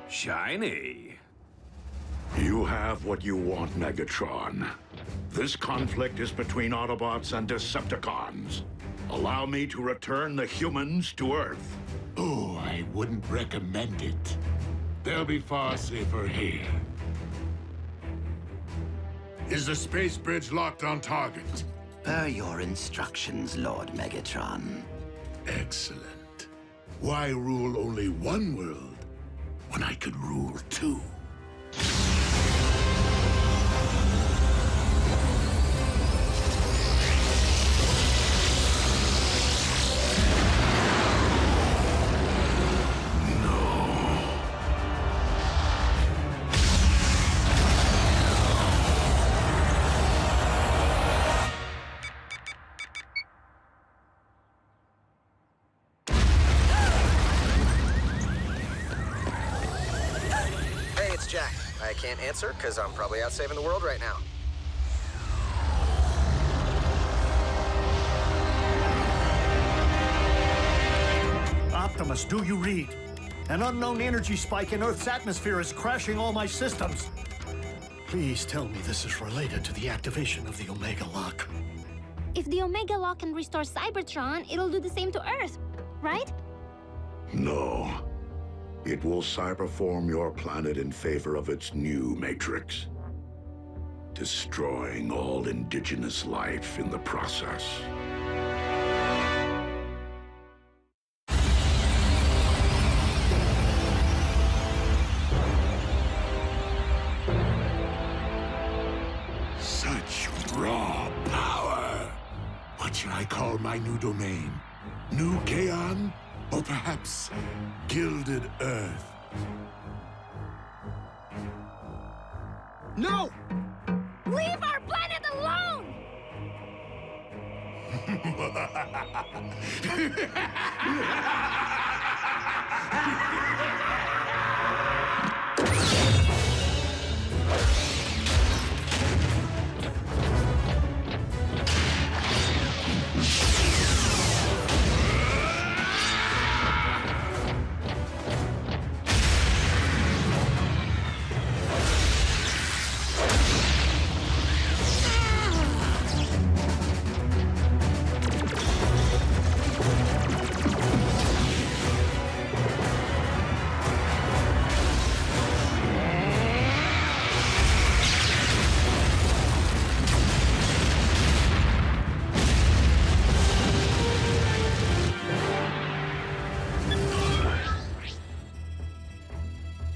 Shiny. You have what you want, Megatron. This conflict is between Autobots and Decepticons. Allow me to return the humans to Earth. Oh, I wouldn't recommend it. They'll be far safer here. Is the space bridge locked on target? Per your instructions, Lord Megatron. Excellent. Why rule only one world when I could rule two? Jack. I can't answer because I'm probably out saving the world right now. Optimus, do you read? An unknown energy spike in Earth's atmosphere is crashing all my systems. Please tell me this is related to the activation of the Omega Lock. If the Omega Lock can restore Cybertron, it'll do the same to Earth, right? No. It will cyberform your planet in favor of its new matrix, destroying all indigenous life in the process. Such raw power! What should I call my new domain? New Kaon? Or perhaps Gilded Earth? No! Leave our planet alone!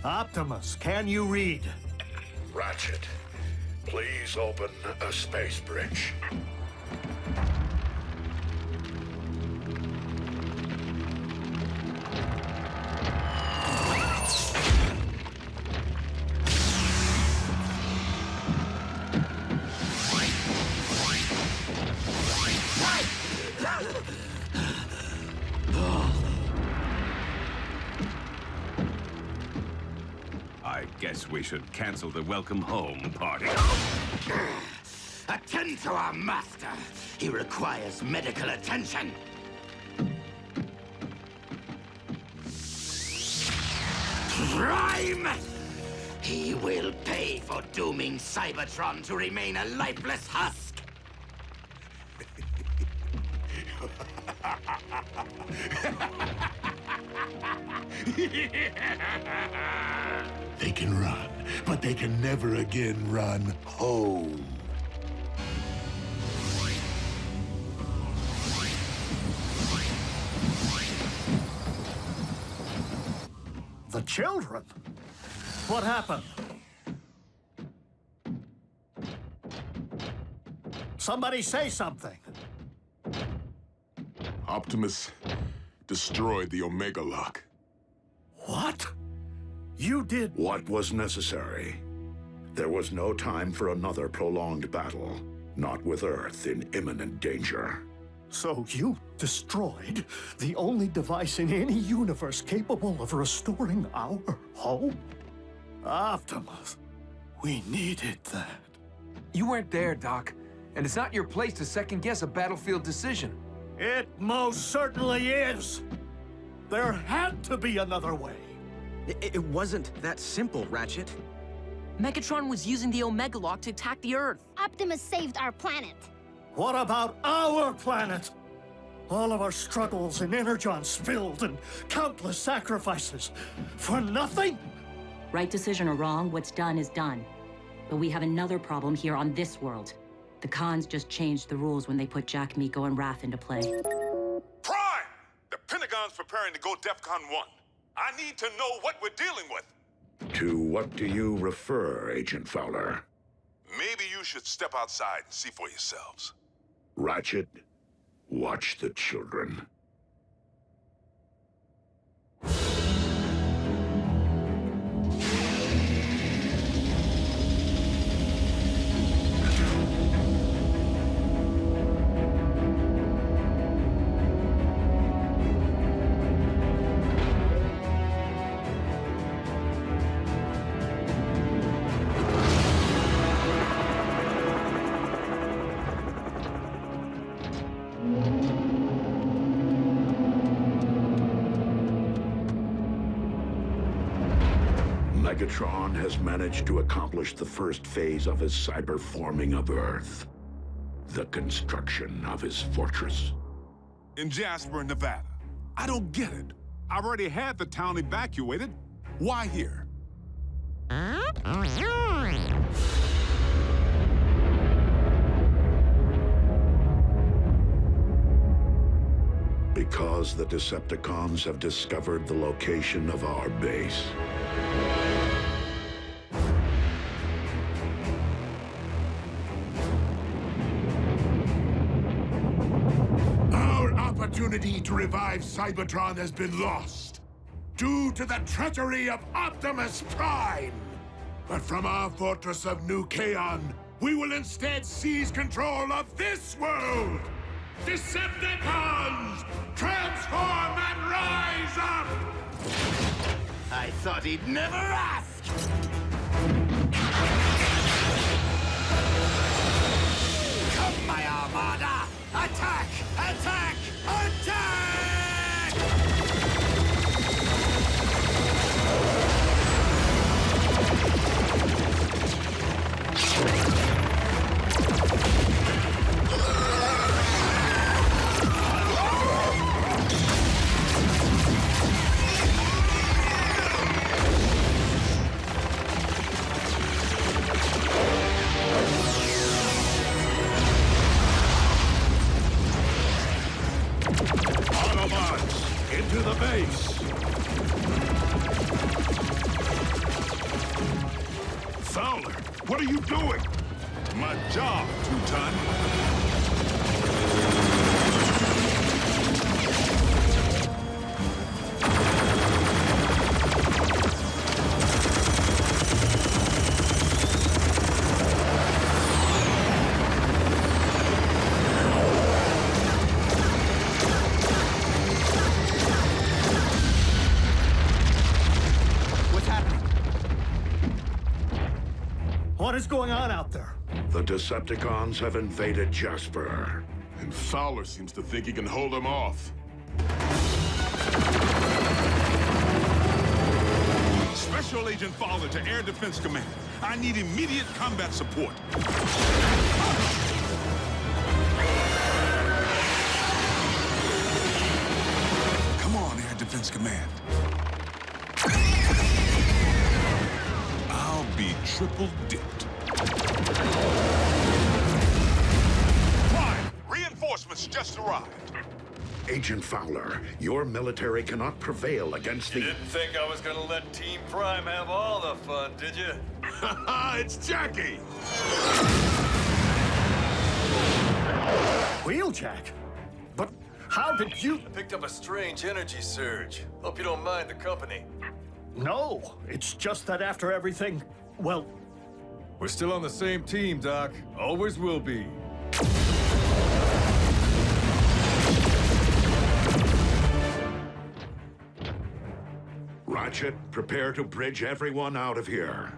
Optimus, can you read? Ratchet, please open a space bridge. I guess we should cancel the welcome home party. Attend to our master. He requires medical attention. Prime! He will pay for dooming Cybertron to remain a lifeless husk. They can run, but they can never again run home. The children? What happened? Somebody say something. Optimus destroyed the Omega Lock. What? You did... What was necessary? There was no time for another prolonged battle, not with Earth in imminent danger. So you destroyed the only device in any universe capable of restoring our home? Optimus, we needed that. You weren't there, Doc. And it's not your place to second-guess a battlefield decision. It most certainly is. There had to be another way. It wasn't that simple, Ratchet. Megatron was using the Omega Lock to attack the Earth. Optimus saved our planet. What about our planet? All of our struggles and Energon spilled and countless sacrifices for nothing? Right decision or wrong, what's done is done. But we have another problem here on this world. The Khans just changed the rules when they put Jack, Miko, and Wrath into play. Prime! The Pentagon's preparing to go DEFCON 1. I need to know what we're dealing with. To what do you refer, Agent Fowler? Maybe you should step outside and see for yourselves. Ratchet, watch the children. Megatron has managed to accomplish the first phase of his cyberforming of Earth. The construction of his fortress. In Jasper, Nevada. I don't get it. I've already had the town evacuated. Why here? Because the Decepticons have discovered the location of our base. Our opportunity to revive Cybertron has been lost due to the treachery of Optimus Prime. But from our fortress of New Kaon, we will instead seize control of this world! Decepticons! Transform and rise up! I thought he'd never ask! Come, my Armada! Attack! Attack! Attack! Autobots, into the base! Fowler, what are you doing? My job, Two-Ton. What is going on out there? The Decepticons have invaded Jasper. And Fowler seems to think he can hold them off. Special Agent Fowler to Air Defense Command. I need immediate combat support. Come on, Air Defense Command. I'll be triple dipped. Prime, reinforcements just arrived. Agent Fowler, your military cannot prevail against the... You didn't think I was gonna let Team Prime have all the fun, did you? It's Jackie! Wheeljack? But how did you... I picked up a strange energy surge. Hope you don't mind the company. No, it's just that after everything, well... We're still on the same team, Doc. Always will be. Ratchet, prepare to bridge everyone out of here.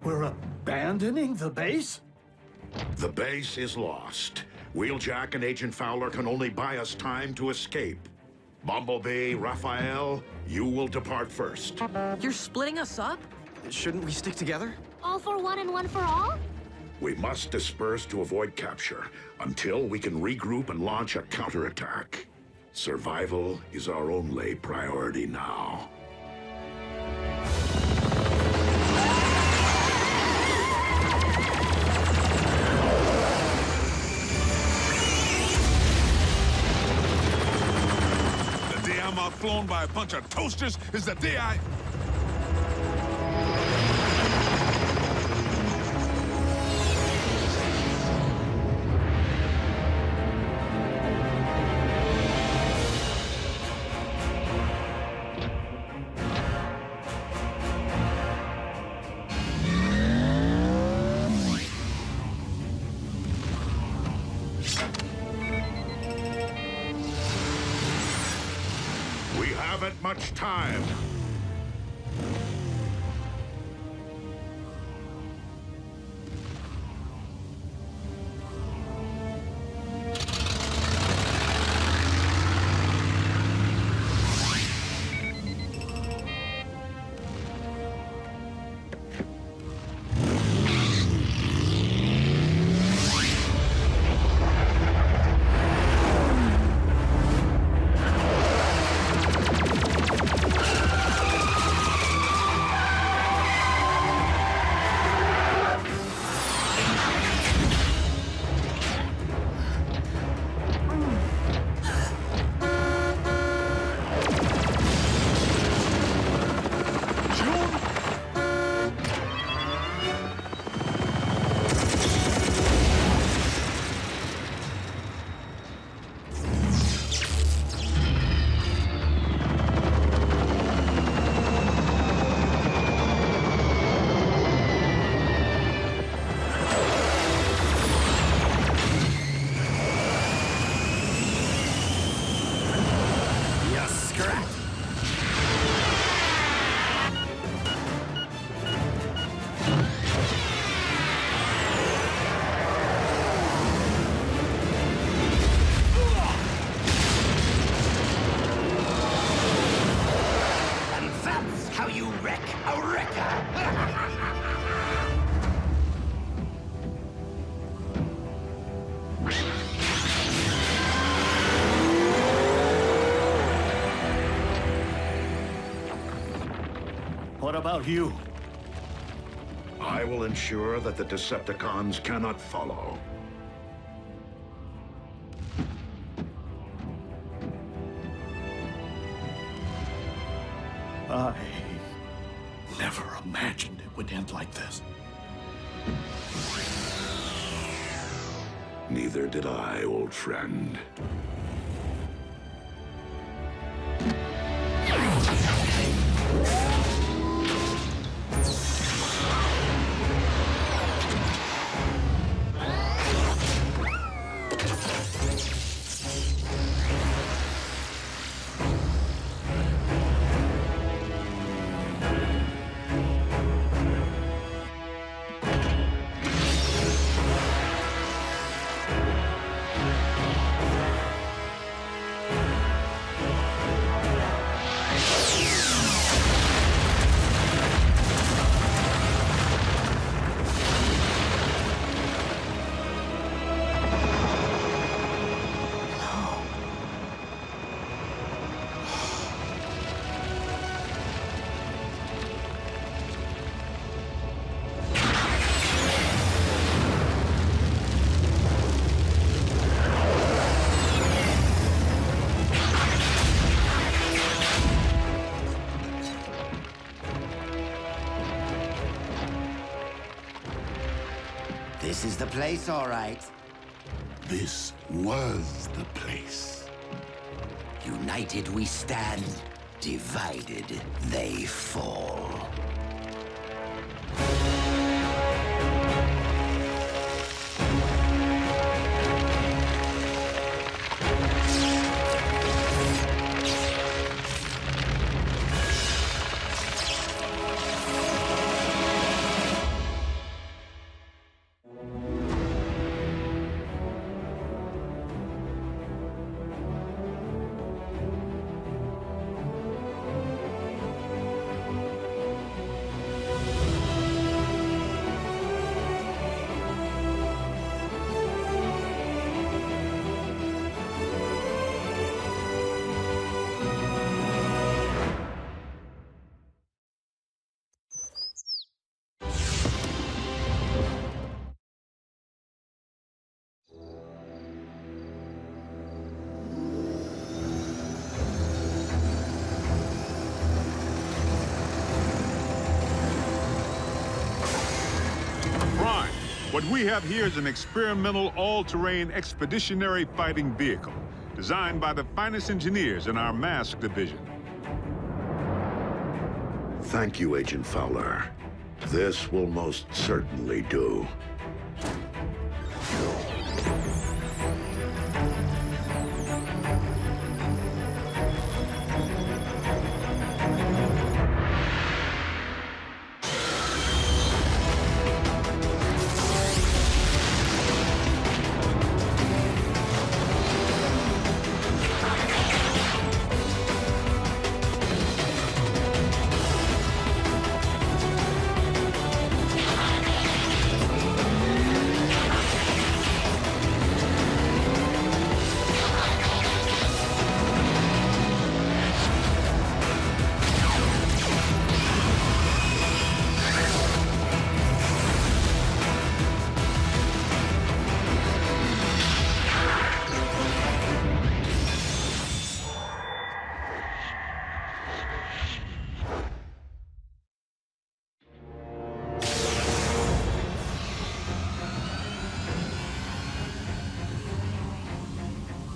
We're abandoning the base? The base is lost. Wheeljack and Agent Fowler can only buy us time to escape. Bumblebee, Raphael, you will depart first. You're splitting us up? Shouldn't we stick together? All for one and one for all? We must disperse to avoid capture until we can regroup and launch a counterattack. Survival is our only priority now. The day I'm outflown by a bunch of toasters is the day I... We haven't much time. What about you? I will ensure that the Decepticons cannot follow. I never imagined it would end like this. Neither did I, old friend. This is the place, all right. This was the place. United we stand, divided they fall. What we have here is an experimental all-terrain expeditionary fighting vehicle, designed by the finest engineers in our mask division. Thank you, Agent Fowler. This will most certainly do.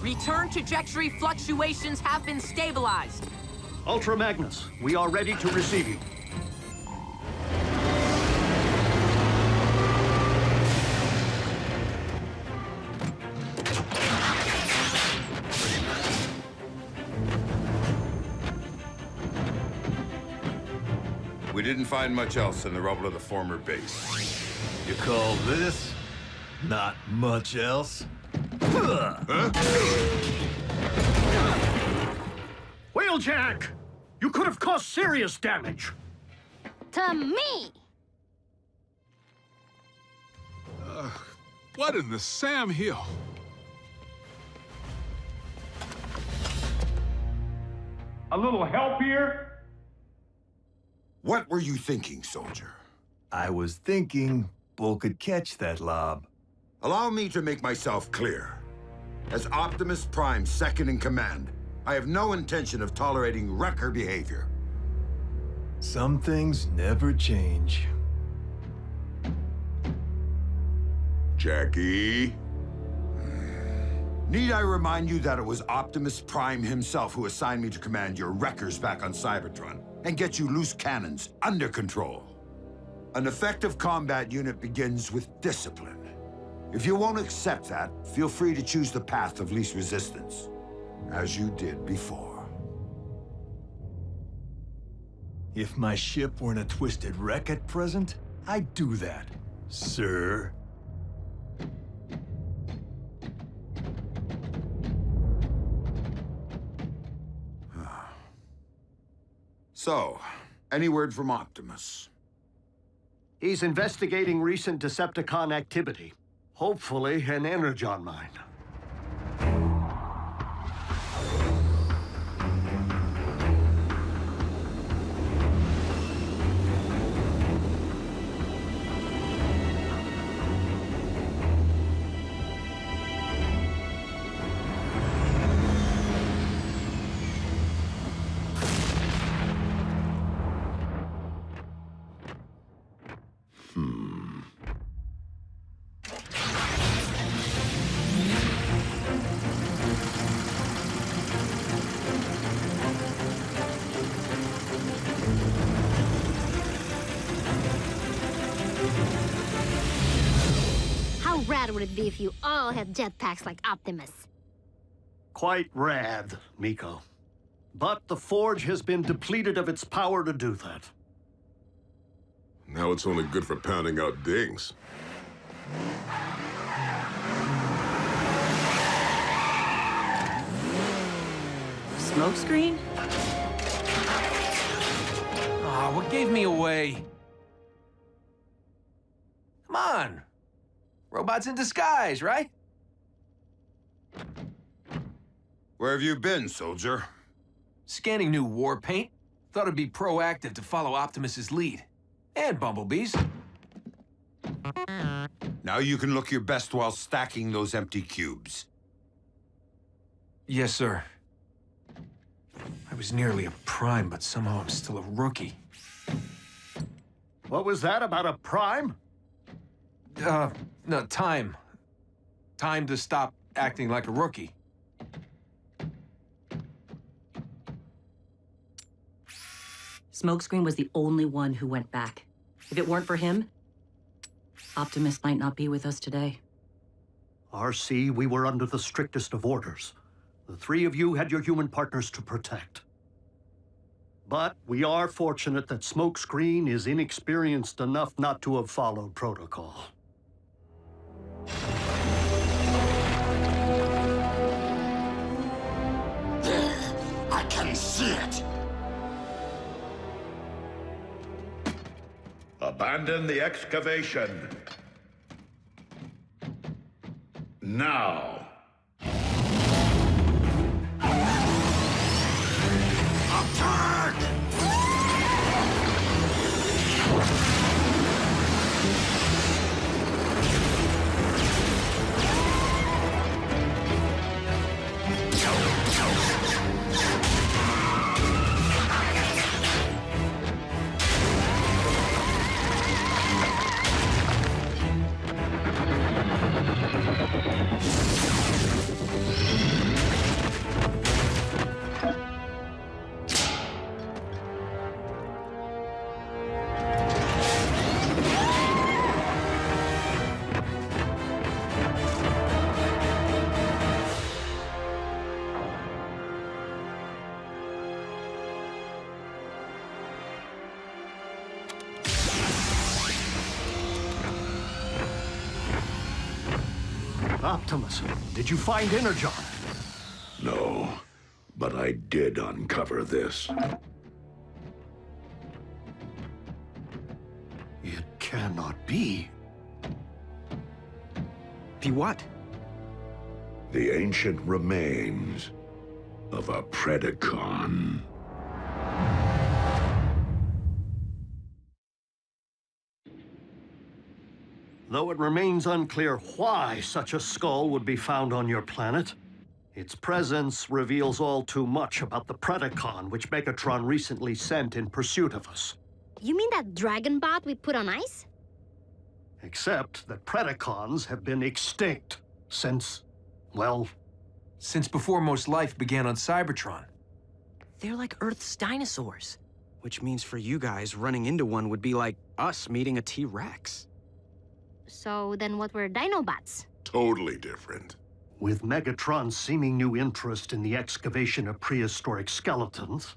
Return trajectory fluctuations have been stabilized. Ultra Magnus, we are ready to receive you. We didn't find much else in the rubble of the former base. You call this not much else? Wheeljack! You could have caused serious damage. To me! What in the Sam Hill? A little help here? What were you thinking, soldier? I was thinking Bull could catch that lob. Allow me to make myself clear. As Optimus Prime second in command, I have no intention of tolerating wrecker behavior. Some things never change. Jackie? Need I remind you that it was Optimus Prime himself who assigned me to command your wreckers back on Cybertron and get you loose cannons under control? An effective combat unit begins with discipline. If you won't accept that, feel free to choose the path of least resistance, as you did before. If my ship were in a twisted wreck at present, I'd do that, sir. So, any word from Optimus? He's investigating recent Decepticon activity. Hopefully, an Energon mine. How rad would it be if you all had jetpacks like Optimus? Quite rad, Miko. But the Forge has been depleted of its power to do that. Now it's only good for pounding out dings. Smokescreen? Aw, what gave me away? Come on. Robots in disguise, right? Where have you been, soldier? Scanning new war paint. Thought it'd be proactive to follow Optimus's lead. And Bumblebee's. Now you can look your best while stacking those empty cubes. Yes, sir. I was nearly a Prime, but somehow I'm still a rookie. What was that about a Prime? No, time. Time to stop acting like a rookie. Smokescreen was the only one who went back. If it weren't for him, Optimus might not be with us today. RC, we were under the strictest of orders. The three of you had your human partners to protect. But we are fortunate that Smokescreen is inexperienced enough not to have followed protocol. There, I can see it. Abandon the excavation. Now. Attack! Optimus, did you find Energon? No, but I did uncover this. It cannot be. Be what? The ancient remains of a Predacon. Though it remains unclear why such a skull would be found on your planet, its presence reveals all too much about the Predacon which Megatron recently sent in pursuit of us. You mean that dragon bot we put on ice? Except that Predacons have been extinct since, well... Since before most life began on Cybertron. They're like Earth's dinosaurs. Which means for you guys, running into one would be like us meeting a T-Rex. So then what were Dinobots? Totally different. With Megatron's seeming new interest in the excavation of prehistoric skeletons,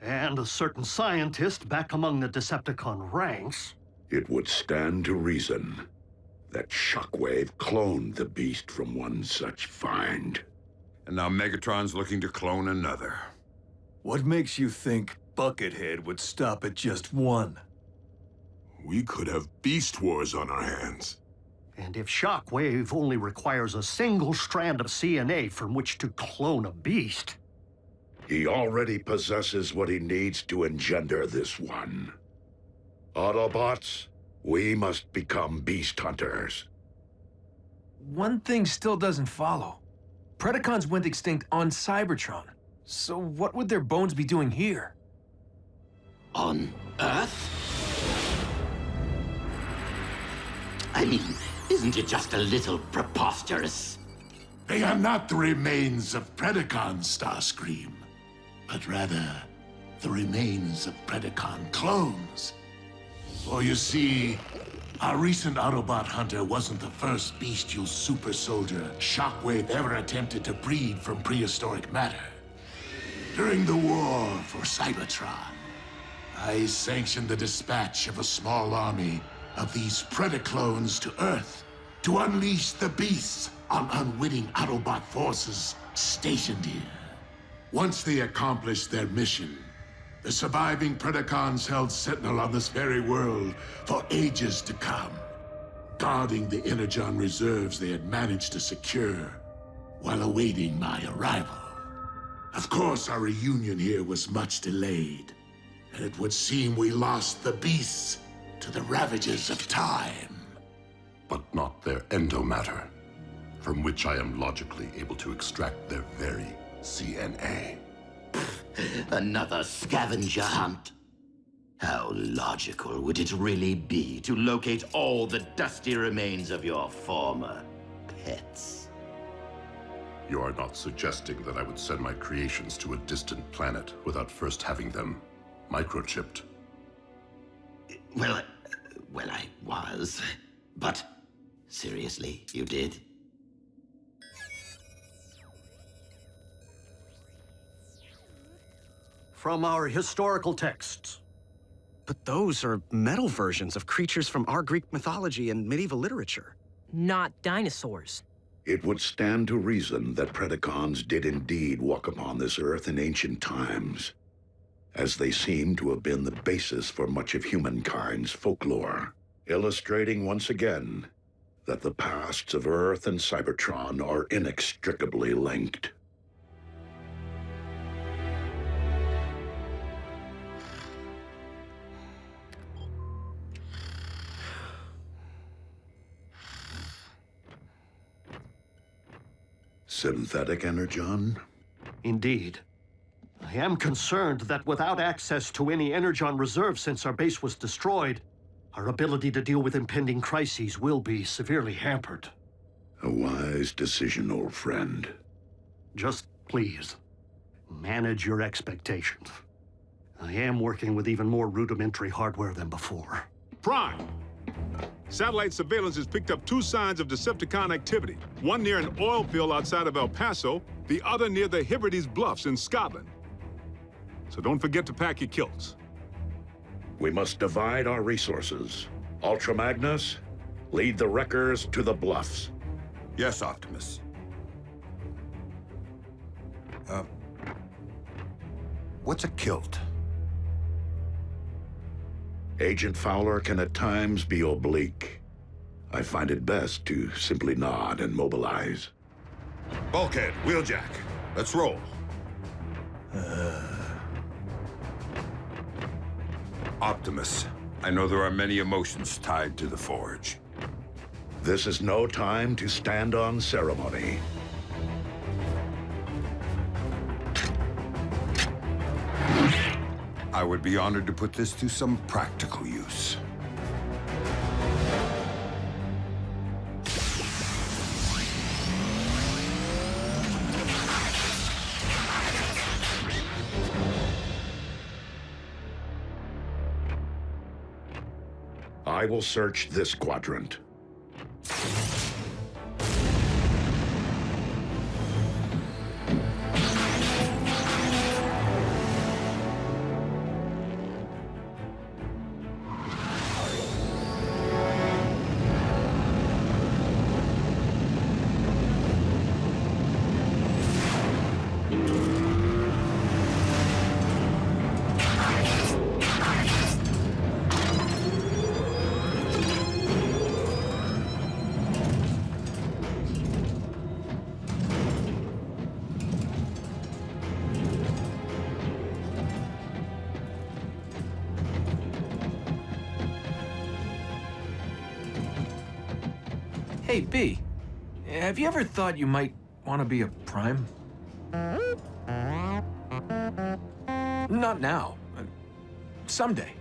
and a certain scientist back among the Decepticon ranks... It would stand to reason that Shockwave cloned the beast from one such find. And now Megatron's looking to clone another. What makes you think Buckethead would stop at just one? We could have beast wars on our hands. And if Shockwave only requires a single strand of CNA from which to clone a beast... He already possesses what he needs to engender this one. Autobots, we must become beast hunters. One thing still doesn't follow. Predacons went extinct on Cybertron. So what would their bones be doing here? On Earth? I mean, isn't it just a little preposterous? They are not the remains of Predacons, Starscream, but rather the remains of Predacon clones. For you see, our recent Autobot hunter wasn't the first bestial super soldier Shockwave ever attempted to breed from prehistoric matter. During the war for Cybertron, I sanctioned the dispatch of a small army of these Predaclones to Earth to unleash the beasts on unwitting Autobot forces stationed here. Once they accomplished their mission, the surviving Predacons held sentinel on this very world for ages to come, guarding the Energon reserves they had managed to secure while awaiting my arrival. Of course, our reunion here was much delayed, and it would seem we lost the beasts to the ravages of time. But not their endomatter, from which I am logically able to extract their very CNA. Another scavenger hunt. How logical would it really be to locate all the dusty remains of your former pets? You are not suggesting that I would send my creations to a distant planet without first having them microchipped? Well, I was. But seriously, you did? From our historical texts. But those are metal versions of creatures from our Greek mythology and medieval literature. Not dinosaurs. It would stand to reason that Predacons did indeed walk upon this earth in ancient times, as they seem to have been the basis for much of humankind's folklore, illustrating once again that the pasts of Earth and Cybertron are inextricably linked. Synthetic Energon? Indeed. I am concerned that without access to any Energon reserve since our base was destroyed, our ability to deal with impending crises will be severely hampered. A wise decision, old friend. Just please, manage your expectations. I am working with even more rudimentary hardware than before. Prime! Satellite surveillance has picked up 2 signs of Decepticon activity. One near an oil field outside of El Paso, the other near the Hebrides Bluffs in Scotland. So don't forget to pack your kilts. We must divide our resources. Ultra Magnus, lead the wreckers to the bluffs. Yes, Optimus. What's a kilt? Agent Fowler can at times be oblique. I find it best to simply nod and mobilize. Bulkhead, Wheeljack, let's roll. Optimus, I know there are many emotions tied to the Forge. This is no time to stand on ceremony. I would be honored to put this to some practical use. I will search this quadrant. Hey, B, have you ever thought you might want to be a Prime? Not now. Someday.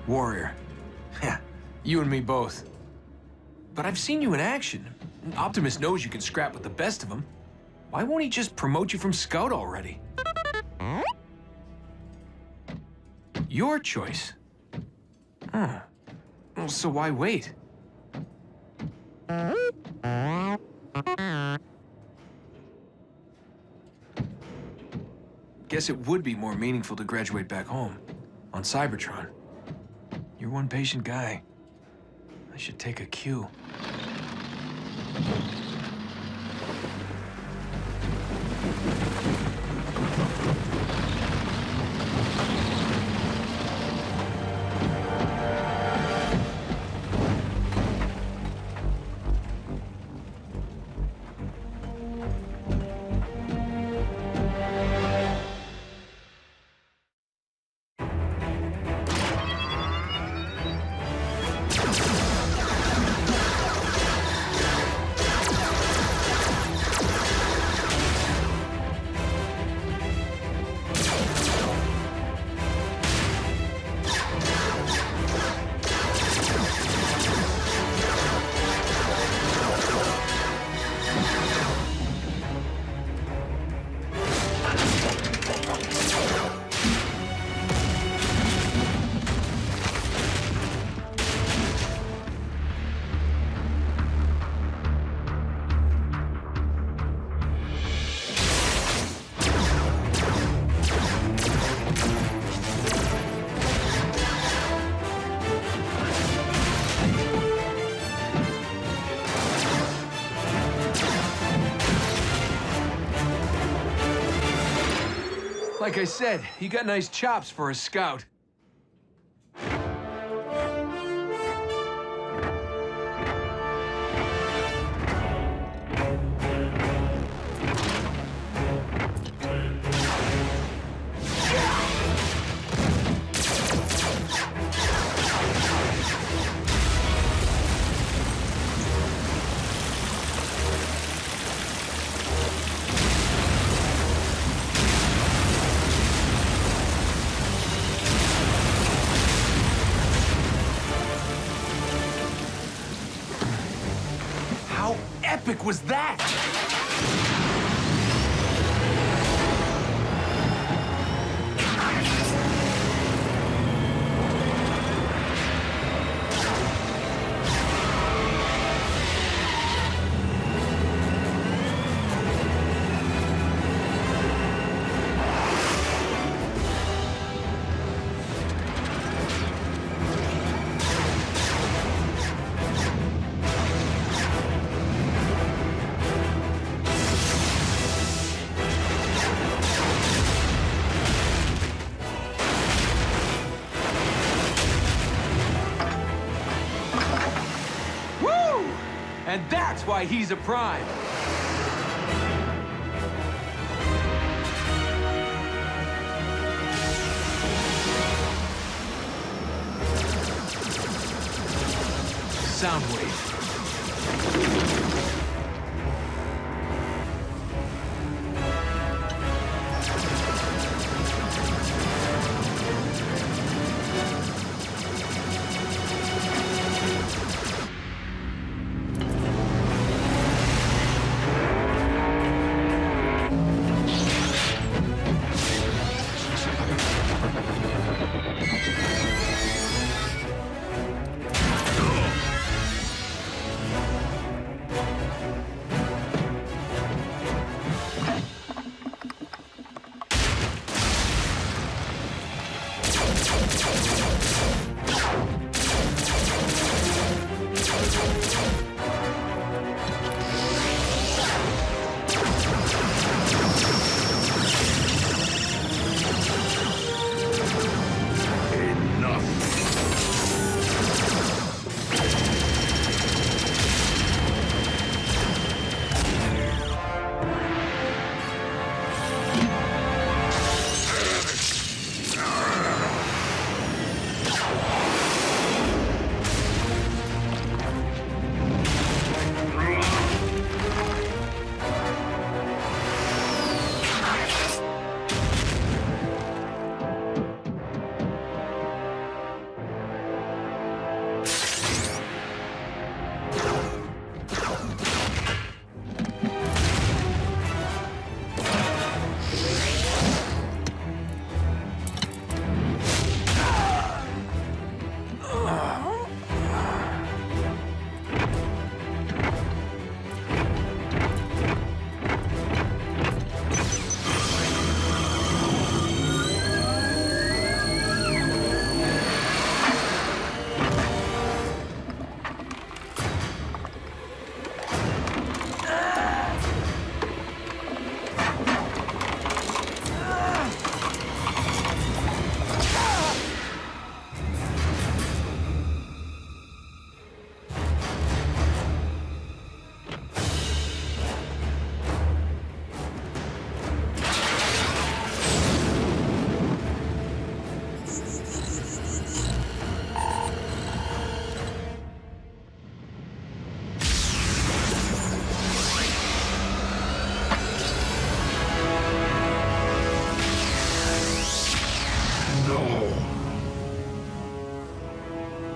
Warrior. Yeah, you and me both. But I've seen you in action. Optimus knows you can scrap with the best of them. Why won't he just promote you from Scout already? Your choice. Huh. Well, so why wait? Guess it would be more meaningful to graduate back home, on Cybertron. You're one patient guy. I should take a cue. Like I said, you got nice chops for a scout. How epic was that? And that's why he's a Prime. Soundwave.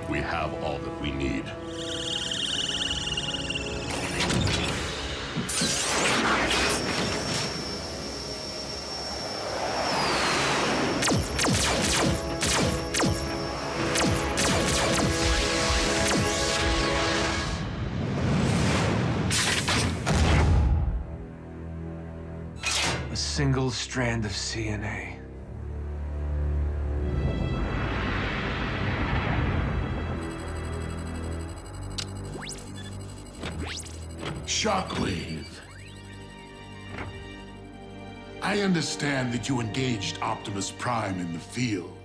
We have all that we need. A single strand of CNA. Shockwave. I understand that you engaged Optimus Prime in the field.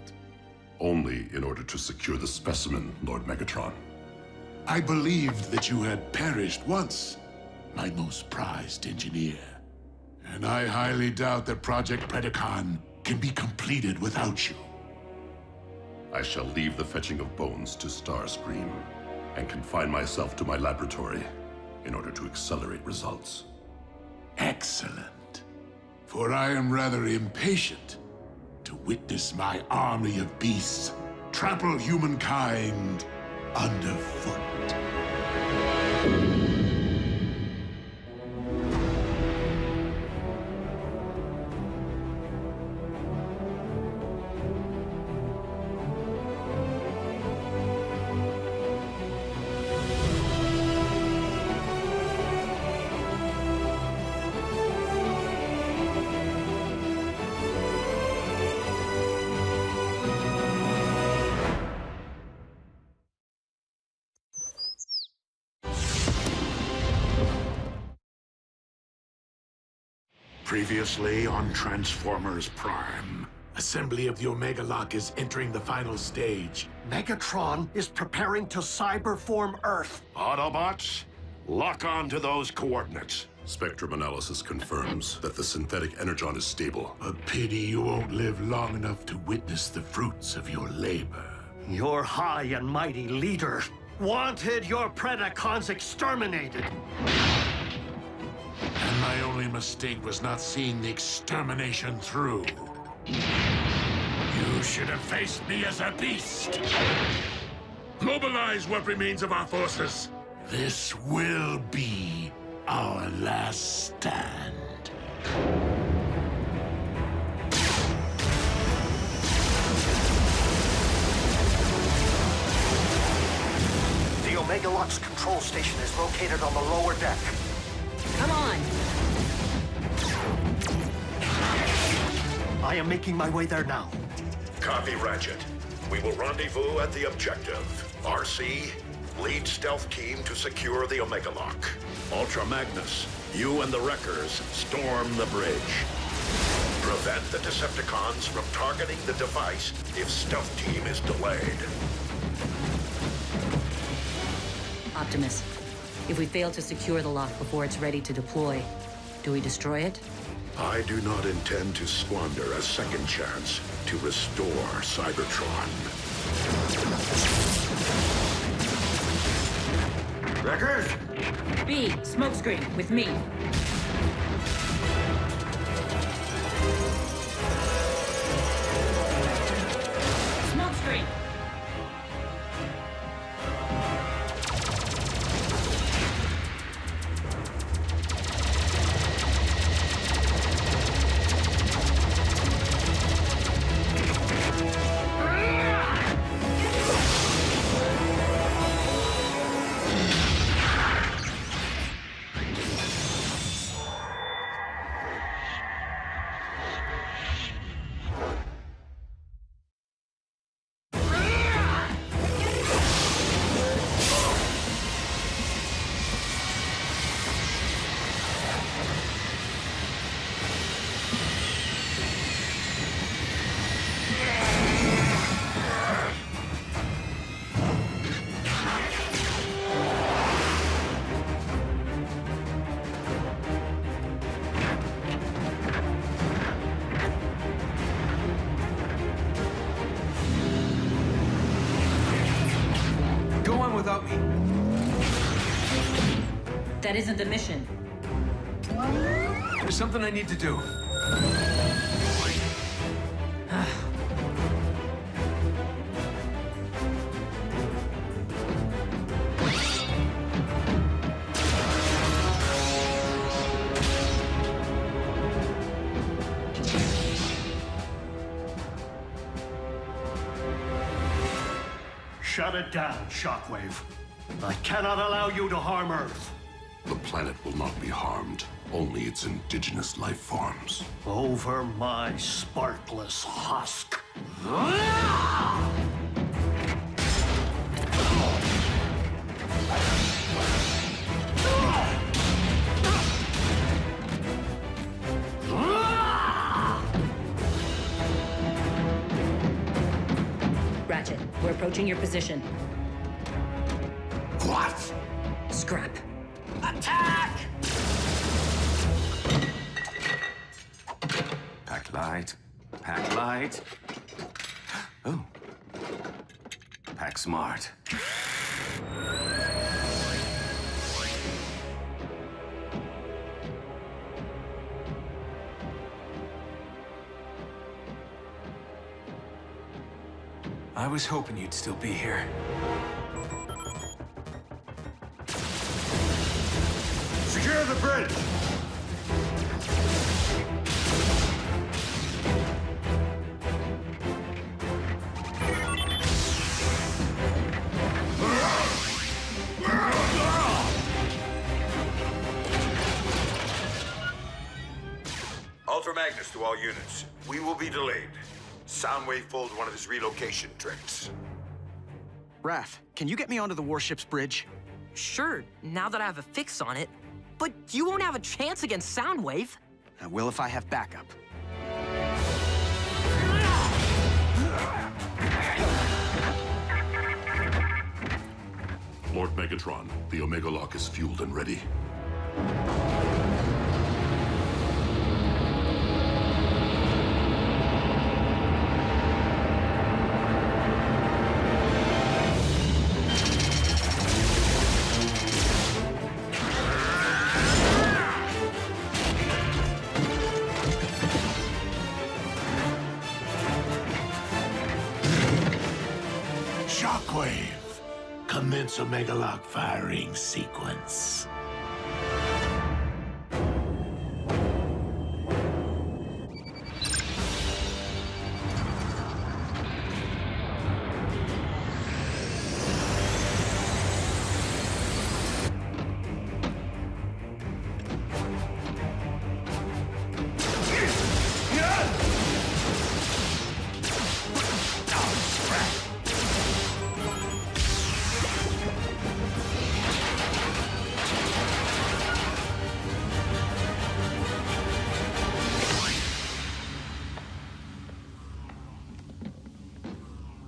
Only in order to secure the specimen, Lord Megatron. I believed that you had perished once, my most prized engineer. And I highly doubt that Project Predacon can be completed without you. I shall leave the fetching of bones to Starscream and confine myself to my laboratory in order to accelerate results. Excellent. For I am rather impatient to witness my army of beasts trample humankind underfoot. Previously on Transformers Prime. Assembly of the Omega Lock is entering the final stage. Megatron is preparing to cyberform Earth. Autobots, lock on to those coordinates. Spectrum analysis confirms that the synthetic Energon is stable. A pity you won't live long enough to witness the fruits of your labor. Your high and mighty leader wanted your Predacons exterminated. And my only mistake was not seeing the extermination through. You should have faced me as a beast. Mobilize what remains of our forces. This will be our last stand. The Omega Lock's control station is located on the lower deck. Come on! I am making my way there now. Copy, Ratchet. We will rendezvous at the objective. RC, lead stealth team to secure the Omega Lock. Ultra Magnus, you and the Wreckers storm the bridge. Prevent the Decepticons from targeting the device if stealth team is delayed. Optimus, if we fail to secure the lock before it's ready to deploy, do we destroy it? I do not intend to squander a second chance to restore Cybertron. Wreckers? B, smokescreen, with me. Smokescreen! Without me. That isn't the mission. There's something I need to do. Shut it down, Shockwave. I cannot allow you to harm Earth. The planet will not be harmed, only its indigenous life forms. Over my sparkless husk. Ratchet, we're approaching your position. What? Scrap. Attack! Pack light. Pack light. Oh. Pack smart. I was hoping you'd still be here. Secure the bridge! Ultra Magnus to all units. We will be delayed. Soundwave pulled one of his relocation tricks. Raph, can you get me onto the warship's bridge? Sure, now that I have a fix on it. But you won't have a chance against Soundwave. I will if I have backup. Lord Megatron, the Omega Lock is fueled and ready. Shockwave. Commence Omega Lock firing sequence.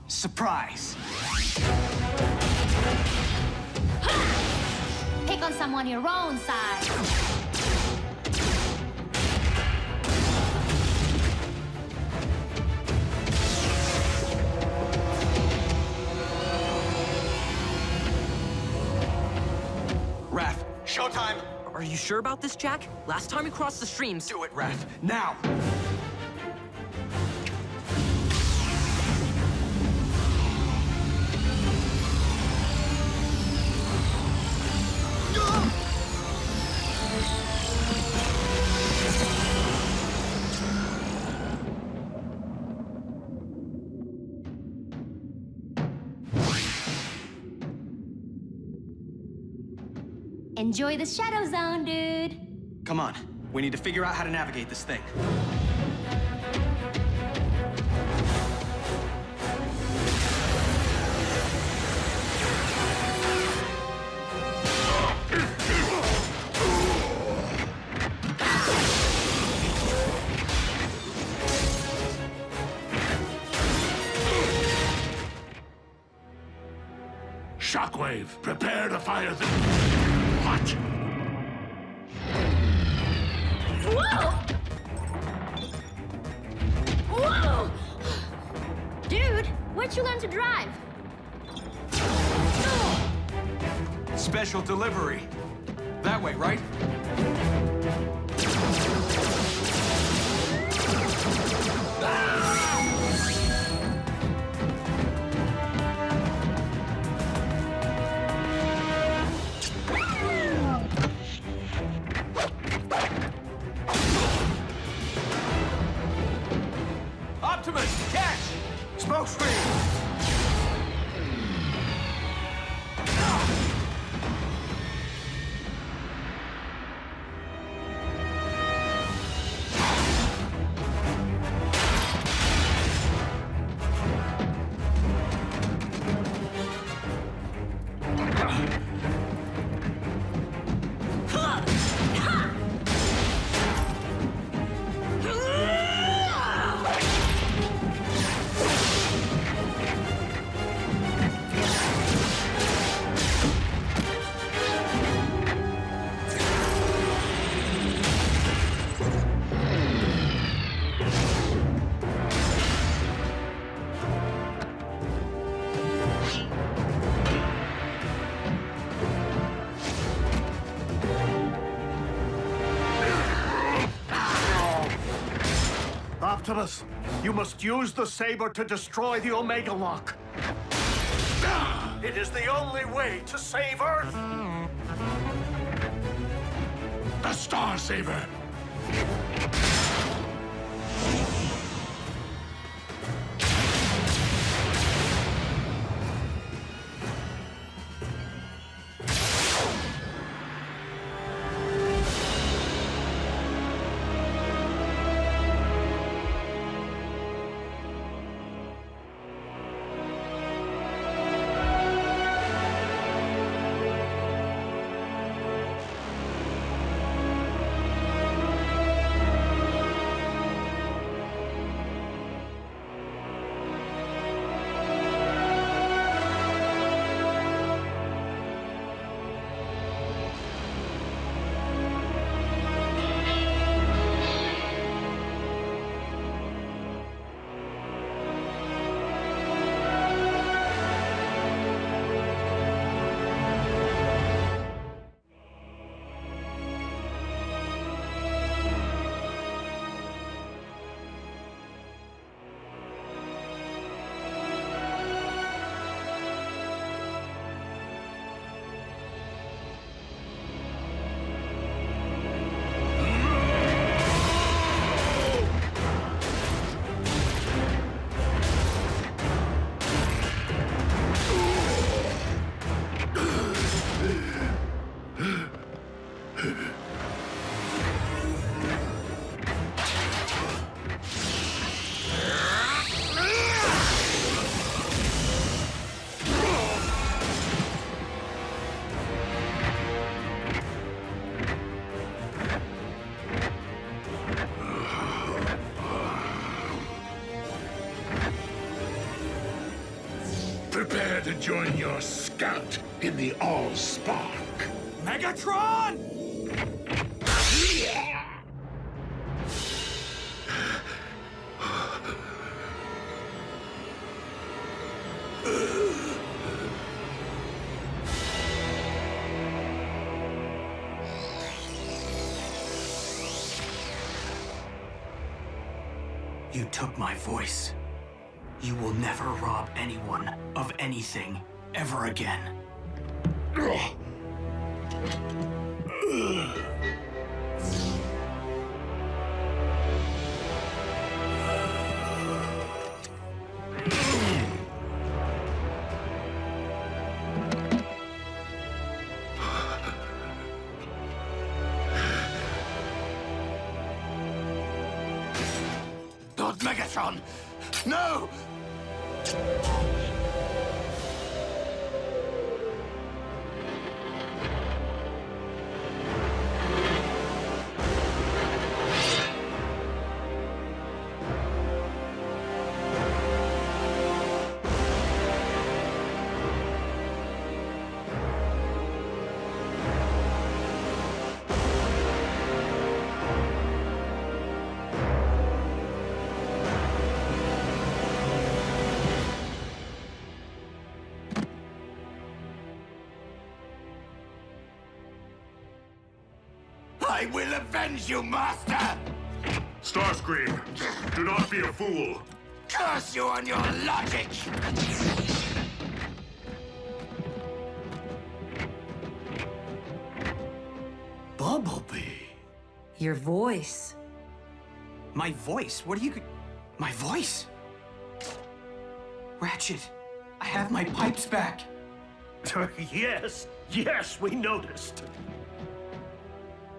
Surprise! Pick on someone your own size. Raph, showtime! Are you sure about this, Jack? Last time we crossed the streams... Do it, Raph, now! Enjoy the Shadow Zone, dude. Come on, we need to figure out how to navigate this thing. Shockwave, prepare to fire the... What? Whoa! Whoa! Dude, where'd you learn to drive? Special delivery. That way, right? Optimus, catch! Smoke screen! Optimus, you must use the saber to destroy the Omega Lock. It is the only way to save Earth. The Star Saber! Prepare to join your scout in the All-Spark. Megatron! You took my voice. You will never rob anyone of anything ever again. Lord Megatron! No! I will avenge you, Master! Starscream, do not be a fool. Curse you on your logic! Bumblebee. Your voice. My voice? What are you... My voice? Ratchet, I have my pipes back. Yes, we noticed.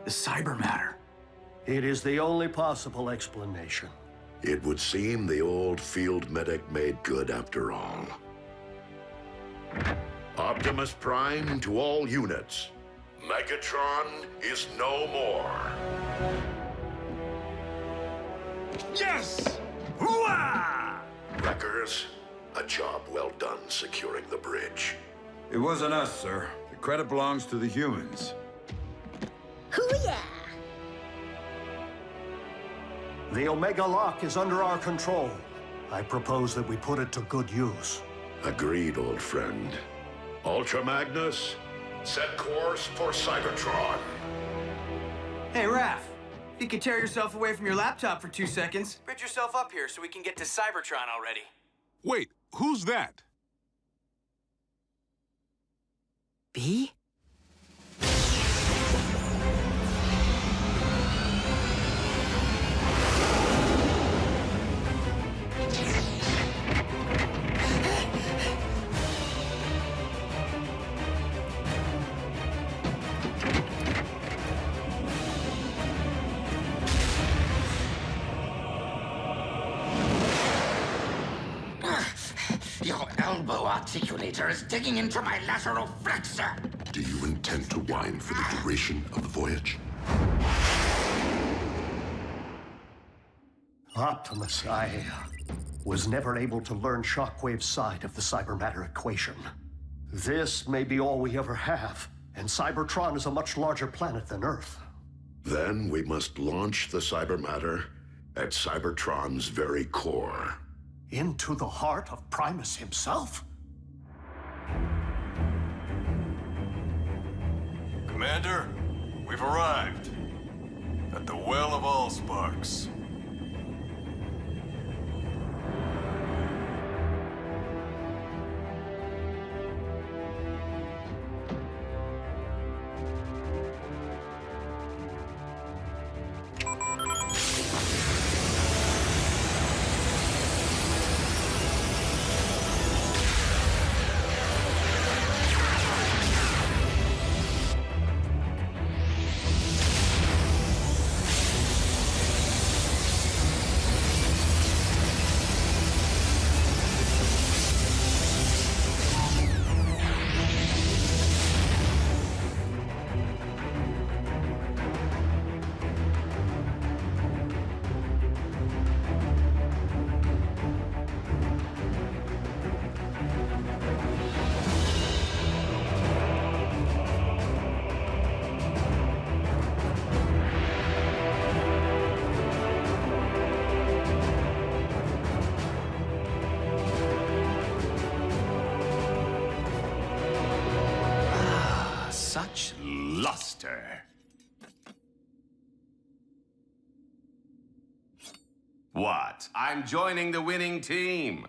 The cyber matter. It is the only possible explanation. It would seem the old field medic made good after all. Optimus Prime to all units. Megatron is no more. Yes! Hooah! Wreckers, a job well done securing the bridge. It wasn't us, sir. The credit belongs to the humans. Hoo-yeah! The Omega Lock is under our control. I propose that we put it to good use. Agreed, old friend. Ultra Magnus, set course for Cybertron. Hey, Raph. You can tear yourself away from your laptop for 2 seconds. Bridge yourself up here so we can get to Cybertron already. Wait, who's that? B? Your elbow articulator is digging into my lateral flexor. Do you intend to whine for the duration of the voyage? Optimus, I was never able to learn Shockwave's side of the cybermatter equation. This may be all we ever have, and Cybertron is a much larger planet than Earth. Then we must launch the cybermatter at Cybertron's very core. Into the heart of Primus himself? Commander, we've arrived at the Well of Allsparks. Such luster. What? I'm joining the winning team.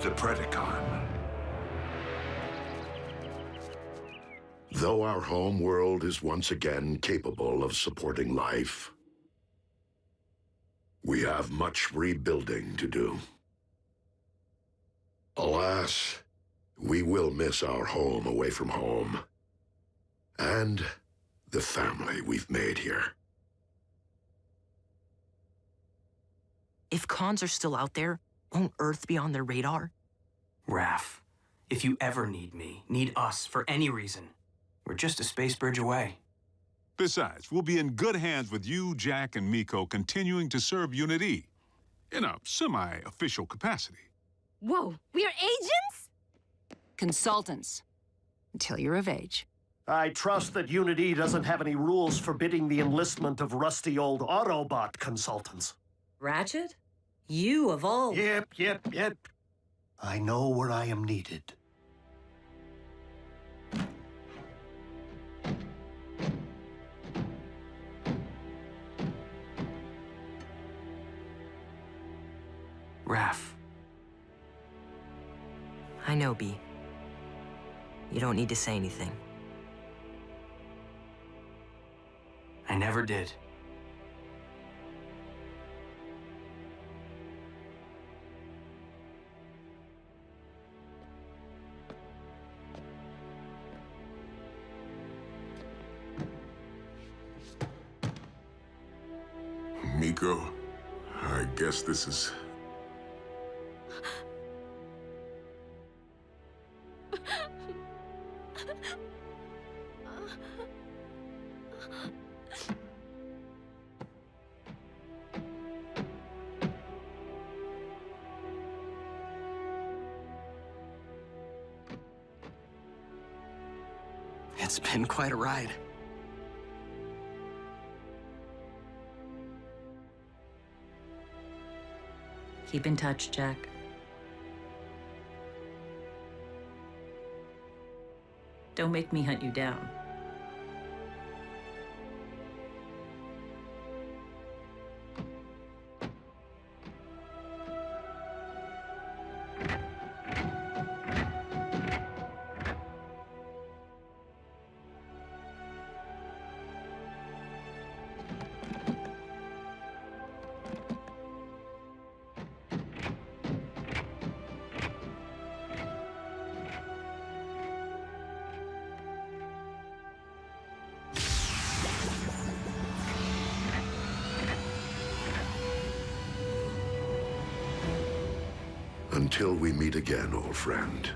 The Predacon. Though our home world is once again capable of supporting life, we have much rebuilding to do. Alas, we will miss our home away from home, and the family we've made here. If cons are still out there, won't Earth be on their radar? Raph, if you ever need me, need us for any reason, we're just a space bridge away. Besides, we'll be in good hands with you, Jack, and Miko continuing to serve Unit E in a semi-official capacity. Whoa, we are agents? Consultants. Until you're of age. I trust that Unit E doesn't have any rules forbidding the enlistment of rusty old Autobot consultants. Ratchet? You of all... Yep. I know where I am needed. Raph. I know, B. You don't need to say anything. I never did. Miko, guess this is... It's been quite a ride. Keep in touch, Jack. Don't make me hunt you down. Until we meet again, old friend.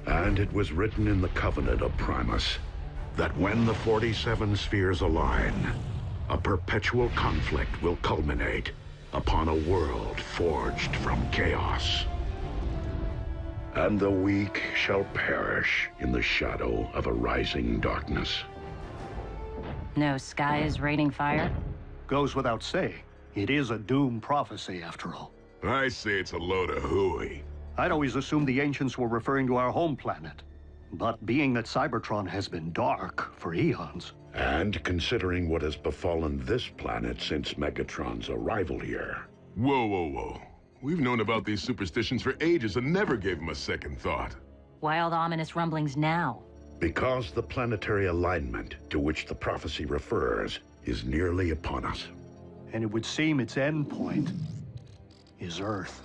And it was written in the Covenant of Primus that when the 47 spheres align, a perpetual conflict will culminate upon a world forged from chaos. And the weak shall perish in the shadow of a rising darkness. No sky is raining fire? Goes without saying. It is a doom prophecy, after all. I say it's a load of hooey. I'd always assumed the ancients were referring to our home planet. But being that Cybertron has been dark for eons... And considering what has befallen this planet since Megatron's arrival here... Whoa, whoa, whoa. We've known about these superstitions for ages and never gave them a second thought. Why all the ominous rumblings now? Because the planetary alignment to which the prophecy refers is nearly upon us. And it would seem its end point is Earth.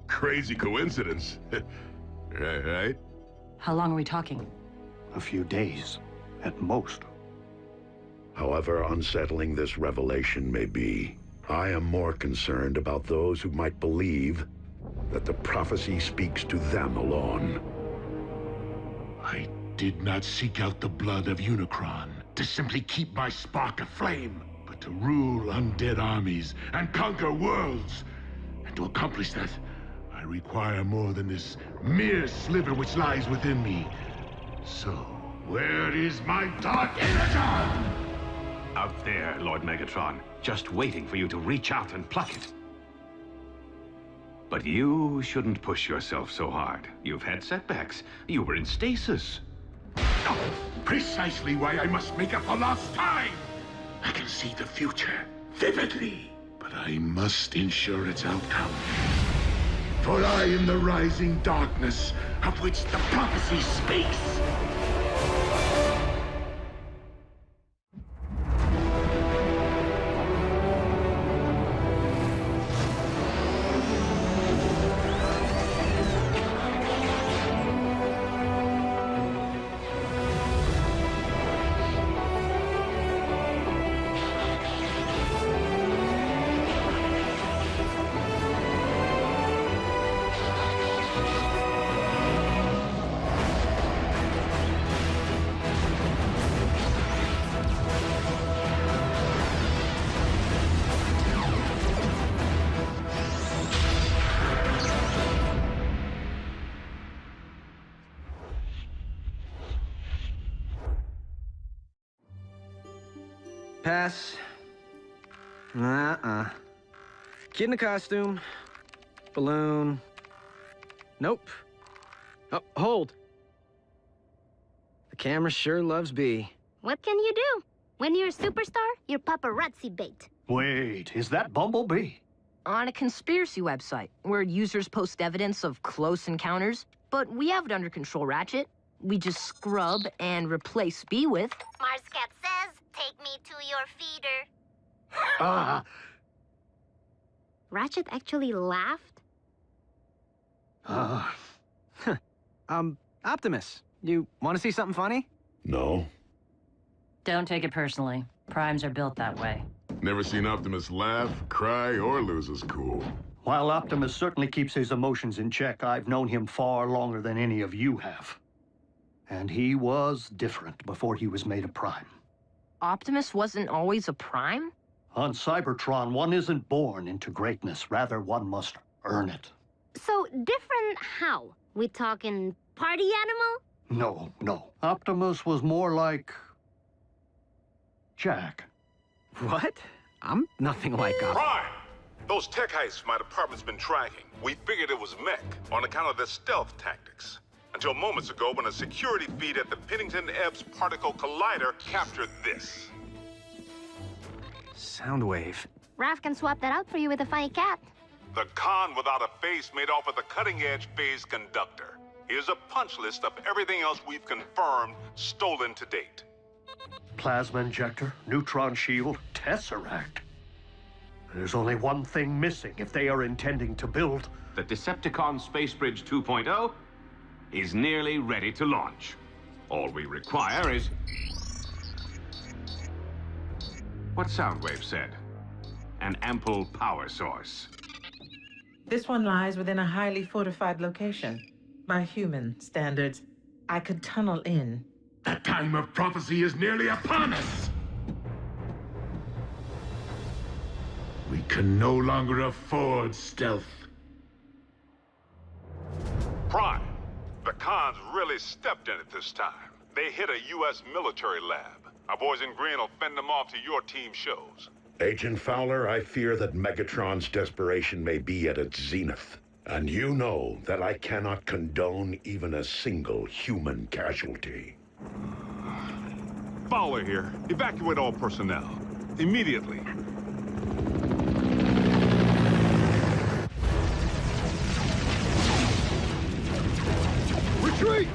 Crazy coincidence. Right? How long are we talking? A few days, at most. However unsettling this revelation may be, I am more concerned about those who might believe that the prophecy speaks to them alone. I did not seek out the blood of Unicron to simply keep my spark aflame, but to rule undead armies and conquer worlds. And to accomplish that, I require more than this mere sliver which lies within me. So, where is my dark Energon? Out there, Lord Megatron, just waiting for you to reach out and pluck it. But you shouldn't push yourself so hard. You've had setbacks. You were in stasis. Precisely why I must make up for lost time. I can see the future vividly, but I must ensure its outcome. For I am the rising darkness of which the prophecy speaks. Pass. Kid in a costume. Balloon. Nope. Oh, hold. The camera sure loves B. What can you do? When you're a superstar, you're paparazzi bait. Wait, is that Bumblebee? On a conspiracy website, where users post evidence of close encounters, but we have it under control, Ratchet. We just scrub and replace B with... Marscat says, take me to your feeder. Ratchet actually laughed? Optimus, you want to see something funny? No. Don't take it personally. Primes are built that way. Never seen Optimus laugh, cry, or lose his cool. While Optimus certainly keeps his emotions in check, I've known him far longer than any of you have. And he was different before he was made a Prime. Optimus wasn't always a Prime? On Cybertron, one isn't born into greatness. Rather, one must earn it. So, different how? We talking party animal? No. Optimus was more like... Jack. What? I'm nothing like Prime! Those tech heists my department's been tracking. We figured it was mech on account of their stealth tactics. Until moments ago when a security feed at the Pennington-Ebbs Particle Collider captured this. Soundwave. Raph can swap that out for you with a funny cat. The con without a face made off with a cutting-edge phase conductor. Here's a punch list of everything else we've confirmed stolen to date. Plasma injector, neutron shield, Tesseract. There's only one thing missing if they are intending to build... The Decepticon Space Bridge 2.0 is nearly ready to launch. All we require is... what Soundwave said. An ample power source. This one lies within a highly fortified location. By human standards, I could tunnel in. The time of prophecy is nearly upon us! We can no longer afford stealth. Prime, the cons really stepped in it this time. They hit a U.S. military lab. Our boys in green will fend them off to your team shows. Agent Fowler, I fear that Megatron's desperation may be at its zenith. And you know that I cannot condone even a single human casualty. Fowler here. Evacuate all personnel. Immediately. Retreat!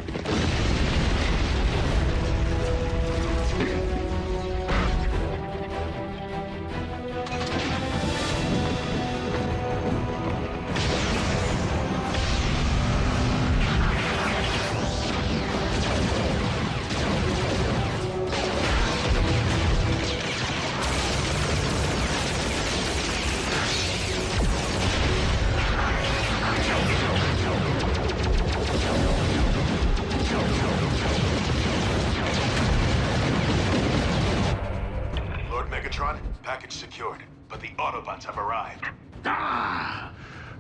Package secured, but the Autobots have arrived.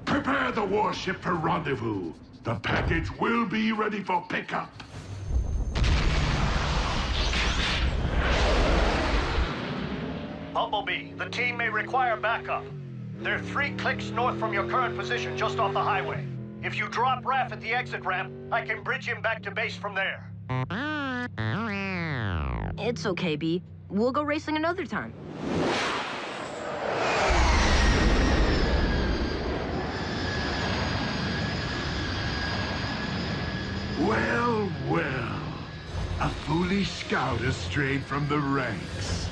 Prepare the warship for rendezvous. The package will be ready for pickup. Bumblebee, the team may require backup. They're 3 clicks north from your current position just off the highway. If you drop Raph at the exit ramp, I can bridge him back to base from there. It's okay, B. We'll go racing another time. Well, well. A foolish scout has strayed from the ranks.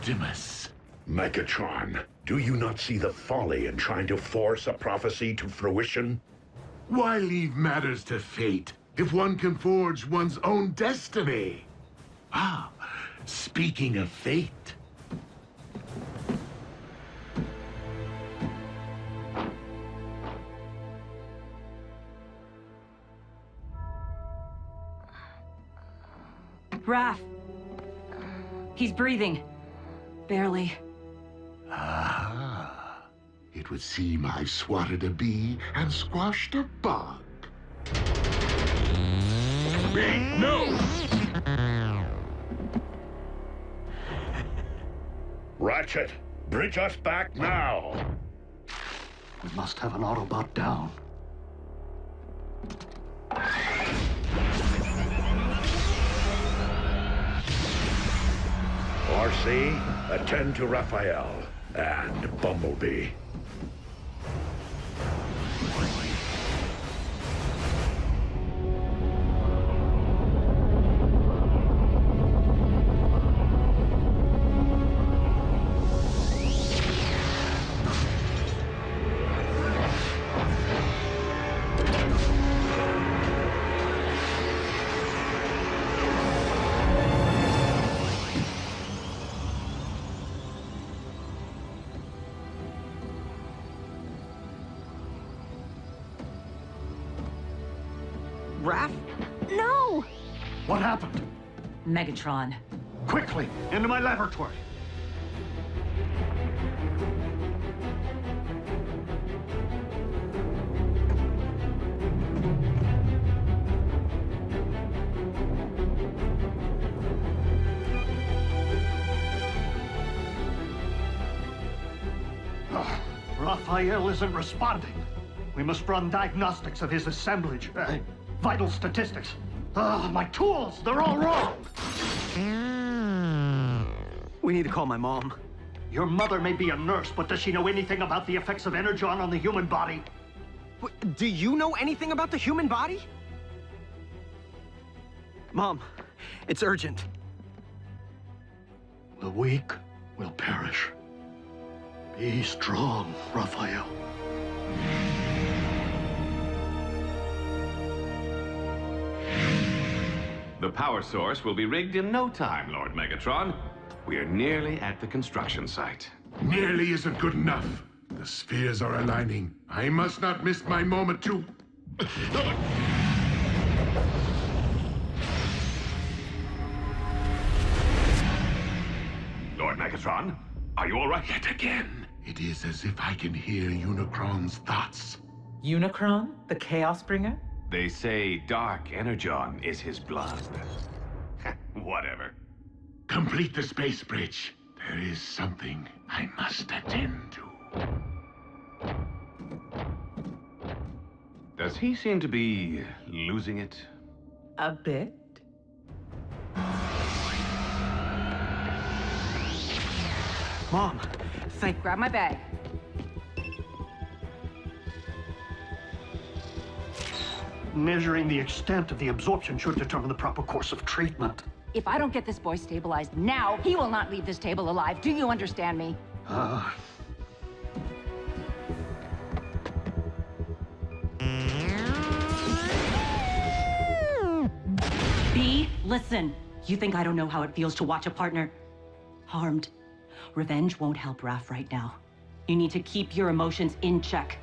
Optimus. Megatron, do you not see the folly in trying to force a prophecy to fruition? Why leave matters to fate if one can forge one's own destiny? Ah, speaking of fate. Raph! He's breathing. Barely. Ah, it would seem I've swatted a bee and squashed a bug. Bee, no! Ratchet, bridge us back now! We must have an Autobot down. RC, attend to Raphael and Bumblebee. Raph? No! What happened? Megatron. Quickly, into my laboratory. Raphael isn't responding. We must run diagnostics of his assemblage. Vital statistics. My tools, they're all wrong. We need to call my mom. Your mother may be a nurse, but does she know anything about the effects of Energon on the human body? Do you know anything about the human body? Mom, it's urgent. The weak will perish. Be strong, Raphael. The power source will be rigged in no time, Lord Megatron. We are nearly at the construction site. Nearly isn't good enough. The spheres are aligning. I must not miss my moment to... Lord Megatron, are you all right? Yet again, it is as if I can hear Unicron's thoughts. Unicron, the Chaos Bringer? They say dark Energon is his blood. Whatever. Complete the space bridge. There is something I must attend to. Does he seem to be losing it? A bit. Mom, Grab my bag. Measuring the extent of the absorption should determine the proper course of treatment. If I don't get this boy stabilized now, he will not leave this table alive. Do you understand me? B, listen. You think I don't know how it feels to watch a partner harmed? Revenge won't help Raph right now. You need to keep your emotions in check.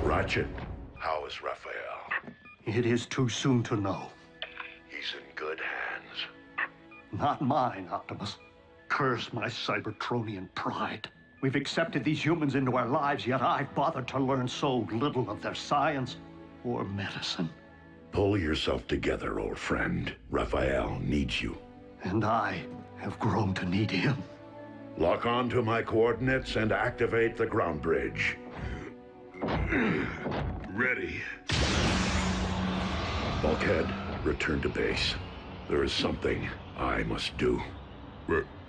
Ratchet, how is Raphael? It is too soon to know. He's in good hands. Not mine, Optimus. Curse my Cybertronian pride. We've accepted these humans into our lives, yet I've bothered to learn so little of their science or medicine. Pull yourself together, old friend. Raphael needs you. And I have grown to need him. Lock on to my coordinates and activate the ground bridge. Ready. Bulkhead, return to base. There is something I must do.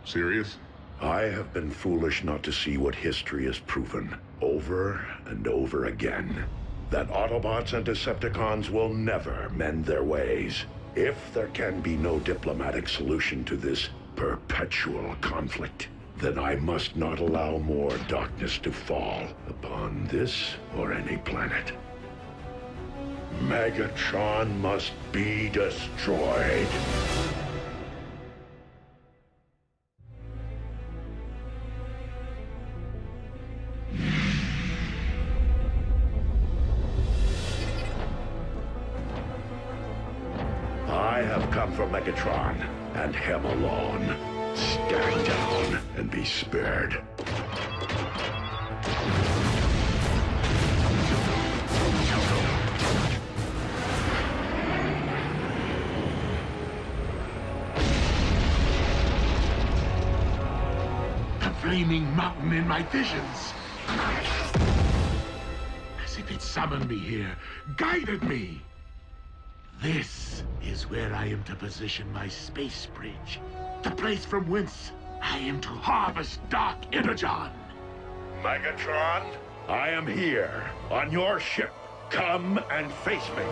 Serious? I have been foolish not to see what history has proven, over and over again. That Autobots and Decepticons will never mend their ways. If there can be no diplomatic solution to this perpetual conflict, then I must not allow more darkness to fall upon this or any planet. Megatron must be destroyed. I have come for Megatron, and him alone. Stand down and be spared. The flaming mountain in my visions. As if it summoned me here, guided me. This is where I am to position my space bridge. The place from whence I am to harvest Dark Energon. Megatron, I am here, on your ship. Come and face me.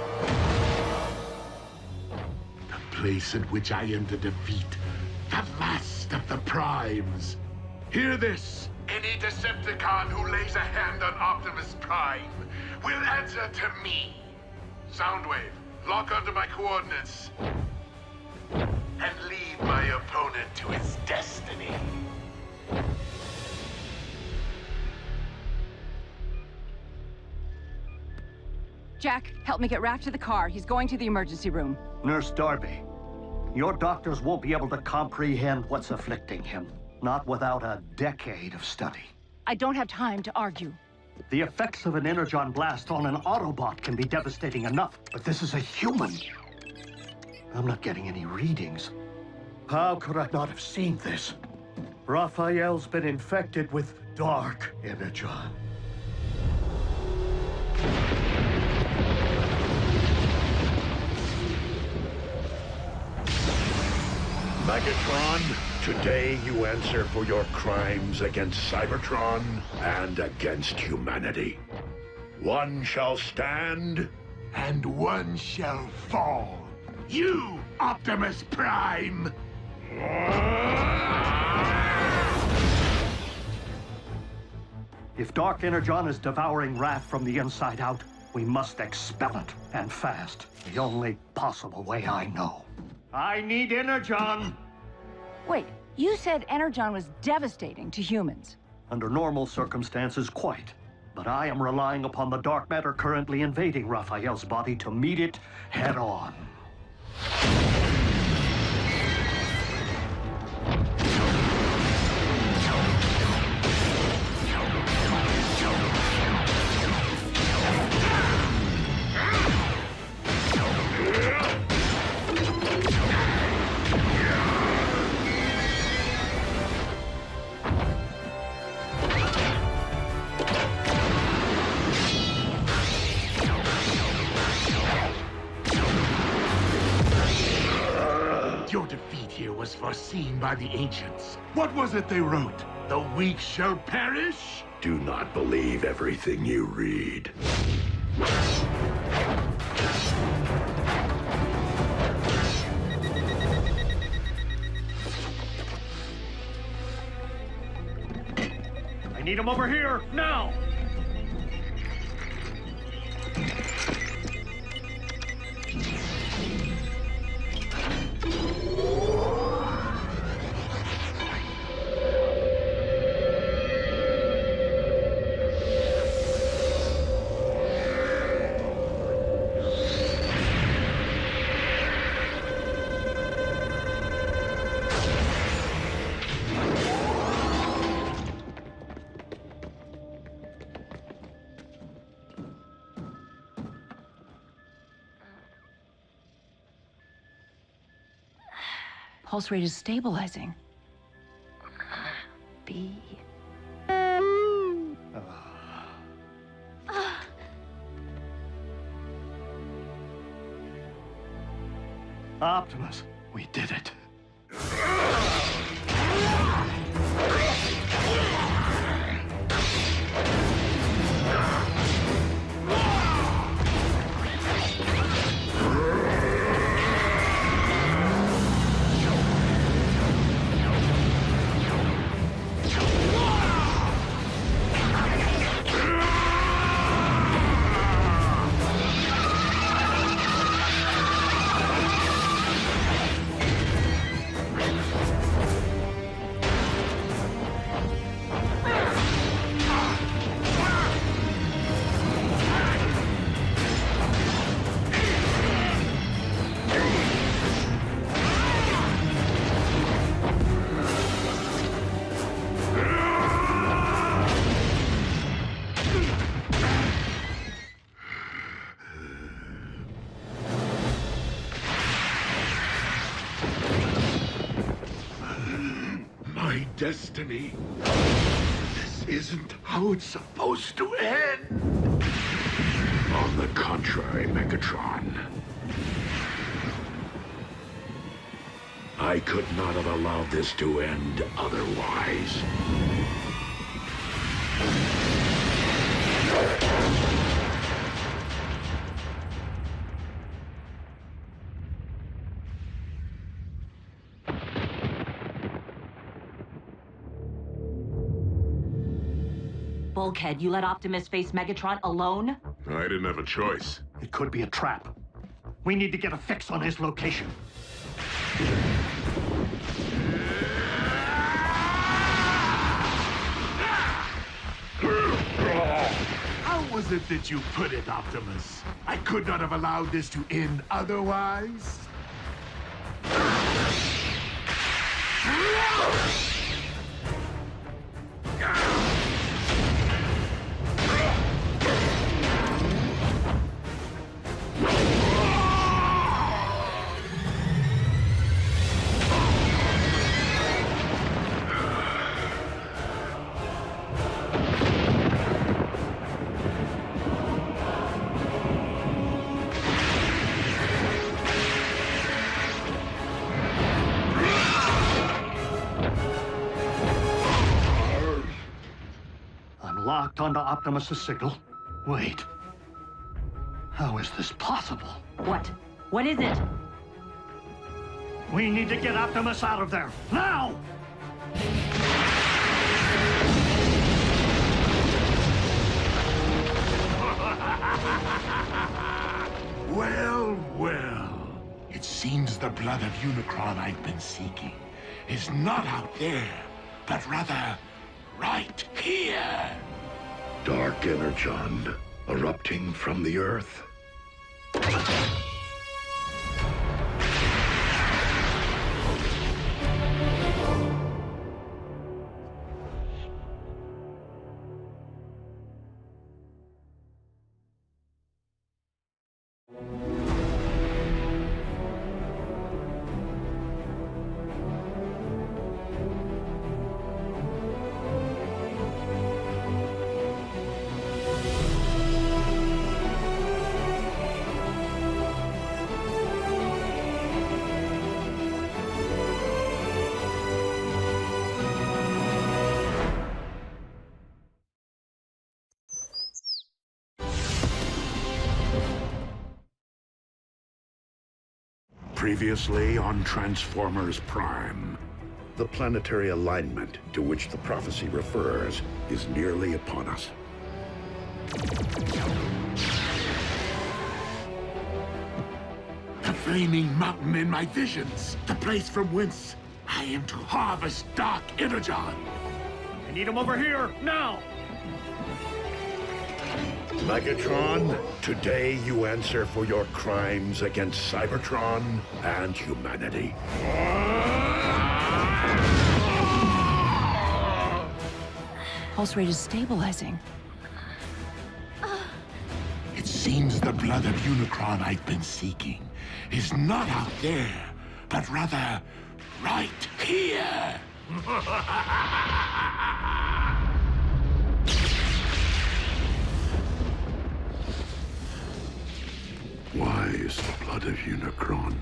The place at which I am to defeat the last of the Primes. Hear this. Any Decepticon who lays a hand on Optimus Prime will answer to me. Soundwave, lock onto my coordinates. And lead my opponent to his destiny. Jack, help me get Raph to the car. He's going to the emergency room. Nurse Darby, your doctors won't be able to comprehend what's afflicting him. Not without a decade of study. I don't have time to argue. The effects of an Energon blast on an Autobot can be devastating enough, but this is a human. I'm not getting any readings. How could I not have seen this? Raphael's been infected with Dark Energon. Megatron, today you answer for your crimes against Cybertron and against humanity. One shall stand, and one shall fall. You, Optimus Prime! If Dark Energon is devouring Raph from the inside out, we must expel it, and fast. The only possible way I know. I need Energon! Wait, you said Energon was devastating to humans. Under normal circumstances, quite. But I am relying upon the dark matter currently invading Raphael's body to meet it head on. Your defeat here was foreseen by the ancients. What was it they wrote? The weak shall perish? Do not believe everything you read. I need him over here, now! Pulse rate is stabilizing. be. Optimus, we did it. Destiny. This isn't how it's supposed to end. On the contrary, Megatron. I could not have allowed this to end otherwise. Bulkhead, you let Optimus face Megatron alone? I didn't have a choice. It could be a trap. We need to get a fix on his location. How was it that you put it, Optimus? I could not have allowed this to end otherwise? Locked onto Optimus's signal. Wait. How is this possible? What? What is it? We need to get Optimus out of there. Now! Well, well. It seems the blood of Unicron I've been seeking is not out there, but rather right here. Dark Energon erupting from the Earth. Previously on Transformers Prime. The planetary alignment to which the prophecy refers is nearly upon us. The flaming mountain in my visions. The place from whence I am to harvest Dark Energon. I need him over here, now! Megatron, today you answer for your crimes against Cybertron and humanity. Pulse rate is stabilizing. It seems the blood of Unicron I've been seeking is not out there, but rather right here. Why is the blood of Unicron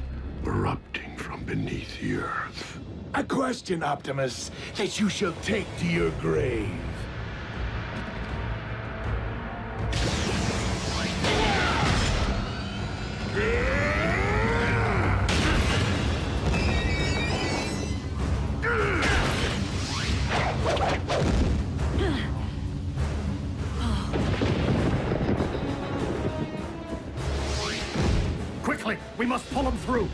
erupting from beneath the Earth? A question, Optimus, that you shall take to your grave. Quickly, we must pull him through.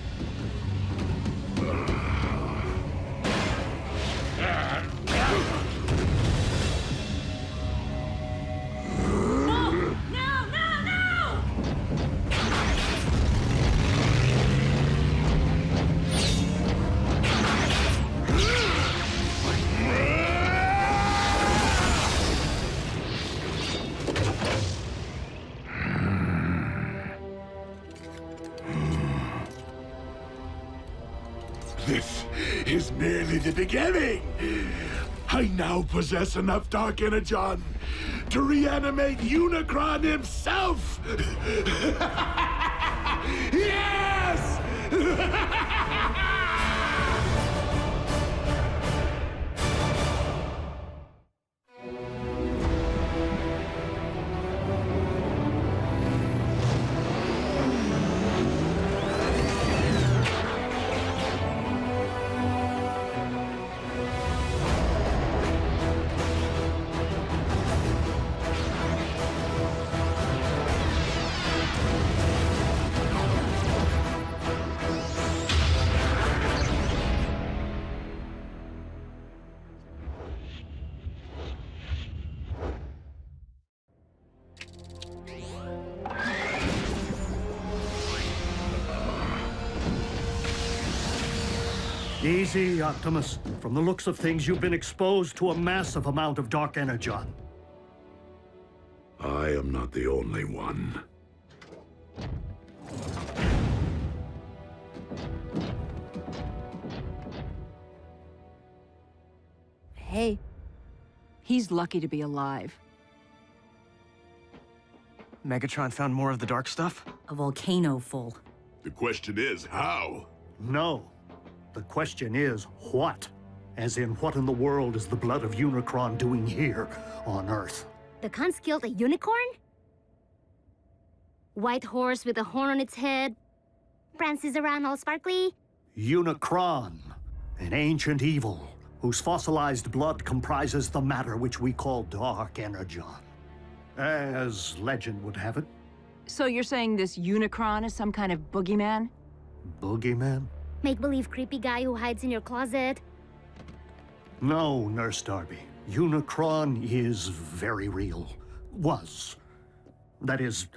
This is merely the beginning. I now possess enough Dark Energon to reanimate Unicron himself. Yes! Easy, Optimus. From the looks of things, you've been exposed to a massive amount of Dark Energon. I am not the only one. Hey, he's lucky to be alive. Megatron found more of the dark stuff? A volcano full. The question is, how? No. The question is, what? As in, what in the world is the blood of Unicron doing here on Earth? The cons killed a unicorn? White horse with a horn on its head? Prances around all sparkly? Unicron, an ancient evil whose fossilized blood comprises the matter which we call Dark Energon. As legend would have it. So you're saying this Unicron is some kind of boogeyman? Boogeyman? Make-believe creepy guy who hides in your closet? No, Nurse Darby. Unicron is very real. Was. That is,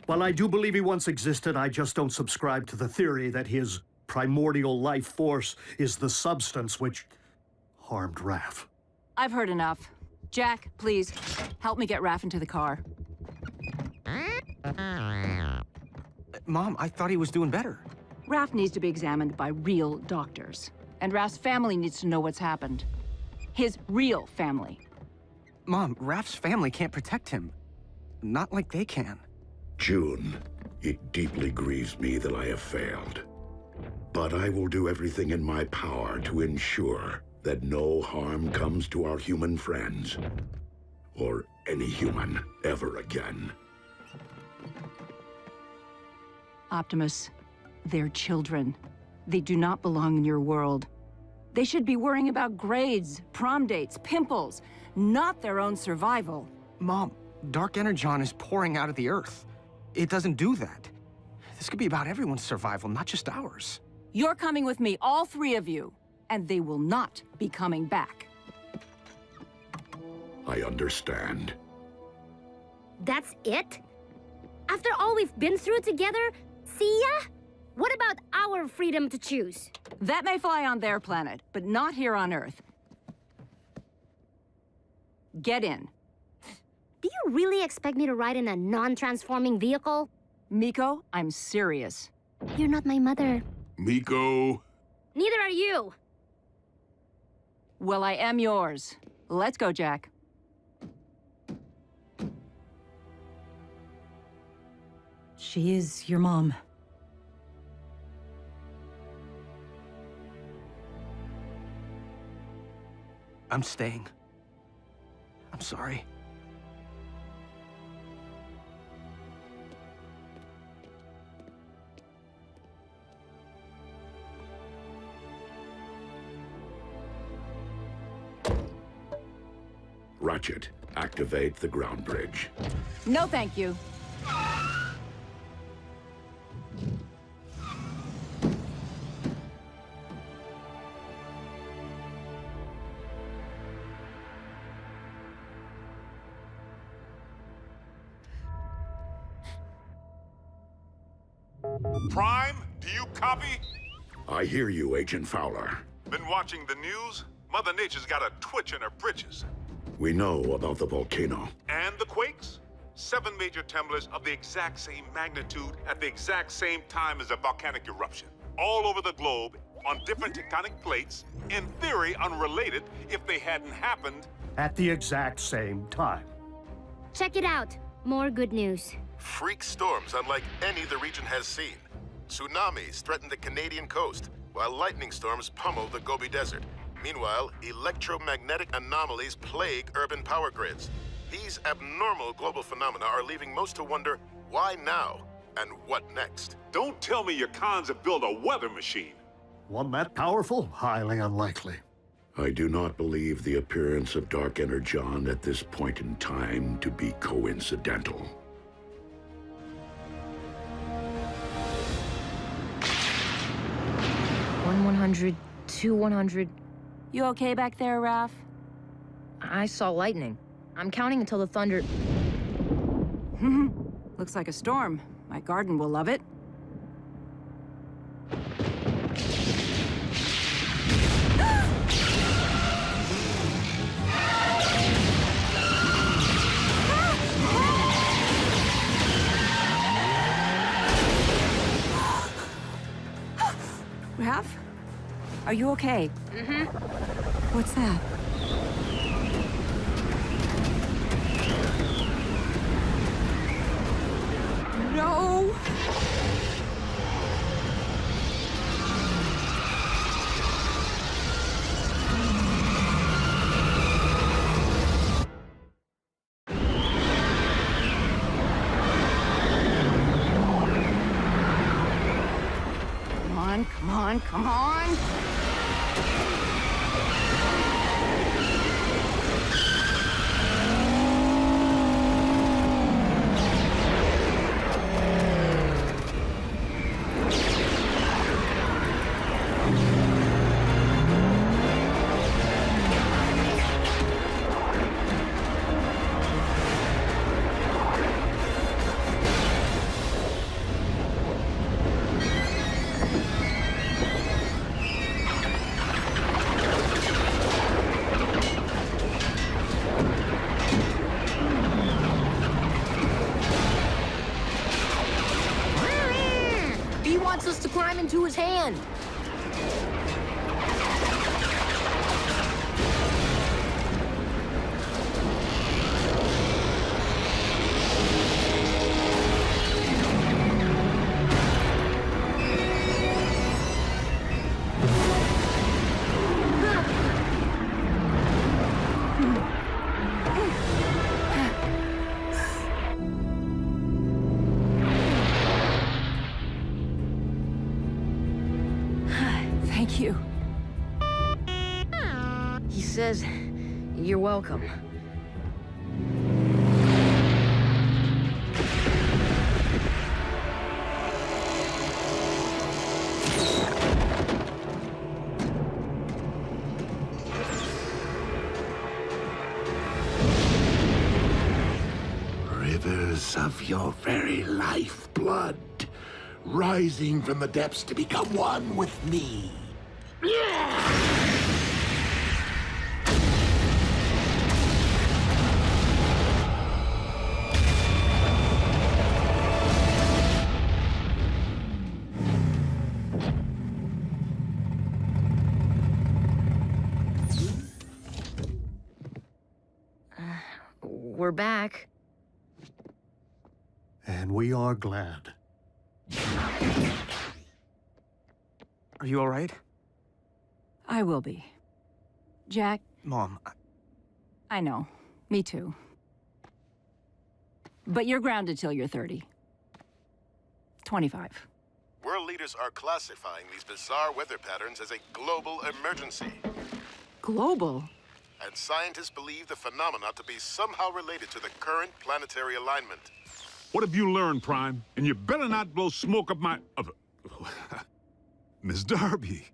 while I do believe he once existed, I just don't subscribe to the theory that his primordial life force is the substance which harmed Raph. I've heard enough. Jack, please, help me get Raph into the car. Mom, I thought he was doing better. Raph needs to be examined by real doctors. And Raph's family needs to know what's happened. His real family. Mom, Raph's family can't protect him. Not like they can. June, it deeply grieves me that I have failed. But I will do everything in my power to ensure that no harm comes to our human friends. Or any human ever again. Optimus, they're children. They do not belong in your world. They should be worrying about grades, prom dates, pimples, not their own survival. Mom, Dark Energon is pouring out of the Earth. It doesn't do that. This could be about everyone's survival, not just ours. You're coming with me, all three of you, and they will not be coming back. I understand. That's it? After all we've been through together, see ya? What about our freedom to choose? That may fly on their planet, but not here on Earth. Get in. Do you really expect me to ride in a non-transforming vehicle? Miko, I'm serious. You're not my mother. Miko. Neither are you. Well, I am yours. Let's go, Jack. She is your mom. I'm staying. I'm sorry. Ratchet, activate the ground bridge. No, thank you. Prime, do you copy? I hear you, Agent Fowler. Been watching the news? Mother Nature's got a twitch in her britches. We know about the volcano. And the quakes? 7 major tremblers of the exact same magnitude at the exact same time as a volcanic eruption. All over the globe, on different tectonic plates, in theory unrelated if they hadn't happened. At the exact same time. Check it out. More good news. Freak storms unlike any the region has seen. Tsunamis threaten the Canadian coast, while lightning storms pummel the Gobi Desert. Meanwhile, electromagnetic anomalies plague urban power grids. These abnormal global phenomena are leaving most to wonder, why now? And what next? Don't tell me your cons have built a weather machine. One that powerful? Highly unlikely. I do not believe the appearance of Dark Energon at this point in time to be coincidental. 100, 100. You okay back there, Raph? I saw lightning. I'm counting until the thunder... Looks like a storm. My garden will love it. Raph? Are you okay? Mm-hmm. What's that? No! Come on, come on! Into his hand. Thank you. He says, you're welcome. Rivers of your very lifeblood, rising from the depths to become one with me. we're back. And we are glad. Are you all right? I will be. Jack? Mom, I know. Me too. But you're grounded till you're 30. 25. World leaders are classifying these bizarre weather patterns as a global emergency. Global? And scientists believe the phenomena to be somehow related to the current planetary alignment. What have you learned, Prime? And you better not blow smoke up my... Miss Darby.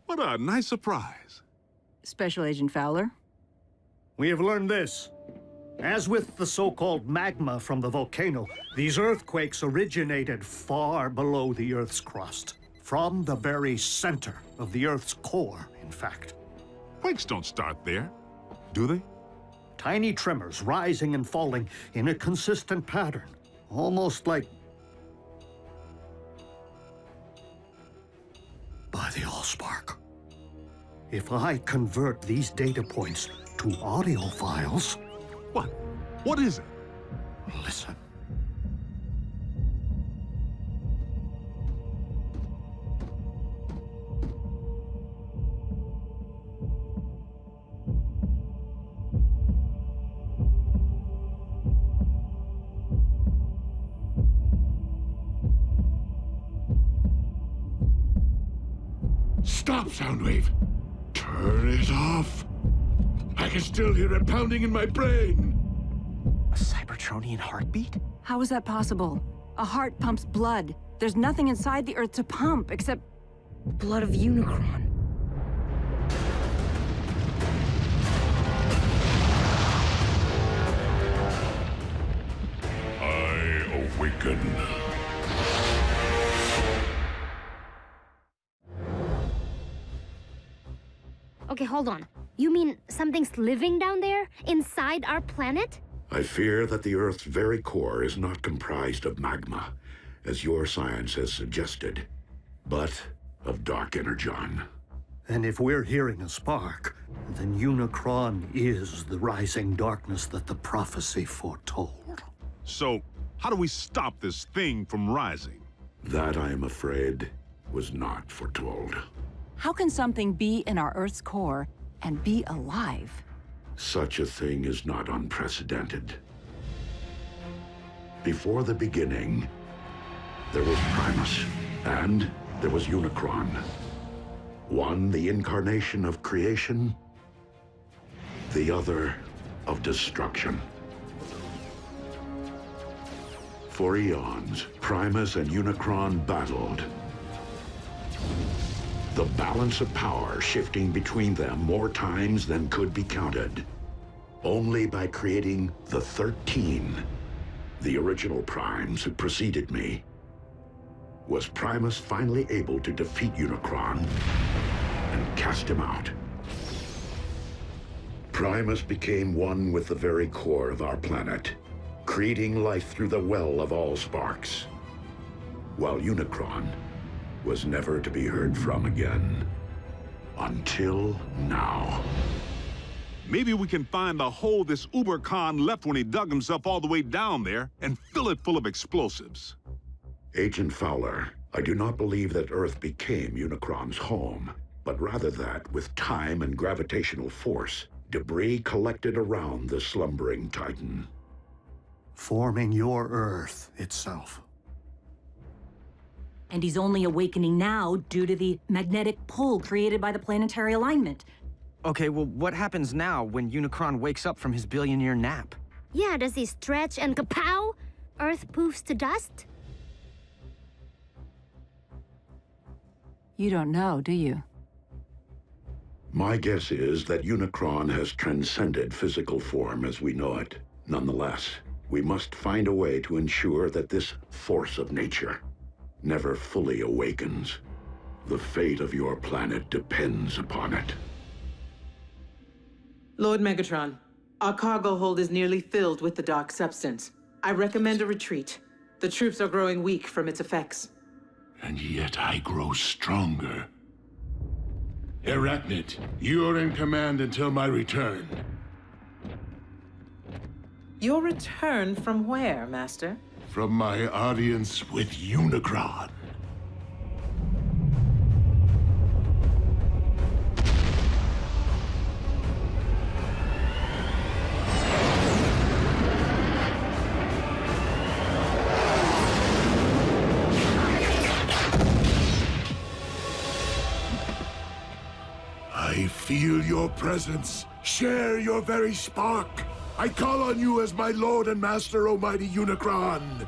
What a nice surprise. Special Agent Fowler? We have learned this. As with the so-called magma from the volcano, these earthquakes originated far below the Earth's crust. From the very center of the Earth's core, in fact. Quakes don't start there, do they? Tiny tremors rising and falling in a consistent pattern. Almost like... by the Allspark. If I convert these data points to audio files... What? What is it? Listen. Stop, Soundwave! Turn it off! I can still hear it pounding in my brain! A Cybertronian heartbeat? How is that possible? A heart pumps blood. There's nothing inside the Earth to pump except... blood of Unicron. I awaken. Okay, hold on. You mean something's living down there? Inside our planet? I fear that the Earth's very core is not comprised of magma, as your science has suggested, but of dark energon. And if we're hearing a spark, then Unicron is the rising darkness that the prophecy foretold. So, how do we stop this thing from rising? That, I am afraid, was not foretold. How can something be in our Earth's core and be alive? Such a thing is not unprecedented. Before the beginning, there was Primus, and there was Unicron. One, the incarnation of creation, the other, of destruction. For eons, Primus and Unicron battled. The balance of power shifting between them more times than could be counted. Only by creating the 13, the original Primes who preceded me, was Primus finally able to defeat Unicron and cast him out. Primus became one with the very core of our planet, creating life through the well of Allsparks, while Unicron was never to be heard from again. Until now. Maybe we can find the hole this Uber Khan left when he dug himself all the way down there and fill it full of explosives. Agent Fowler, I do not believe that Earth became Unicron's home, but rather that, with time and gravitational force, debris collected around the slumbering Titan. Forming your Earth itself. And he's only awakening now due to the magnetic pull created by the planetary alignment. Okay, well, what happens now when Unicron wakes up from his billion-year nap? Yeah, does he stretch and kapow? Earth poofs to dust? You don't know, do you? My guess is that Unicron has transcended physical form as we know it. Nonetheless, we must find a way to ensure that this force of nature never fully awakens. The fate of your planet depends upon it. Lord Megatron, our cargo hold is nearly filled with the dark substance. I recommend a retreat. The troops are growing weak from its effects. And yet I grow stronger. Arachnid, you're in command until my return. Your return from where, Master? From my audience with Unicron. I feel your presence. Share your very spark. I call on you as my Lord and Master, Almighty Unicron.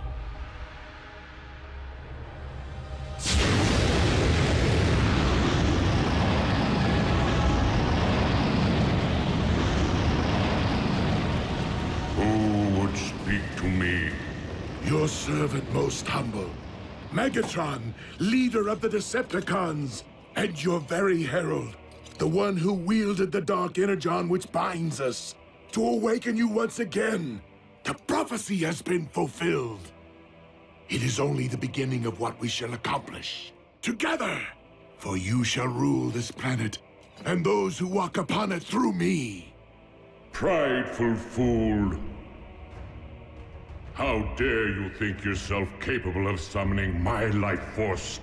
Who would speak to me? Your servant most humble. Megatron, leader of the Decepticons, and your very herald. The one who wielded the dark Energon which binds us. To awaken you once again. The prophecy has been fulfilled. It is only the beginning of what we shall accomplish. Together! For you shall rule this planet, and those who walk upon it through me. Prideful fool. How dare you think yourself capable of summoning my life force?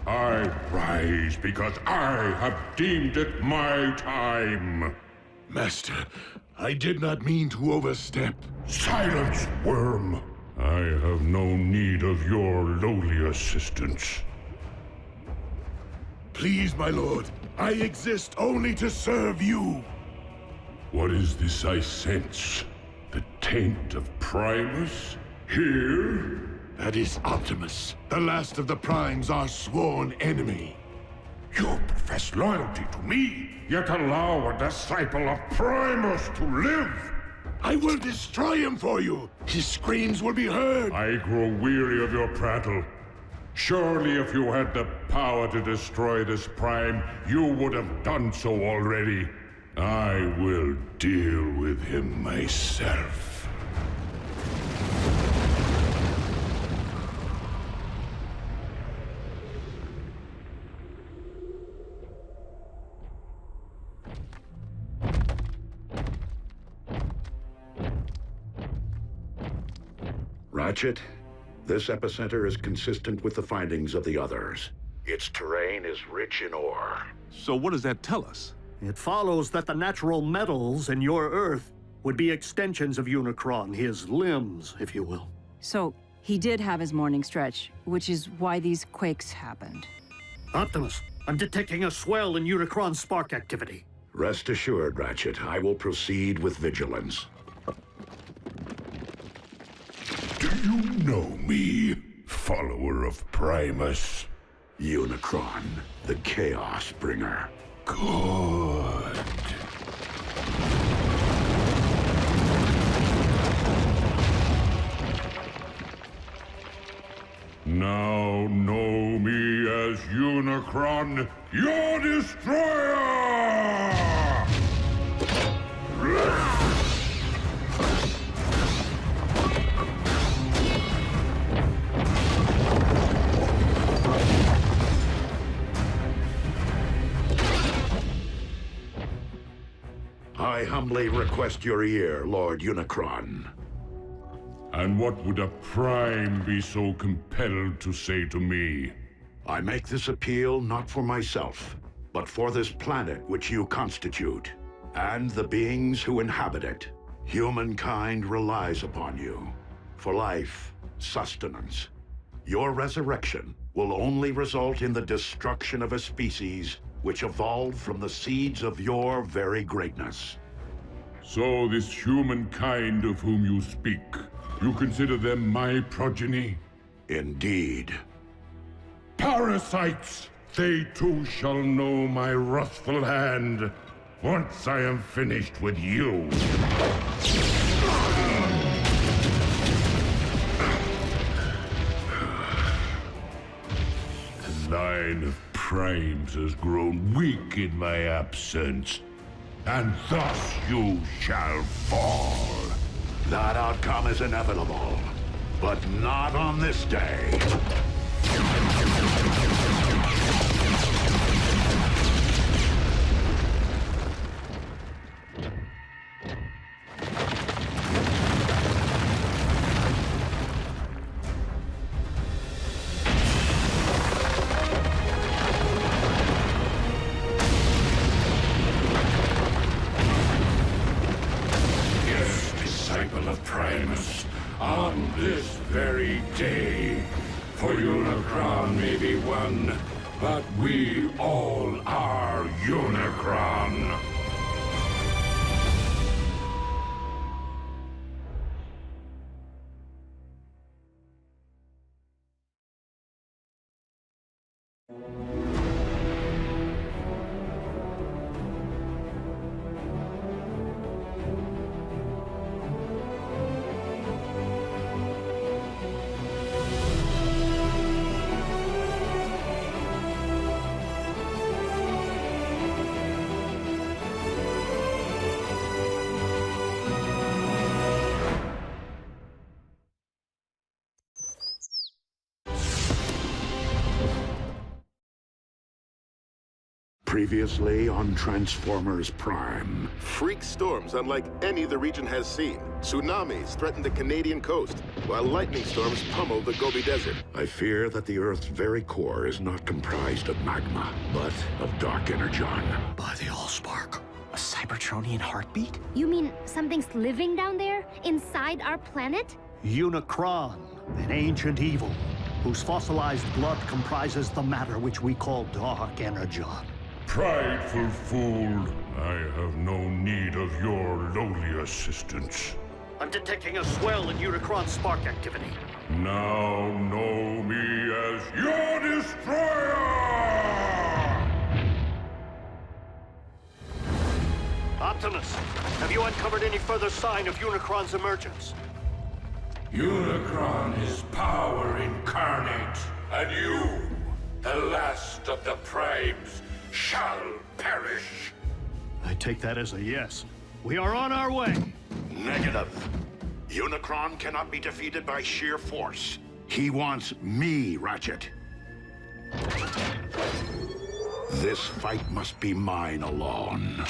I rise because I have deemed it my time. Master, I did not mean to overstep. Silence, worm! I have no need of your lowly assistance. Please, my lord, I exist only to serve you. What is this I sense? The taint of Primus? Here? That is Optimus, the last of the Primes, our sworn enemy. You profess loyalty to me, yet allow a disciple of Primus to live! I will destroy him for you! His screams will be heard! I grow weary of your prattle. Surely if you had the power to destroy this Prime, you would have done so already. I will deal with him myself. Ratchet, this epicenter is consistent with the findings of the others. Its terrain is rich in ore. So what does that tell us? It follows that the natural metals in your Earth would be extensions of Unicron, his limbs, if you will. So, he did have his morning stretch, which is why these quakes happened. Optimus, I'm detecting a swell in Unicron spark activity. Rest assured, Ratchet, I will proceed with vigilance. Do you know me, follower of Primus? Unicron, the Chaos Bringer. Good. Now know me as Unicron, your destroyer! I humbly request your ear, Lord Unicron. And what would a Prime be so compelled to say to me? I make this appeal not for myself, but for this planet which you constitute, and the beings who inhabit it. Humankind relies upon you for life, sustenance. Your resurrection will only result in the destruction of a species which evolved from the seeds of your very greatness. So this humankind of whom you speak, you consider them my progeny? Indeed. Parasites! They too shall know my wrathful hand, once I am finished with you. The line of Primes has grown weak in my absence, and thus you shall fall. That outcome is inevitable, but not on this day. Primus, on this very day. For Unicron may be one, but we all are Unicron. Previously on Transformers Prime. Freak storms unlike any the region has seen. Tsunamis threaten the Canadian coast, while lightning storms pummel the Gobi Desert. I fear that the Earth's very core is not comprised of magma, but of dark energon. By the Allspark. A Cybertronian heartbeat? You mean something's living down there, inside our planet? Unicron, an ancient evil, whose fossilized blood comprises the matter which we call dark energon. Prideful fool, I have no need of your lowly assistance. I'm detecting a swell in Unicron spark activity. Now know me as your destroyer! Optimus, have you uncovered any further sign of Unicron's emergence? Unicron is power incarnate, and you, the last of the Primes, shall perish. I take that as a yes. We are on our way. Negative. Unicron cannot be defeated by sheer force. He wants me, Ratchet. This fight must be mine alone.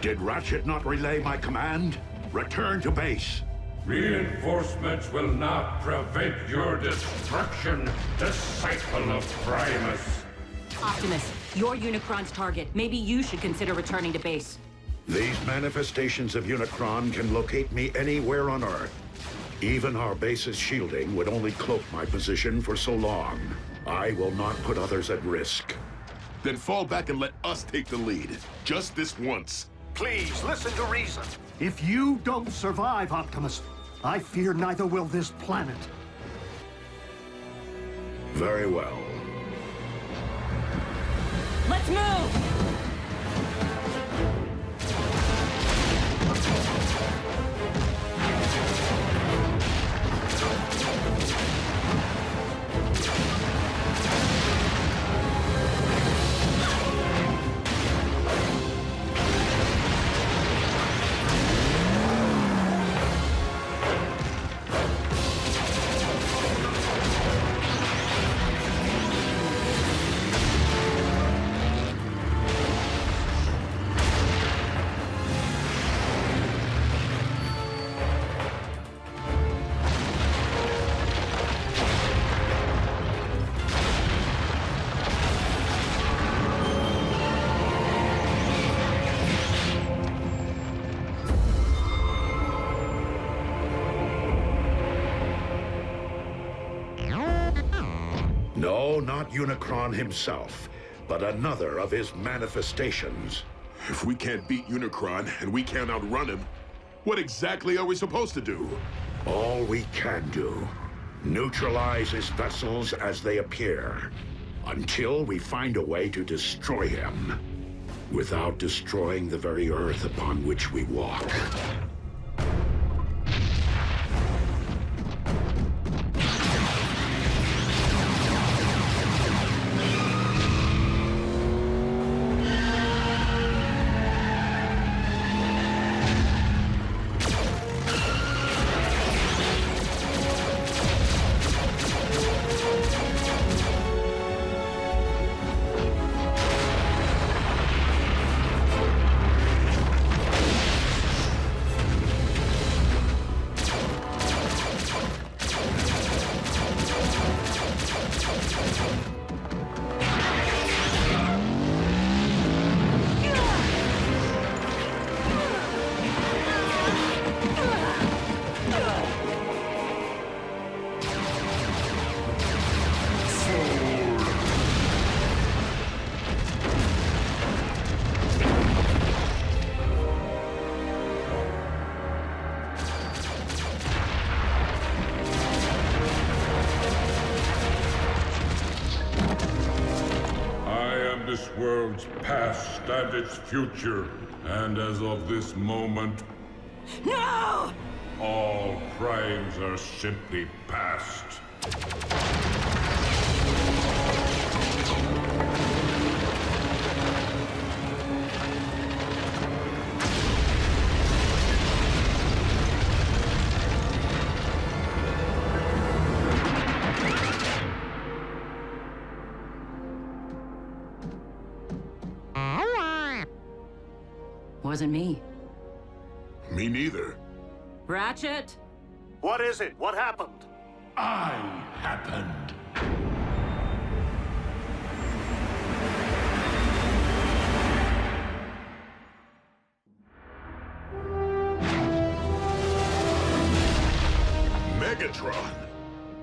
Did Ratchet not relay my command? Return to base. Reinforcements will not prevent your destruction, disciple of Primus. Optimus, you're Unicron's target. Maybe you should consider returning to base. These manifestations of Unicron can locate me anywhere on Earth. Even our base's shielding would only cloak my position for so long. I will not put others at risk. Then fall back and let us take the lead. Just this once. Please, listen to reason. If you don't survive, Optimus, I fear neither will this planet. Very well. Let's move! No, not Unicron himself, but another of his manifestations. If we can't beat Unicron and we can't outrun him, what exactly are we supposed to do? All we can do. Neutralize his vessels as they appear, until we find a way to destroy him, without destroying the very Earth upon which we walk. This world's past and its future, and as of this moment, No! all crimes are simply past. Wasn't me. Me neither. Ratchet? What is it? What happened? I happened. Megatron!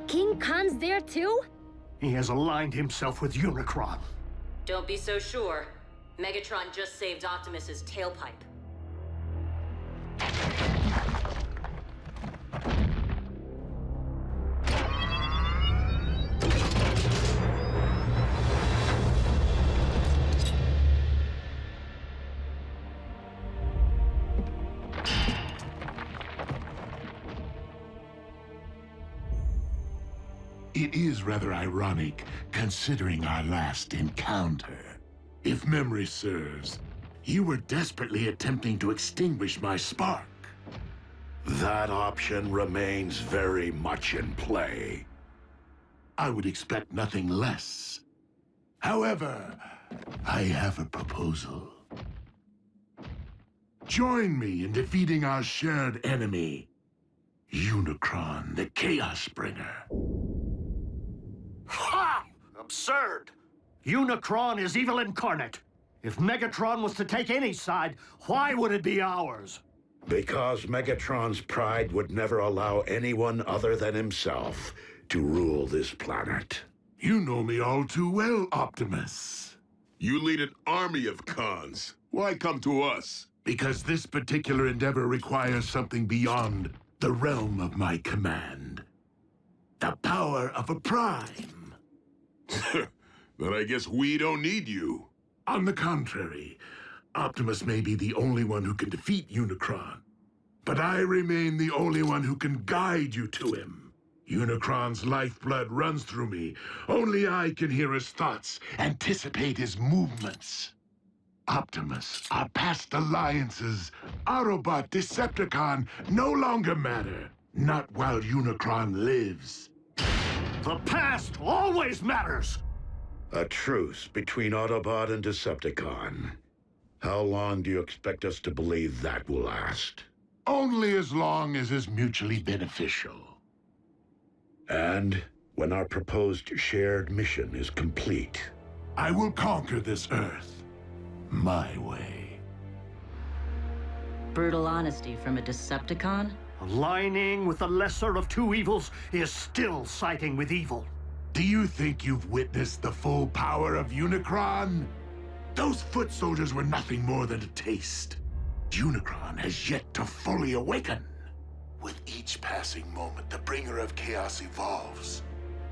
King Khan's there too? He has aligned himself with Unicron. Don't be so sure. Megatron just saved Optimus's tailpipe. It is rather ironic, considering our last encounter. If memory serves, you were desperately attempting to extinguish my spark. That option remains very much in play. I would expect nothing less. However, I have a proposal. Join me in defeating our shared enemy, Unicron, the Chaos Bringer. Ha! Absurd! Unicron is evil incarnate. If Megatron was to take any side, why would it be ours? Because Megatron's pride would never allow anyone other than himself to rule this planet. You know me all too well, Optimus. You lead an army of cons. Why come to us? Because this particular endeavor requires something beyond the realm of my command. The power of a prime. Then I guess we don't need you. On the contrary, Optimus may be the only one who can defeat Unicron. But I remain the only one who can guide you to him. Unicron's lifeblood runs through me. Only I can hear his thoughts, anticipate his movements. Optimus, our past alliances, Autobot, Decepticon, no longer matter. Not while Unicron lives. The past always matters! A truce between Autobot and Decepticon. How long do you expect us to believe that will last? Only as long as is mutually beneficial. And when our proposed shared mission is complete, I will conquer this Earth my way. Brutal honesty from a Decepticon? Aligning with the lesser of two evils is still siding with evil. Do you think you've witnessed the full power of Unicron? Those foot soldiers were nothing more than a taste. Unicron has yet to fully awaken. With each passing moment, the bringer of chaos evolves,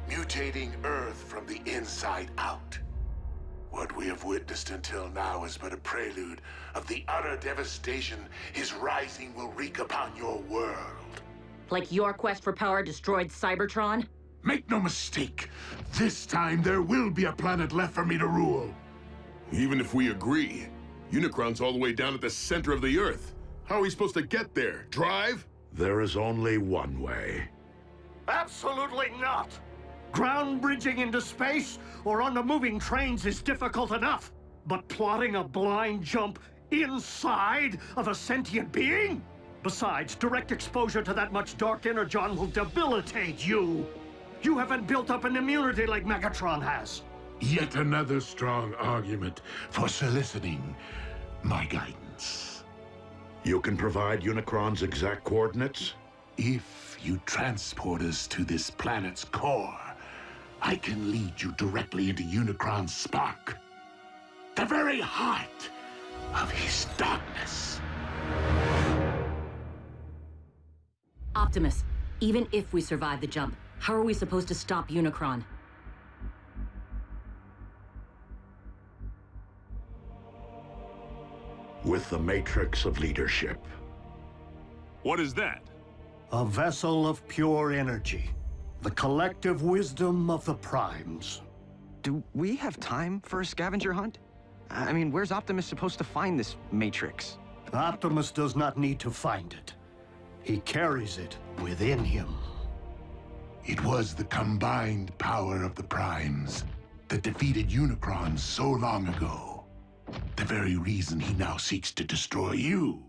mutating Earth from the inside out. What we have witnessed until now is but a prelude of the utter devastation his rising will wreak upon your world. Like your quest for power destroyed Cybertron? Make no mistake, this time there will be a planet left for me to rule. Even if we agree, Unicron's all the way down at the center of the Earth. How are we supposed to get there? Drive? there is only one way. Absolutely not! Ground bridging into space or on the moving trains is difficult enough, but plotting a blind jump inside of a sentient being? Besides, direct exposure to that much dark energon will debilitate you. You haven't built up an immunity like Megatron has. Yet another strong argument for soliciting my guidance. You can provide Unicron's exact coordinates? If you transport us to this planet's core, I can lead you directly into Unicron's spark. The very heart of his darkness. Optimus, even if we survive the jump, how are we supposed to stop Unicron? With the Matrix of Leadership. What is that? A vessel of pure energy. The collective wisdom of the Primes. Do we have time for a scavenger hunt? I mean, where's Optimus supposed to find this Matrix? Optimus does not need to find it. He carries it within him. It was the combined power of the Primes that defeated Unicron so long ago. The very reason he now seeks to destroy you.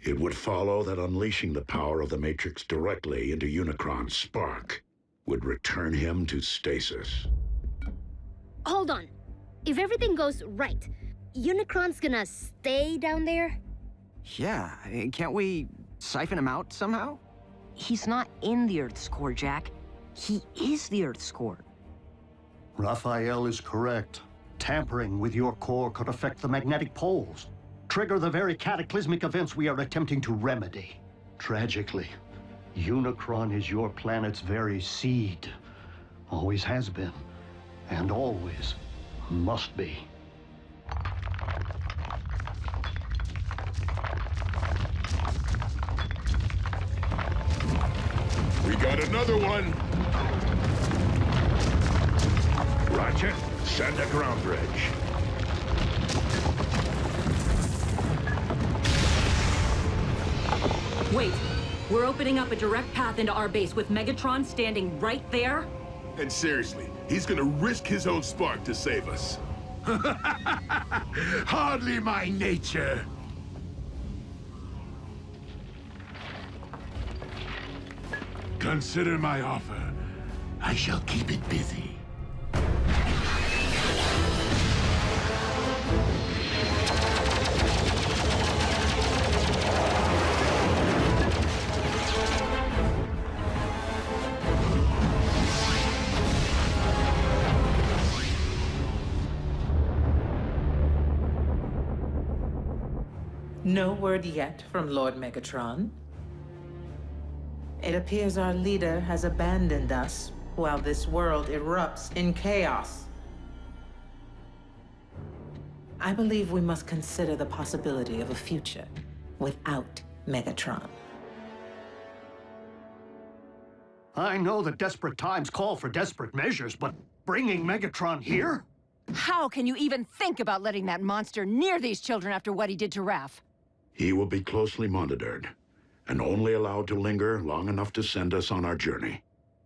It would follow that unleashing the power of the Matrix directly into Unicron's spark would return him to stasis. Hold on. If everything goes right, Unicron's gonna stay down there? Yeah, can't we siphon him out somehow? He's not in the Earth's core, Jack. He is the Earth's core. Raphael is correct. Tampering with your core could affect the magnetic poles, trigger the very cataclysmic events we are attempting to remedy. Tragically, Unicron is your planet's very seed. Always has been, and always must be. We got another one! Roger. Send a ground bridge. Wait, we're opening up a direct path into our base with Megatron standing right there? And seriously, he's gonna risk his own spark to save us. Hardly my nature. Consider my offer. I shall keep it busy. No word yet from Lord Megatron. It appears our leader has abandoned us while this world erupts in chaos. I believe we must consider the possibility of a future without Megatron. I know that desperate times call for desperate measures, but bringing Megatron here? How can you even think about letting that monster near these children after what he did to Raph? He will be closely monitored, and only allowed to linger long enough to send us on our journey.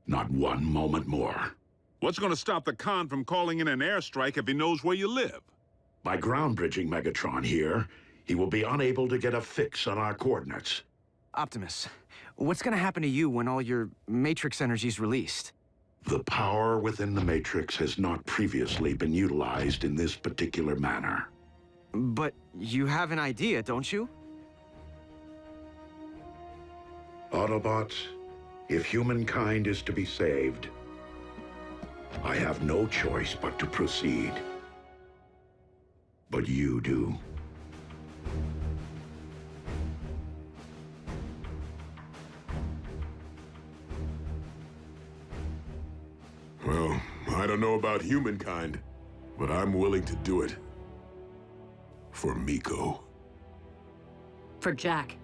Not one moment more. What's going to stop the Khan from calling in an airstrike if he knows where you live? By ground-bridging Megatron here, he will be unable to get a fix on our coordinates. Optimus, what's gonna happen to you when all your Matrix energy's released? The power within the Matrix has not previously been utilized in this particular manner. But you have an idea, don't you? Autobots, if humankind is to be saved, I have no choice but to proceed. But you do. Well, I don't know about humankind, but I'm willing to do it. For Miko. For Jack.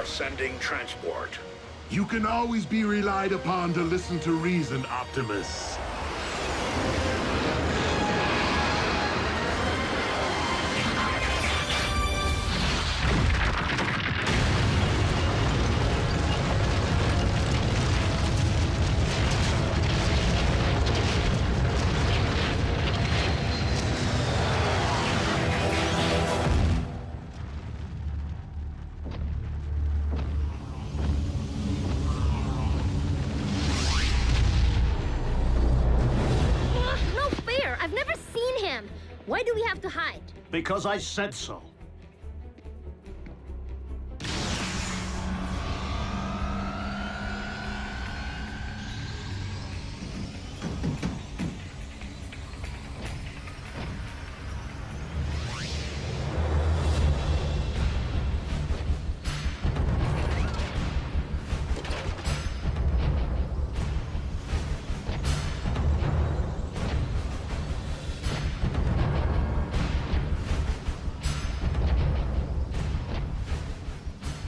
Sending transport. You can always be relied upon to listen to reason, Optimus. Why do we have to hide? Because I said so.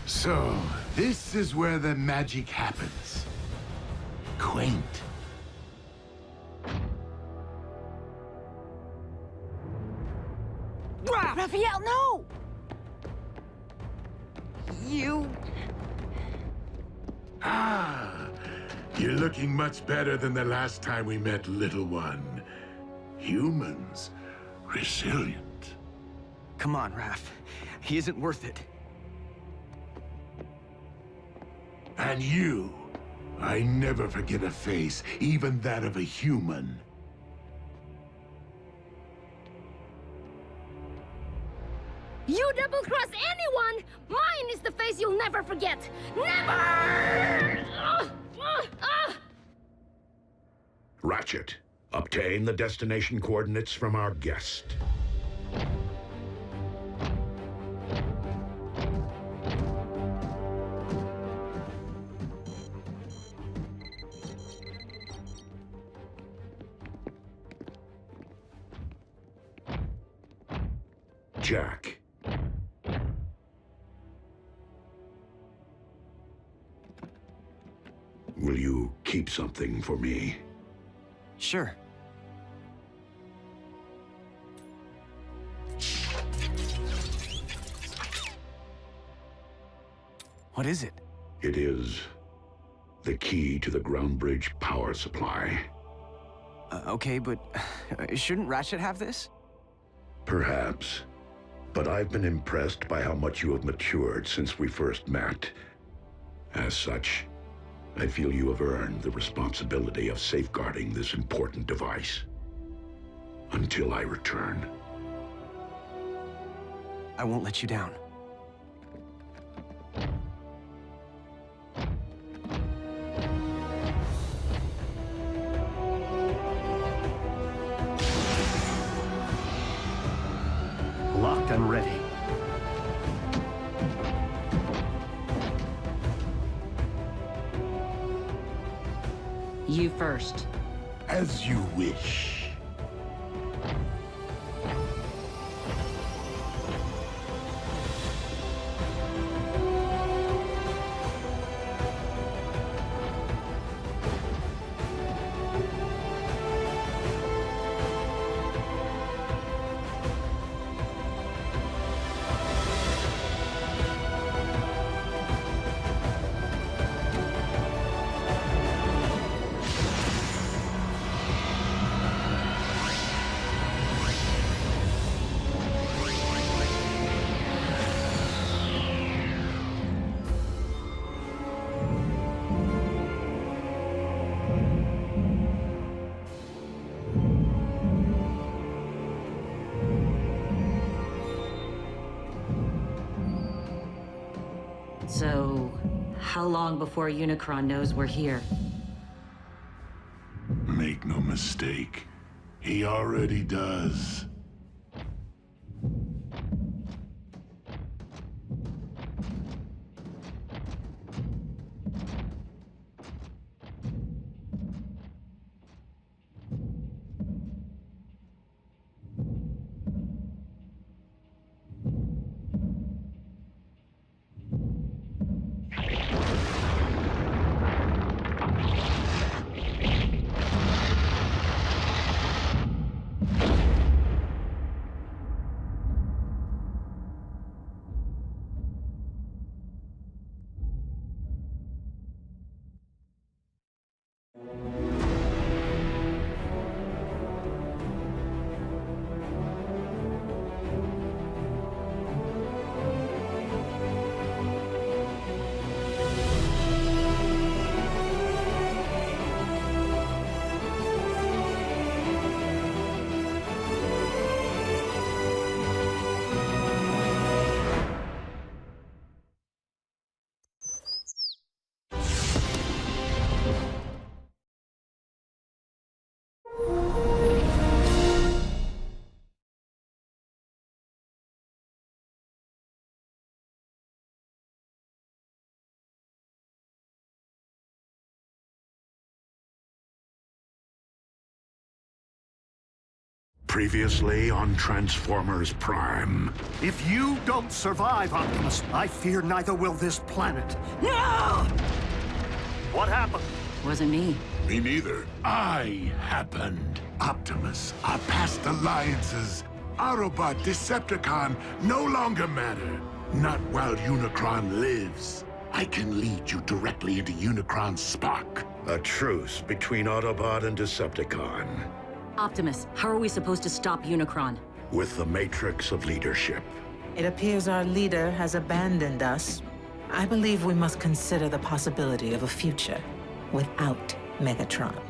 So, this is where the magic happens. Quaint. Raphael, no! You... Ah, you're looking much better than the last time we met, little one. Humans, resilient. Come on, Raph. He isn't worth it. And you, I never forget a face, even that of a human. You double-cross anyone! Mine is the face you'll never forget! Never! Ratchet, obtain the destination coordinates from our guest. Jack. Will you keep something for me? Sure. What is it? It is the key to the ground bridge power supply. Okay, but shouldn't Ratchet have this? Perhaps. but I've been impressed by how much you have matured since we first met. As such, I feel you have earned the responsibility of safeguarding this important device. Until I return. I won't let you down. Locked and ready. You first. As you wish. So, how long before Unicron knows we're here? Make no mistake, he already does. Previously on Transformers Prime. If you don't survive, Optimus, I fear neither will this planet. No! What happened? Wasn't me. Me neither. I happened. Optimus, our past alliances, Autobot, Decepticon, no longer matter. Not while Unicron lives. I can lead you directly into Unicron's spark. A truce between Autobot and Decepticon. Optimus, how are we supposed to stop Unicron? With the matrix of leadership. It appears our leader has abandoned us. I believe we must consider the possibility of a future without Megatron.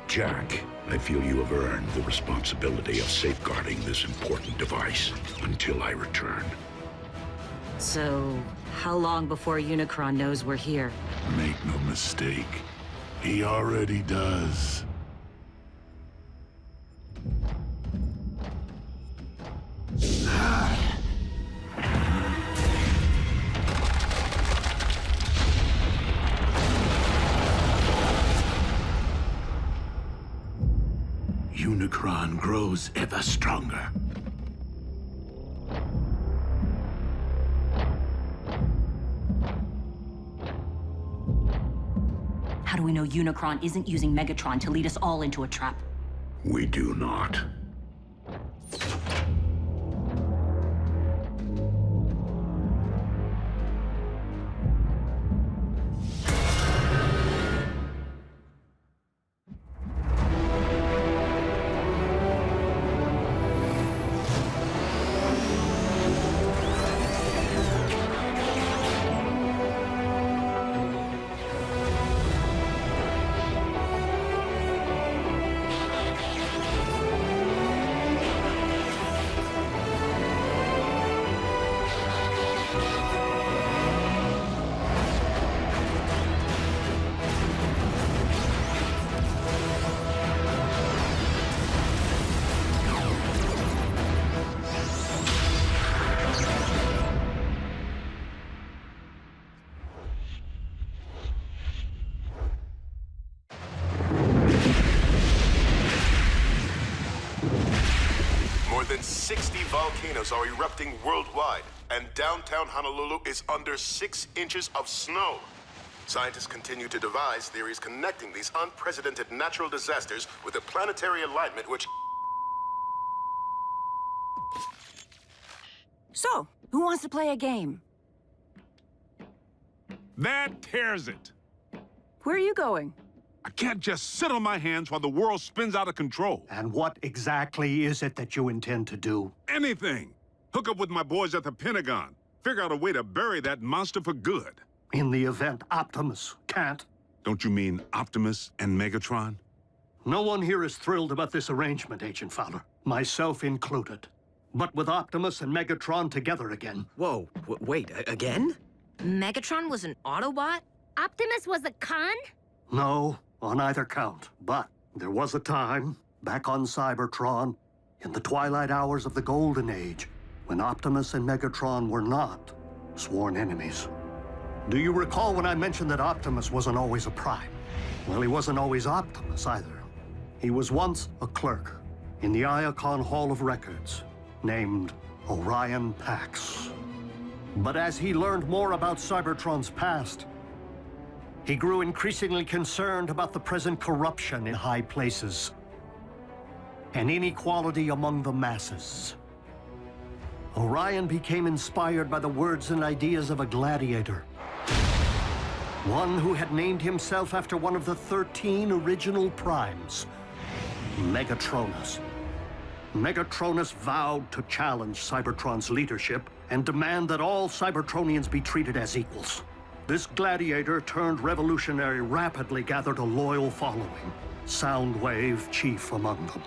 Jack, I feel you have earned the responsibility of safeguarding this important device until I return. So, how long before Unicron knows we're here? Make no mistake, he already does. Unicron grows ever stronger. How do we know Unicron isn't using Megatron to lead us all into a trap? We do not. More than 60 volcanoes are erupting worldwide, and downtown Honolulu is under 6 inches of snow. Scientists continue to devise theories connecting these unprecedented natural disasters with a planetary alignment which... So, who wants to play a game? That tears it. Where are you going? I can't just sit on my hands while the world spins out of control. And what exactly is it that you intend to do? Anything. Hook up with my boys at the Pentagon. Figure out a way to bury that monster for good. In the event Optimus can't? Don't you mean Optimus and Megatron? No one here is thrilled about this arrangement, Agent Fowler. Myself included. But with Optimus and Megatron together again... Whoa, wait, again? Megatron was an Autobot? Optimus was a con? No, on either count. But there was a time, back on Cybertron, in the twilight hours of the Golden Age, when Optimus and Megatron were not sworn enemies. Do you recall when I mentioned that Optimus wasn't always a Prime? Well, he wasn't always Optimus either. He was once a clerk in the Iacon Hall of Records, named Orion Pax. But as he learned more about Cybertron's past, he grew increasingly concerned about the present corruption in high places and inequality among the masses. Orion became inspired by the words and ideas of a gladiator, one who had named himself after one of the 13 original primes, Megatronus. Megatronus vowed to challenge Cybertron's leadership and demand that all Cybertronians be treated as equals. This gladiator turned revolutionary rapidly gathered a loyal following, Soundwave chief among them.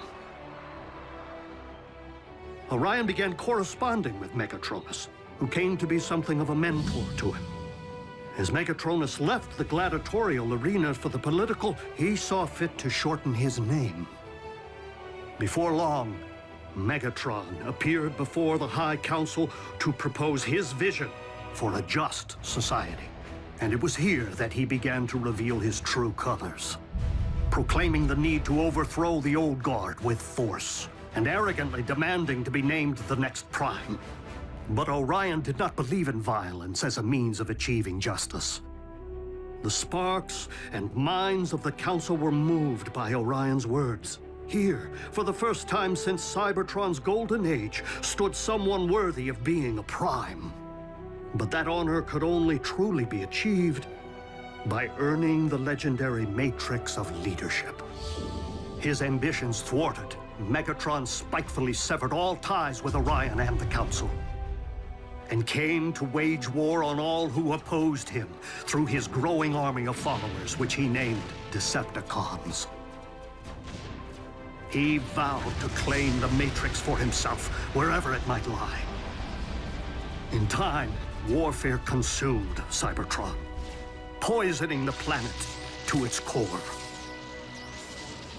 Orion began corresponding with Megatronus, who came to be something of a mentor to him. As Megatronus left the gladiatorial arena for the political, he saw fit to shorten his name. Before long, Megatron appeared before the High Council to propose his vision for a just society. And it was here that he began to reveal his true colors, proclaiming the need to overthrow the old guard with force, and arrogantly demanding to be named the next Prime. But Orion did not believe in violence as a means of achieving justice. The sparks and minds of the Council were moved by Orion's words. Here, for the first time since Cybertron's golden age, stood someone worthy of being a Prime. But that honor could only truly be achieved by earning the legendary matrix of leadership. His ambitions thwarted, Megatron spitefully severed all ties with Orion and the Council, and came to wage war on all who opposed him through his growing army of followers, which he named Decepticons. He vowed to claim the Matrix for himself, wherever it might lie. In time, warfare consumed Cybertron, poisoning the planet to its core.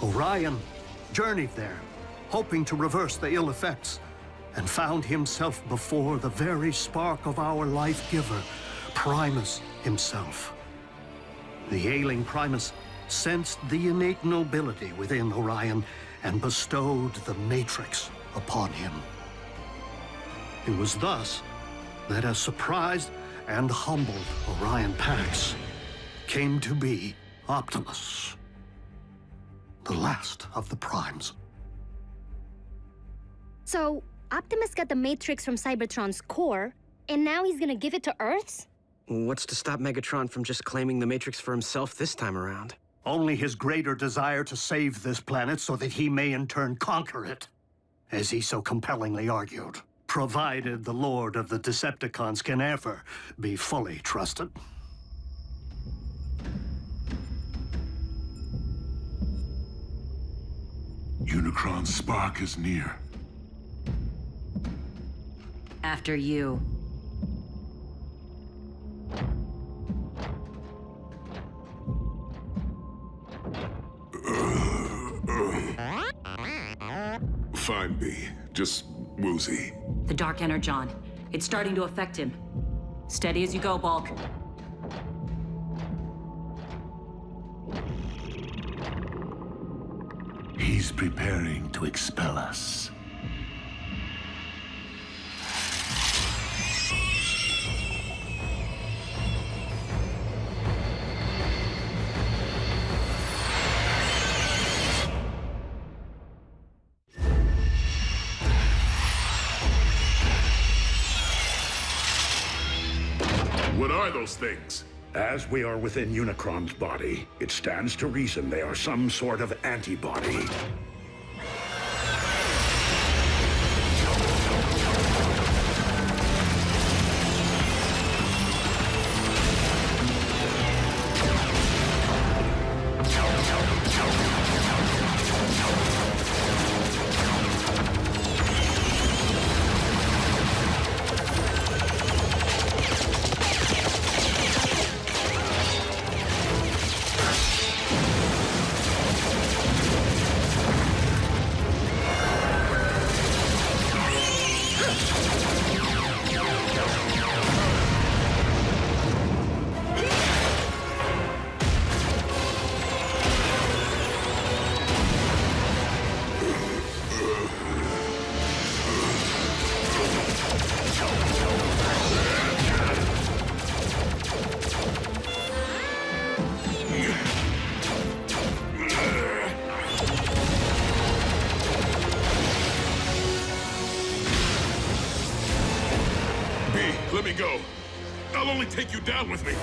Orion journeyed there, hoping to reverse the ill effects, and found himself before the very spark of our life-giver, Primus himself. The ailing Primus sensed the innate nobility within Orion and bestowed the Matrix upon him. It was thus that a surprised and humbled Orion Pax came to be Optimus, the last of the Primes. So, Optimus got the Matrix from Cybertron's core, and now he's gonna give it to Earth's? What's to stop Megatron from just claiming the Matrix for himself this time around? Only his greater desire to save this planet so that he may in turn conquer it, as he so compellingly argued, provided the Lord of the Decepticons can ever be fully trusted. Unicron's spark is near. After you. Fine, B. Just woozy. The Dark Energon. It's starting to affect him. Steady as you go, Bulk. He's preparing to expel us. What are those things? As we are within Unicron's body, it stands to reason they are some sort of antibody. Let me go. I'll only take you down with me.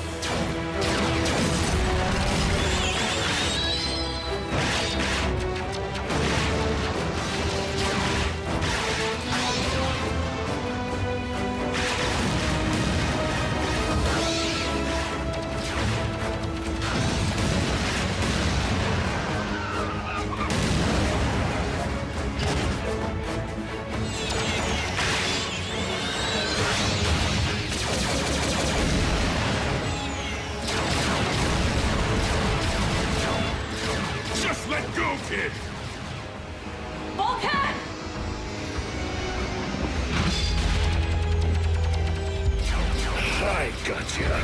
Kid. Volcan! I gotcha.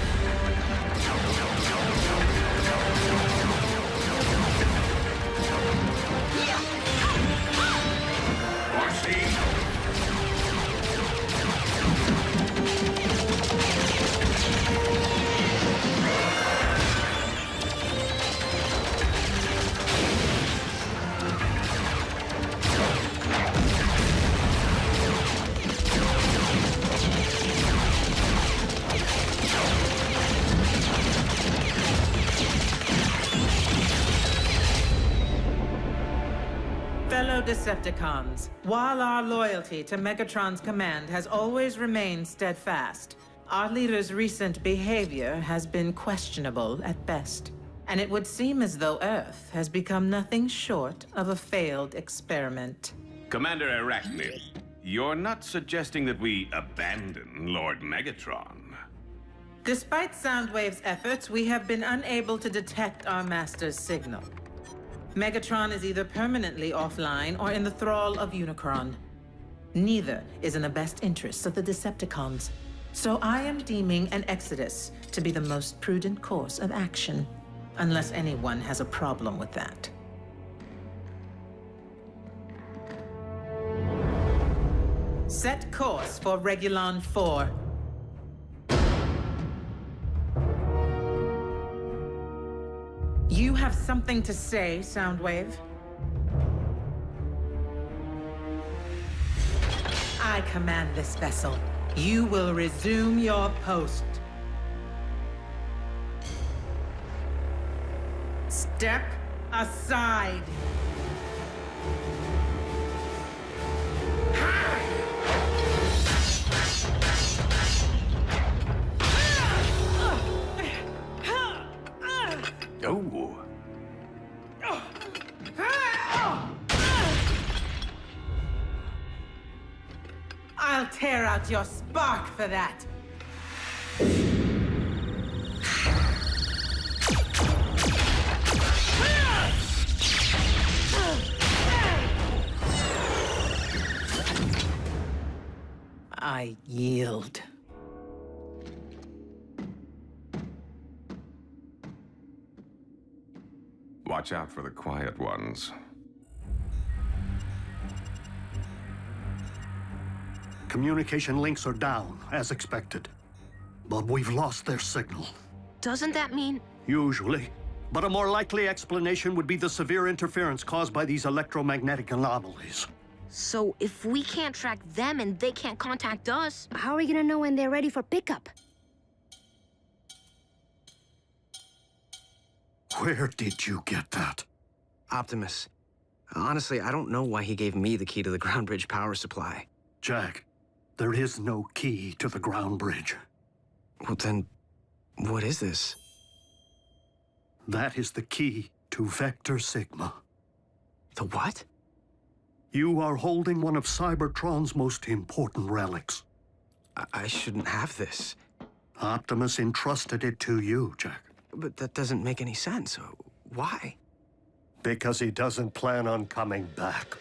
Fellow Decepticons, while our loyalty to Megatron's command has always remained steadfast, our leader's recent behavior has been questionable at best. And it would seem as though Earth has become nothing short of a failed experiment. Commander Arachnid, you're not suggesting that we abandon Lord Megatron? Despite Soundwave's efforts, we have been unable to detect our master's signal. Megatron is either permanently offline or in the thrall of Unicron. Neither is in the best interests of the Decepticons. So I am deeming an exodus to be the most prudent course of action, unless anyone has a problem with that. Set course for Regulon 4. You have something to say, Soundwave? I command this vessel. You will resume your post. Step aside. Oh. I'll tear out your spark for that. I yield. Watch out for the quiet ones. Communication links are down, as expected. But we've lost their signal. Doesn't that mean... Usually. But a more likely explanation would be the severe interference caused by these electromagnetic anomalies. So if we can't track them and they can't contact us... How are we gonna know when they're ready for pickup? Where did you get that? Optimus. Honestly, I don't know why he gave me the key to the ground bridge power supply. Jack, there is no key to the ground bridge. Well then, what is this? That is the key to Vector Sigma. The what? You are holding one of Cybertron's most important relics. I shouldn't have this. Optimus entrusted it to you, Jack. But that doesn't make any sense. Why? Because he doesn't plan on coming back.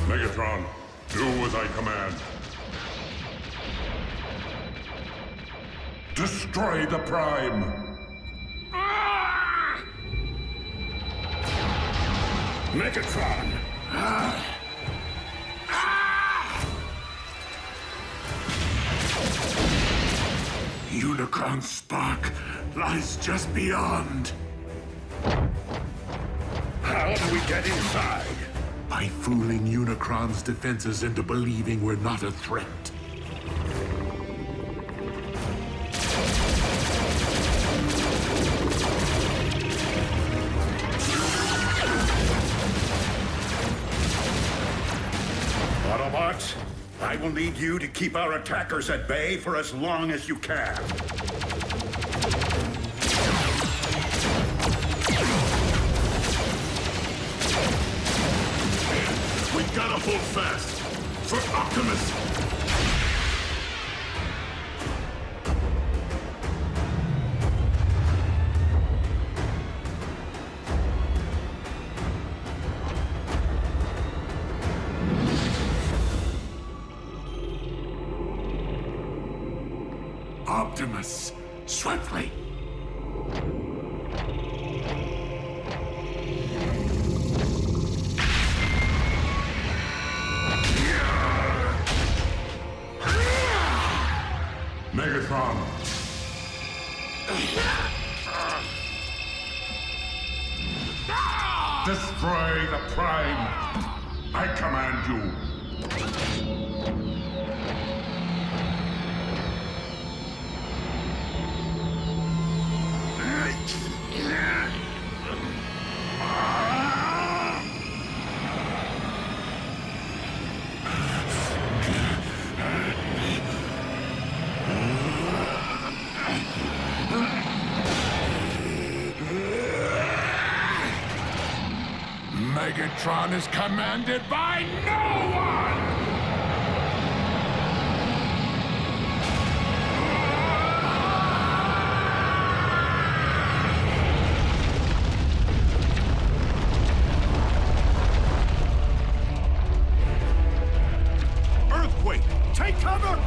Megatron, do as I command. Destroy the Prime! Megatron! Unicron's spark lies just beyond. How do we get inside? By fooling Unicron's defenses into believing we're not a threat. Autobots, I will need you to keep our attackers at bay for as long as you can. We gotta hold fast! For Optimus! Optimus, swiftly! Megatron! Destroy the Prime! I command you! Megatron is commanded by no one! Earthquake! Take cover!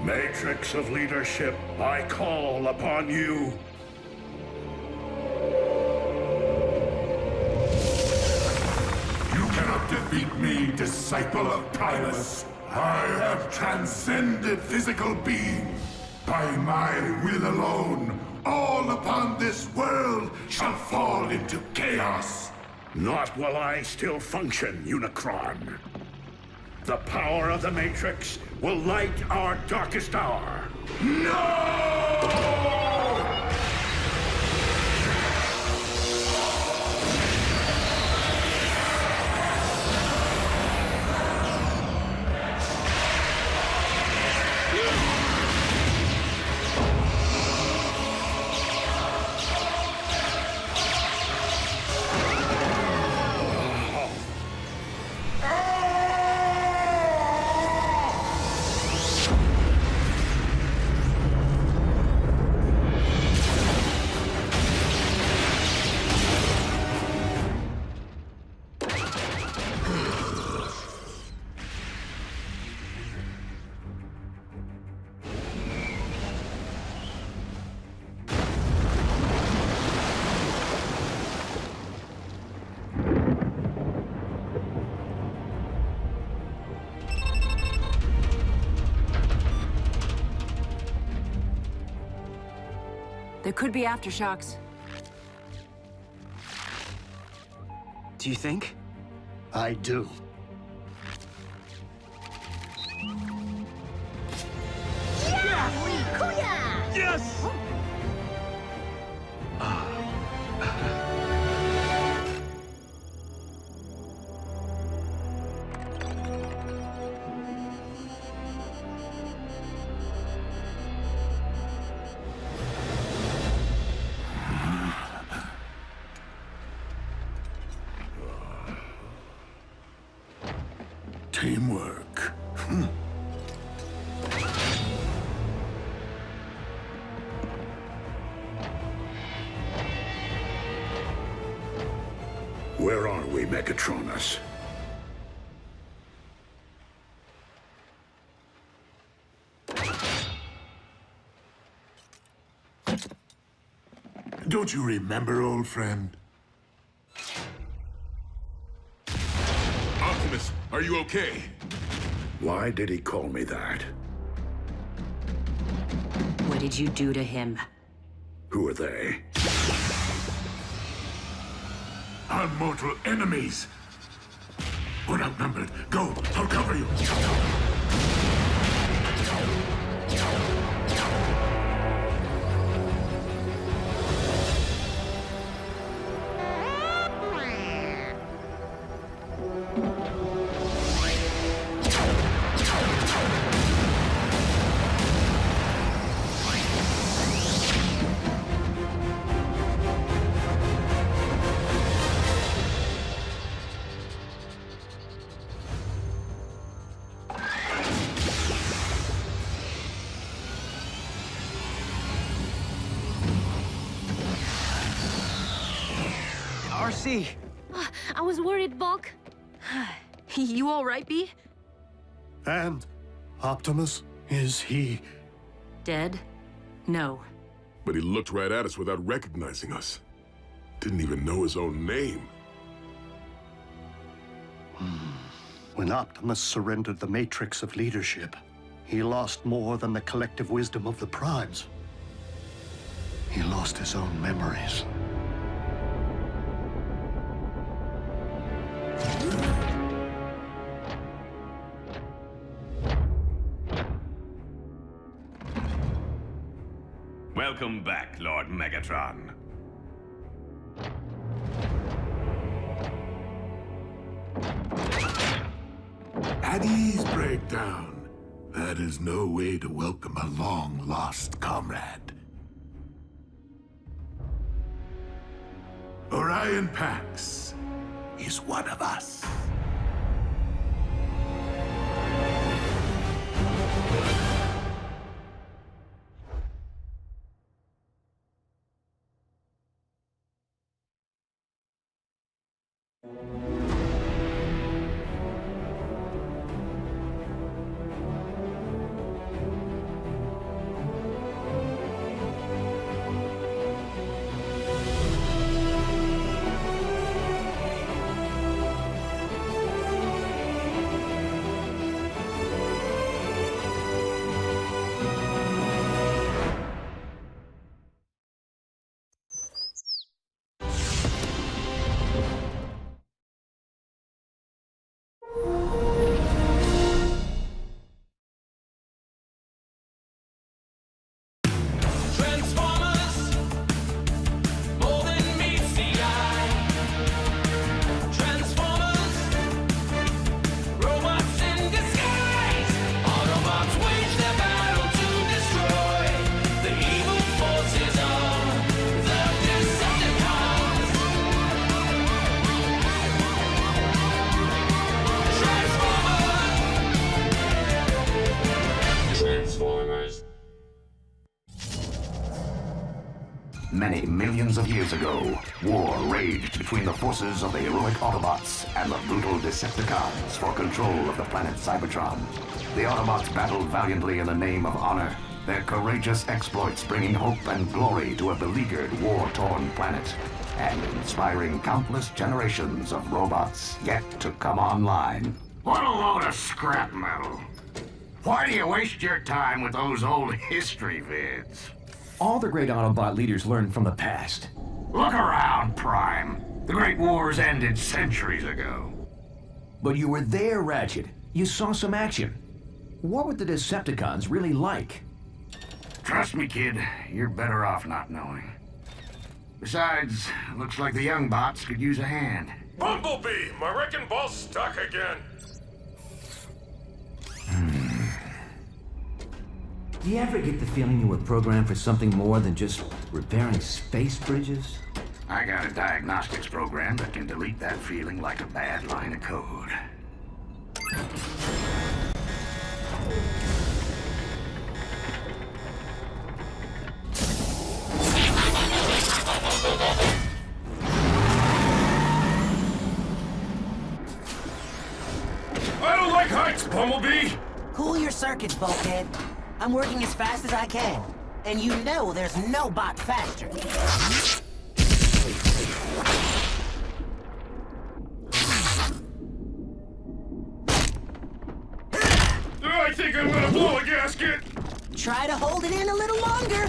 Matrix of leadership, I call upon you. You cannot defeat me, disciple of Primus. I have transcended physical being. By my will alone, all upon this world shall fall into chaos. Not while I still function, Unicron. The power of the Matrix will light our darkest hour. No! There could be aftershocks. Do you think? I do. Yes! Teamwork. Where are we, Megatronus? Don't you remember, old friend? Optimus, are you okay? Why did he call me that? What did you do to him? Who are they? Our mortal enemies. We're outnumbered. Go, I'll cover you. RC! I was worried, Bulk. You all right, B? And Optimus, is he... Dead? No. But he looked right at us without recognizing us. Didn't even know his own name. When Optimus surrendered the matrix of leadership, he lost more than the collective wisdom of the Primes. He lost his own memories. Welcome back, Lord Megatron. At ease, Breakdown. That is no way to welcome a long-lost comrade. Orion Pax is one of us. Many millions of years ago, war raged between the forces of the heroic Autobots and the brutal Decepticons for control of the planet Cybertron. The Autobots battled valiantly in the name of honor, their courageous exploits bringing hope and glory to a beleaguered, war-torn planet, and inspiring countless generations of robots yet to come online. What a load of scrap metal. Why do you waste your time with those old history vids? All the great Autobot leaders learned from the past. Look around, Prime. The Great Wars ended centuries ago. But you were there, Ratchet. You saw some action. What were the Decepticons really like? Trust me, kid. You're better off not knowing. Besides, looks like the young bots could use a hand. Bumblebee! My wrecking ball's stuck again. Do you ever get the feeling you were programmed for something more than just repairing space bridges? I got a diagnostics program that can delete that feeling like a bad line of code. I don't like heights, Bumblebee! Cool your circuits, bulkhead. I'm working as fast as I can. And you know there's no bot faster. I think I'm gonna blow a gasket! Try to hold it in a little longer.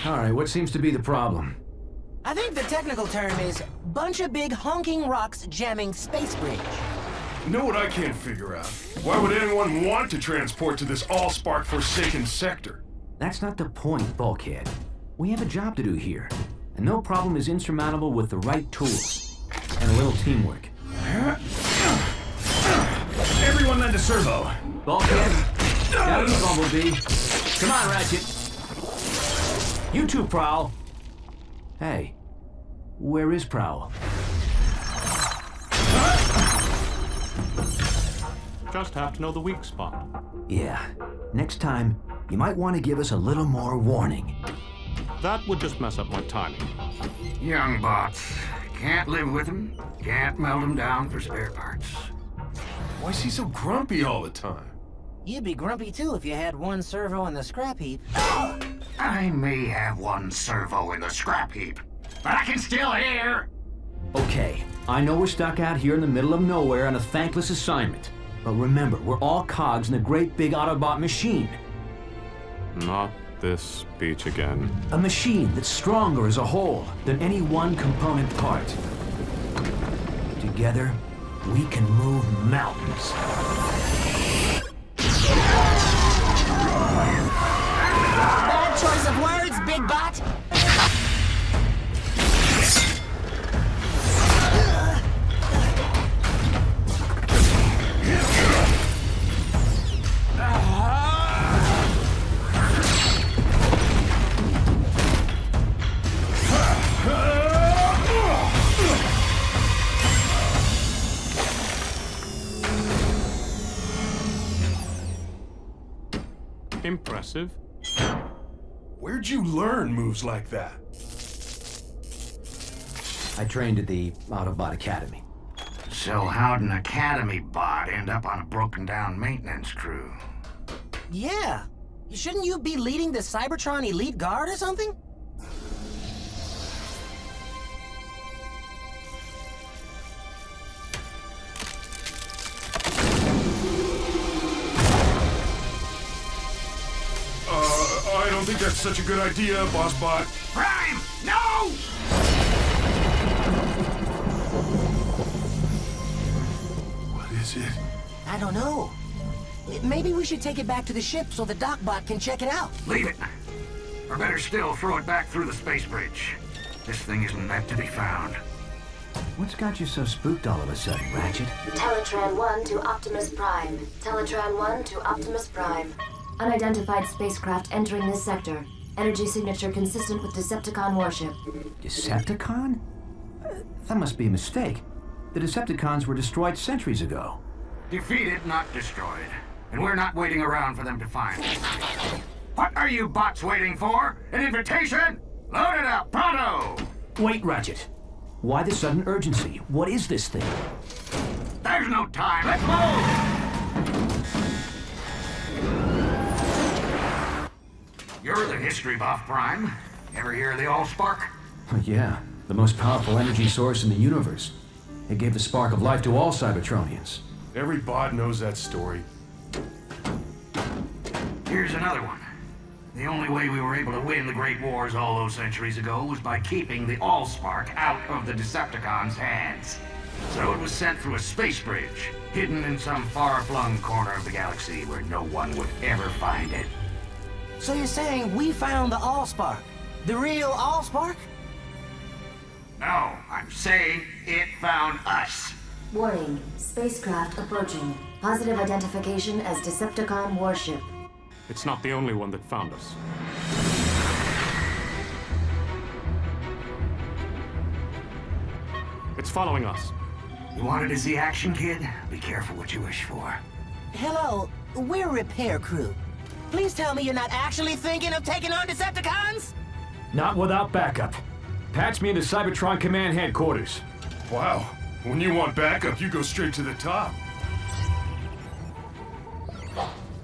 All right, what seems to be the problem? I think the technical term is bunch of big honking rocks jamming space bridge. You know what I can't figure out? Why would anyone want to transport to this all-spark forsaken sector? That's not the point, Bulkhead. We have a job to do here, and no problem is insurmountable with the right tools and a little teamwork. Everyone lend a servo. Bulkhead, down to Bumblebee. Come on, Ratchet. You two, Prowl. Hey, where is Prowl? Just have to know the weak spot. Yeah, next time, you might want to give us a little more warning. That would just mess up my timing. Young bots. Can't live with them. Can't melt them down for spare parts. Why is he so grumpy all the time? You'd be grumpy too if you had one servo in the scrap heap. I may have one servo in the scrap heap, but I can still hear. Okay, I know we're stuck out here in the middle of nowhere on a thankless assignment. But remember, we're all cogs in a great big Autobot machine. Not this speech again. A machine that's stronger as a whole than any one component part. Together, we can move mountains. Bad choice of words, big bot. Impressive. Where'd you learn moves like that? I trained at the Autobot Academy. So how'd an Academy bot end up on a broken-down maintenance crew? Yeah. Shouldn't you be leading the Cybertron Elite Guard or something? I don't think that's such a good idea, Boss Bot. Prime! No! What is it? I don't know. Maybe we should take it back to the ship so the Docbot can check it out. Leave it. Or better still, throw it back through the space bridge. This thing isn't meant to be found. What's got you so spooked all of a sudden, Ratchet? Teletran 1 to Optimus Prime. Teletran 1 to Optimus Prime. Unidentified spacecraft entering this sector. Energy signature consistent with Decepticon warship. Decepticon? That must be a mistake. The Decepticons were destroyed centuries ago. Defeated, not destroyed. And we're not waiting around for them to find us. What are you bots waiting for? An invitation? Load it up, pronto! Wait, Ratchet. Why the sudden urgency? What is this thing? There's no time. Let's move! You're the history buff, Prime. Ever hear of the Allspark? Yeah, the most powerful energy source in the universe. It gave the spark of life to all Cybertronians. Every bot knows that story. Here's another one. The only way we were able to win the Great Wars all those centuries ago was by keeping the Allspark out of the Decepticons' hands. So it was sent through a space bridge, hidden in some far-flung corner of the galaxy where no one would ever find it. So you're saying we found the Allspark? The real Allspark? No, I'm saying it found us. Warning, spacecraft approaching. Positive identification as Decepticon warship. It's not the only one that found us. It's following us. You wanted to see action, kid? Be careful what you wish for. Hello, we're repair crew. Please tell me you're not actually thinking of taking on Decepticons? Not without backup. Patch me into Cybertron Command Headquarters. Wow. When you want backup, you go straight to the top.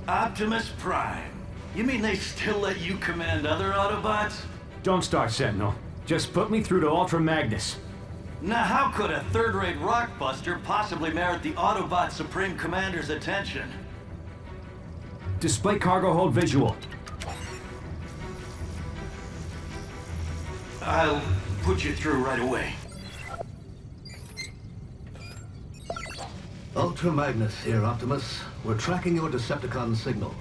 Optimus Prime. You mean they still let you command other Autobots? Don't start, Sentinel. Just put me through to Ultra Magnus. Now how could a third-rate rockbuster possibly merit the Autobot Supreme Commander's attention? Display cargo hold visual. I'll put you through right away. Ultra Magnus here, Optimus. We're tracking your Decepticon signal.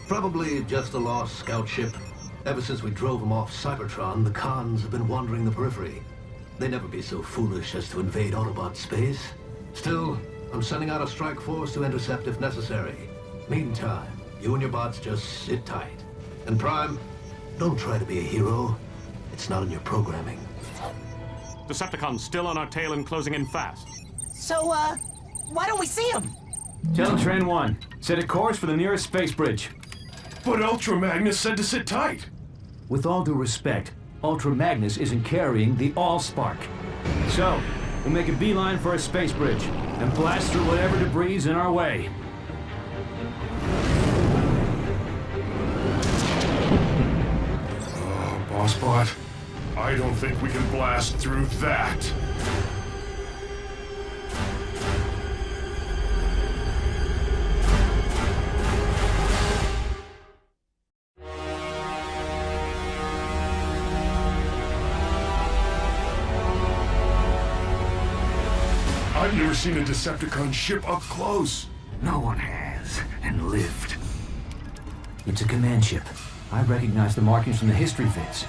Probably just a lost scout ship. Ever since we drove them off Cybertron, the cons have been wandering the periphery. They'd never be so foolish as to invade Autobot space. Still, I'm sending out a strike force to intercept if necessary. Meantime, you and your bots just sit tight. And Prime, don't try to be a hero. It's not in your programming. Decepticons still on our tail and closing in fast. So, why don't we see him? Teletran 1, set a course for the nearest space bridge. But Ultra Magnus said to sit tight. With all due respect, Ultra Magnus isn't carrying the Allspark. So, we'll make a beeline for a space bridge and blast through whatever debris is in our way. Oh, Bossbot, I don't think we can blast through that. I've never seen a Decepticon ship up close. No one has, and lived. It's a command ship. I recognize the markings from the history vids.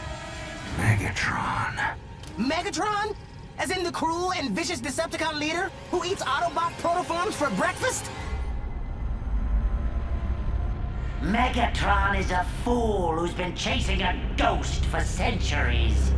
Megatron. Megatron? As in the cruel and vicious Decepticon leader who eats Autobot protoforms for breakfast? Megatron is a fool who's been chasing a ghost for centuries.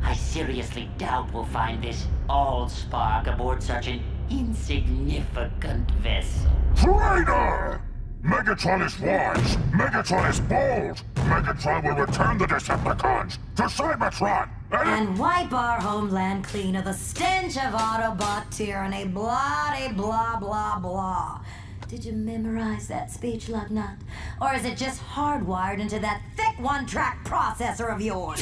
I seriously doubt we'll find this Allspark aboard such an insignificant vessel. Traitor! Megatron is wise. Megatron is bold. Megatron will return the Decepticons to Cybertron and wipe our homeland clean of the stench of Autobot tyranny. Blah, blah, blah, blah. Did you memorize that speech, Lugnut? Or is it just hardwired into that thick one-track processor of yours?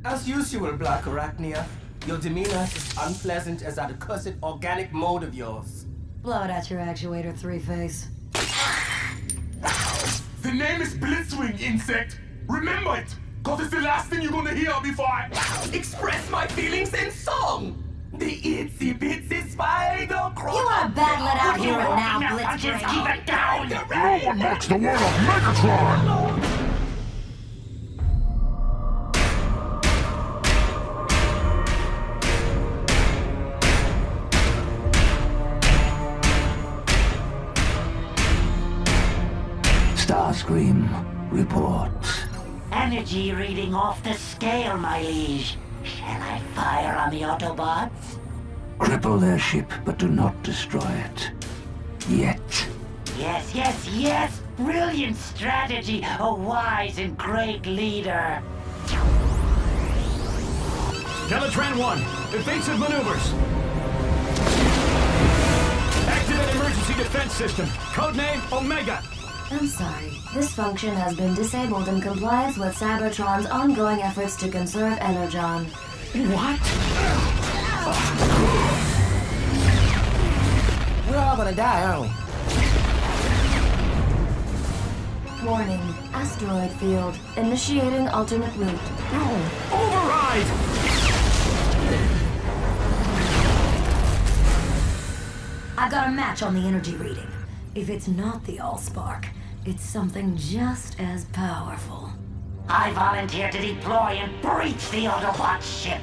As usual, Black Arachnia, your demeanor is as unpleasant as that accursed organic mode of yours. Blow it at your actuator, Three-Face. The name is Blitzwing, insect! Remember it, cause it's the last thing you're gonna hear before I express my feelings in song! The itsy-bitsy spider crawler! You wanna battle it out here and now, Blitzwing? Just keep it down! No one knocks the word of Megatron! Starscream reports. Energy reading off the scale, my liege. Shall I fire on the Autobots? Cripple their ship, but do not destroy it. Yet. Yes, yes, yes! Brilliant strategy! A wise and great leader! Teletran 1, evasive maneuvers. Activate emergency defense system. Codename Omega. I'm sorry. This function has been disabled in compliance with Cybertron's ongoing efforts to conserve Energon. What? We're all gonna die, aren't we? Warning. Asteroid field. Initiating alternate route. Override! I've got a match on the energy reading. If it's not the Allspark, it's something just as powerful. I volunteer to deploy and breach the Autobot ship.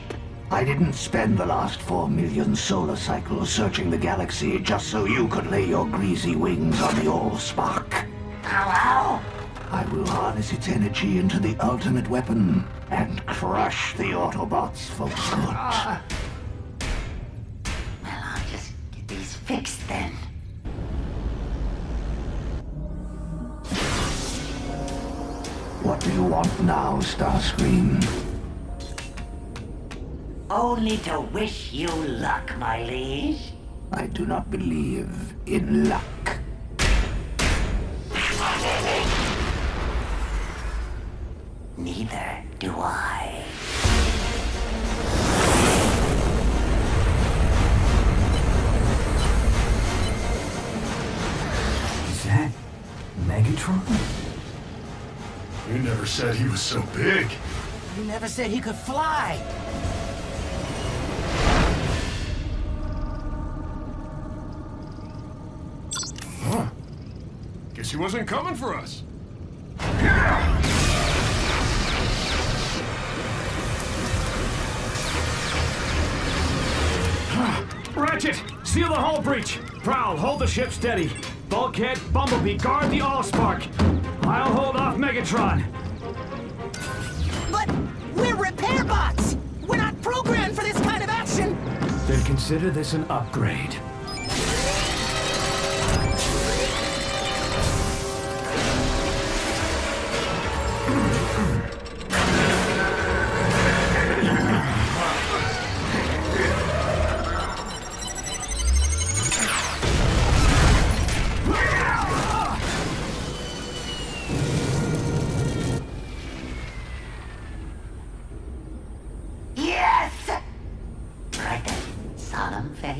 I didn't spend the last 4 million solar cycles searching the galaxy just so you could lay your greasy wings on the Allspark. Hello? I will harness its energy into the ultimate weapon and crush the Autobots for good. Well, I'll just get these fixed then. What do you want now, Starscream? Only to wish you luck, my liege. I do not believe in luck. Neither do I. Is that Megatron? You never said he was so big. You never said he could fly. Huh. Guess he wasn't coming for us. Ratchet, seal the hull breach. Prowl, hold the ship steady. Bulkhead, Bumblebee, guard the Allspark. I'll hold off Megatron. But we're repair bots! We're not programmed for this kind of action! Then consider this an upgrade.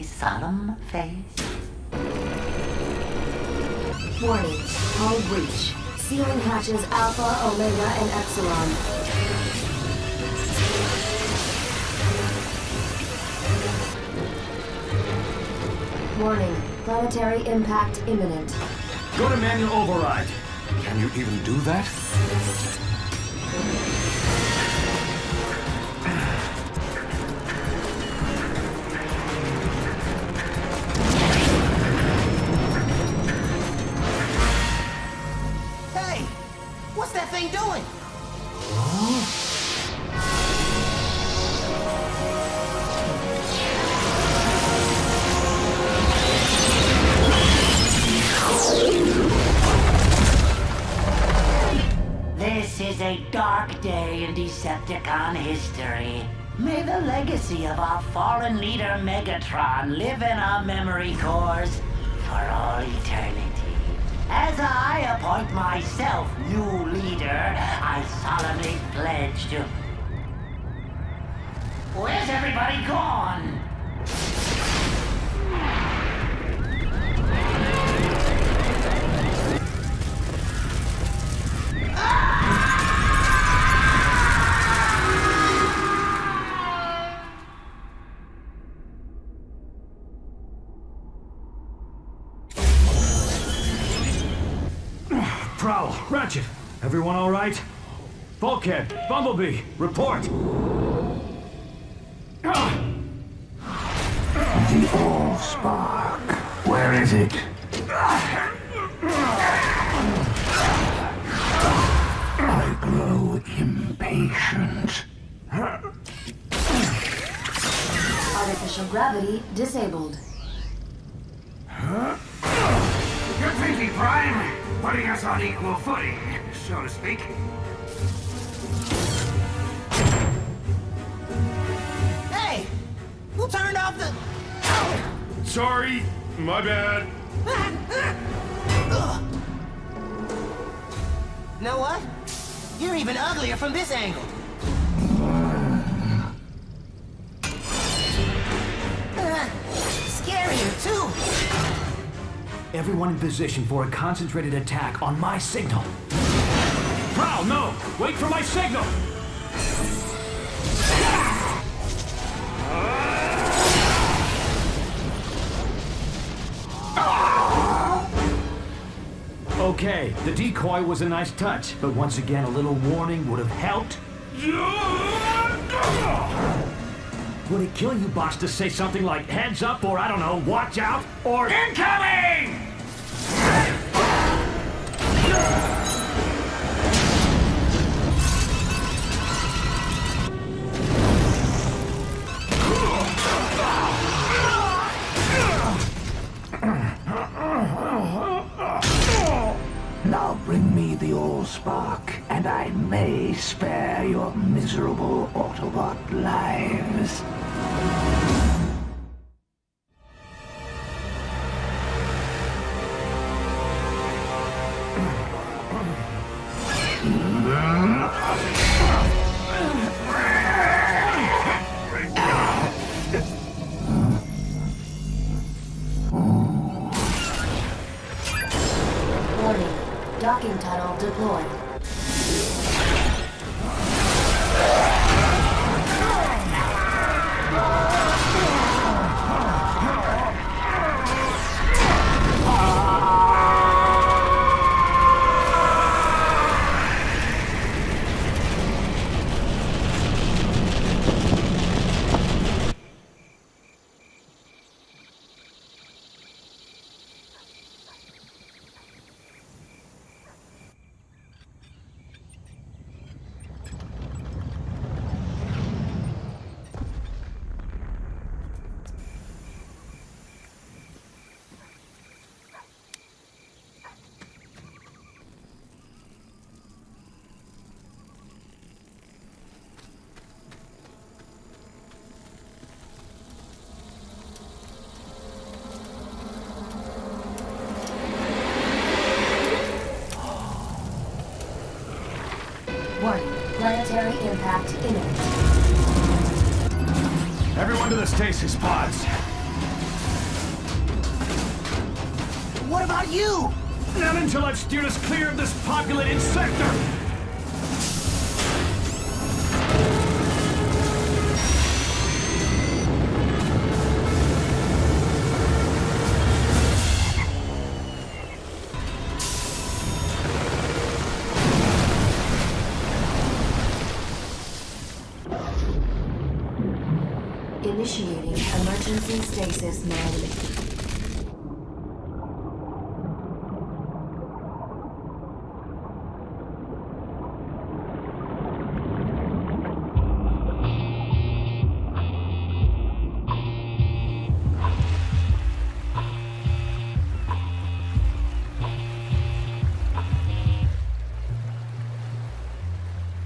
Solemn face. Warning. Hull breach. Sealing hatches Alpha, Omega, and Epsilon. Warning. Planetary impact imminent. Go to manual override. Can you even do that? What's that thing doing? This is a dark day in Decepticon history. May the legacy of our fallen leader Megatron live in our memory cores for all eternity. As I appoint myself new leader, I solemnly pledge to... Where's everybody gone? Prowl, Ratchet, everyone all right? Bulkhead, Bumblebee, report. The Allspark. Where is it? I grow impatient. Artificial gravity disabled. Good thinking, Prime. Putting us on equal footing, so to speak. Hey! Who turned off the... Sorry, my bad. Know what? You're even uglier from this angle. Scarier, too. Everyone in position for a concentrated attack on my signal. Prowl, no! Wait for my signal! Okay, the decoy was a nice touch, but once again, a little warning would have helped. Would it kill you, boss, to say something like heads up, or I don't know, watch out, or incoming? Now bring me the Allspark, and I may spare your miserable Autobot lives. Docking tunnel deployed. Planetary impact imminent. Everyone to the stasis pods. What about you? Not until I've steered us clear of this populated sector! Initiating emergency stasis mode.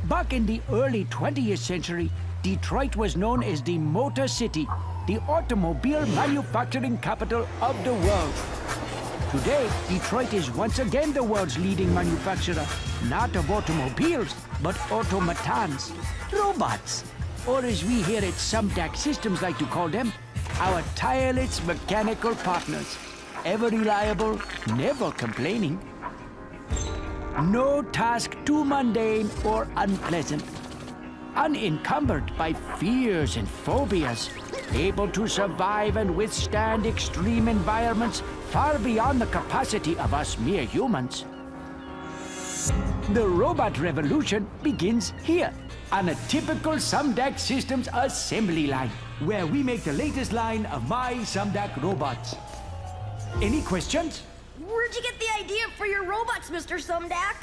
Back in the early 20th century, Detroit was known as the Motor City, the automobile manufacturing capital of the world. Today, Detroit is once again the world's leading manufacturer, not of automobiles, but automatons, robots, or as we here at Sumdac Systems like to call them, our tireless mechanical partners, ever reliable, never complaining. No task too mundane or unpleasant. Unencumbered by fears and phobias, able to survive and withstand extreme environments far beyond the capacity of us mere humans. The robot revolution begins here, on a typical Sumdac Systems assembly line, where we make the latest line of my Sumdac robots. Any questions? Where'd you get the idea for your robots, Mr. Sumdac?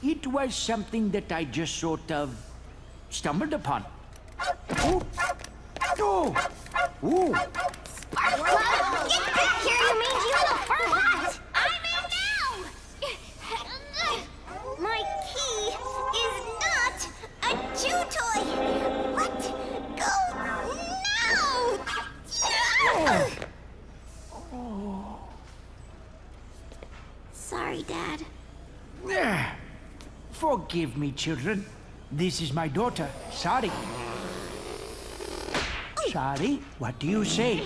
It was something that I just sort of stumbled upon. Oh! Oh! Ooh! Sparkle! Get back here, you mangy little fur what? I'm in now! My key is not a chew toy! What? Go now! Oh. Sorry, Dad. Forgive me, children. This is my daughter, Sari. Sari, what do you say?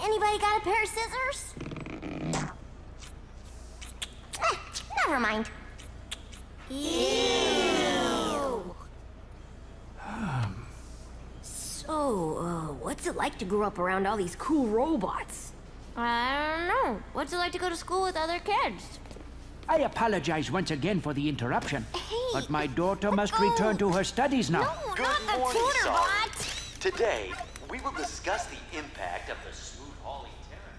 Anybody got a pair of scissors? Never mind. Ew. So, what's it like to grow up around all these cool robots? I don't know. What's it like to go to school with other kids? I apologize once again for the interruption, but my daughter must return to her studies now. No, Good not the morning, tutor Sari. bot. Today, we will discuss the impact of the smooth-hauling terror.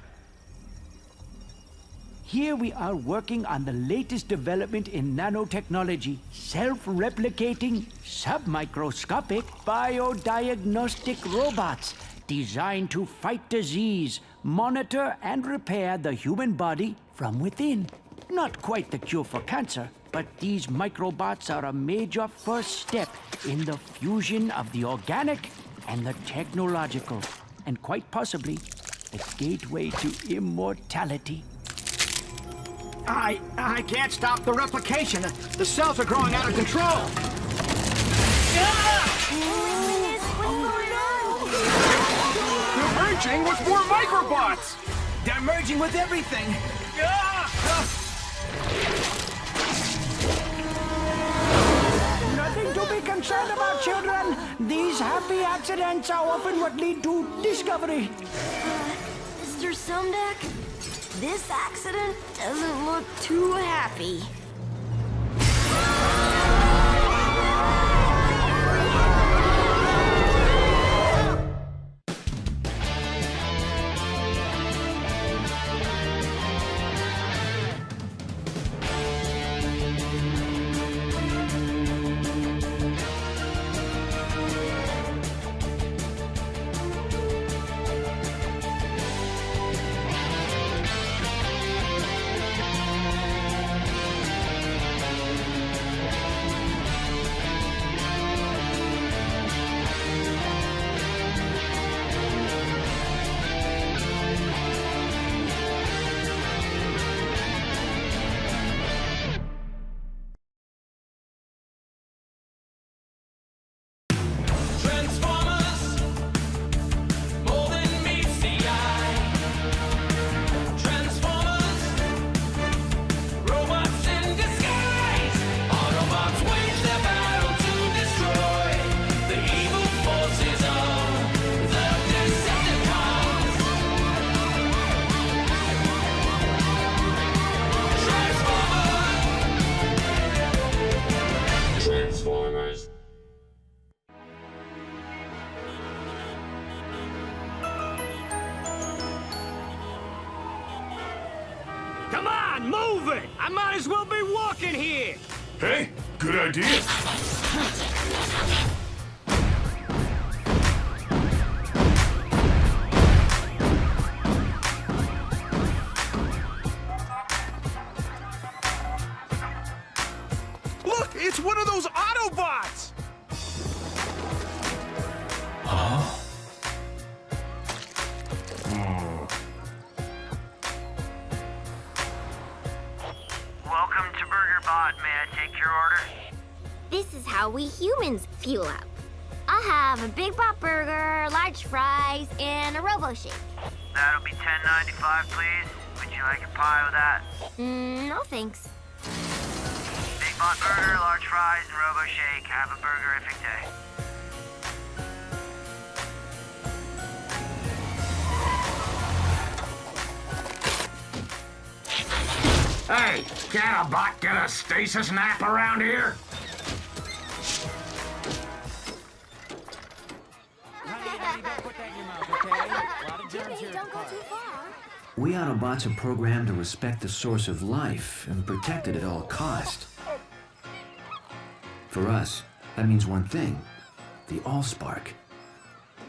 Here we are working on the latest development in nanotechnology, self-replicating, submicroscopic, biodiagnostic robots designed to fight disease, monitor and repair the human body from within. Not quite the cure for cancer, but these microbots are a major first step in the fusion of the organic and the technological, and quite possibly the gateway to immortality. I can't stop the replication. The cells are growing out of control. They're merging with more microbots! They're merging with everything. Nothing to be concerned about, children. These happy accidents are often what lead to discovery. Mr. Sumdeck, this accident doesn't look too happy. Come on, move it! I might as well be walking here! Hey, good idea. Look, it's one of those Autobots! Huh? Welcome to BurgerBot. May I take your order? This is how we humans fuel up. I'll have a Big Bot Burger, large fries, and a Robo Shake. That'll be $10.95, please. Would you like a pie with that? No thanks. Big Bot Burger, large fries, and Robo Shake. Have a burgerific day. Hey, can a bot get a stasis nap around here? Don't go too far. We Autobots are programmed to respect the source of life and protect it at all cost. For us, that means one thing, the Allspark.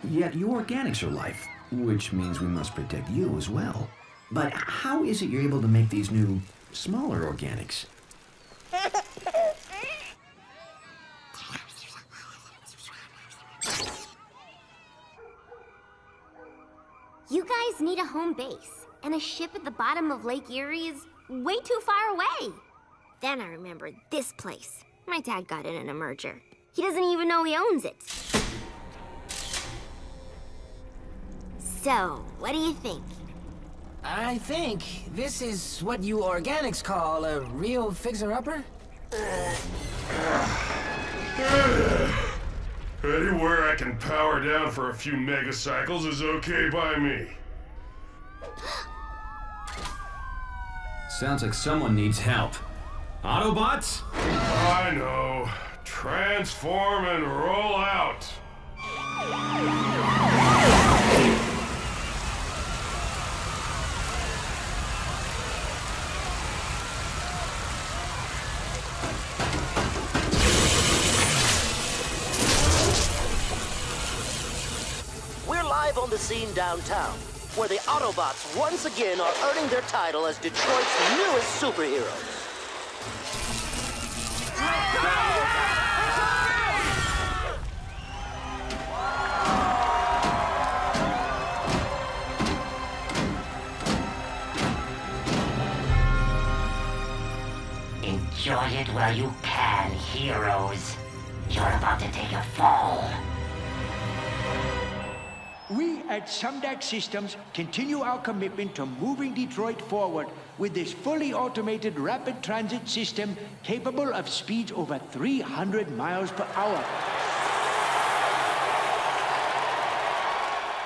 Yet you organics are life, which means we must protect you as well. But how is it you're able to make these new, smaller organics? You guys need a home base, and a ship at the bottom of Lake Erie is way too far away. Then I remembered this place. My dad got it in a merger. He doesn't even know he owns it. So, what do you think? I think this is what you organics call a real fixer-upper? Anywhere I can power down for a few megacycles is okay by me. Sounds like someone needs help. Autobots? I know. Transform and roll out. We're live on the scene downtown, where the Autobots once again are earning their title as Detroit's newest superheroes. Enjoy it while you can, heroes. You're about to take a fall. We at Sumdac Systems continue our commitment to moving Detroit forward with this fully automated rapid transit system capable of speeds over 300 miles per hour.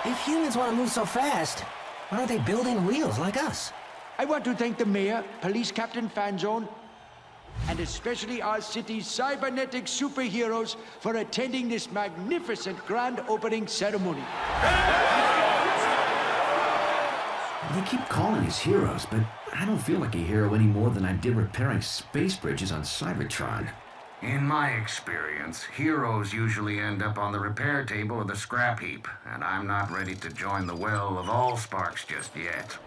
If humans want to move so fast, why aren't they building wheels like us? I want to thank the mayor, Police Captain Fanzone, and especially our city's cybernetic superheroes for attending this magnificent grand opening ceremony. They keep calling us heroes, but I don't feel like a hero any more than I did repairing space bridges on Cybertron. In my experience, heroes usually end up on the repair table or the scrap heap, and I'm not ready to join the well of all sparks just yet.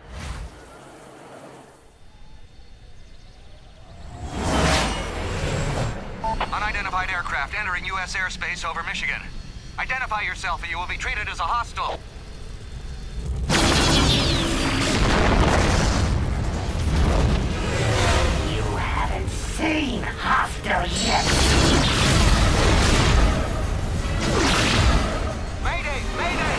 Unidentified aircraft entering U.S. airspace over Michigan. Identify yourself or you will be treated as a hostile. You haven't seen hostile yet. Mayday! Mayday!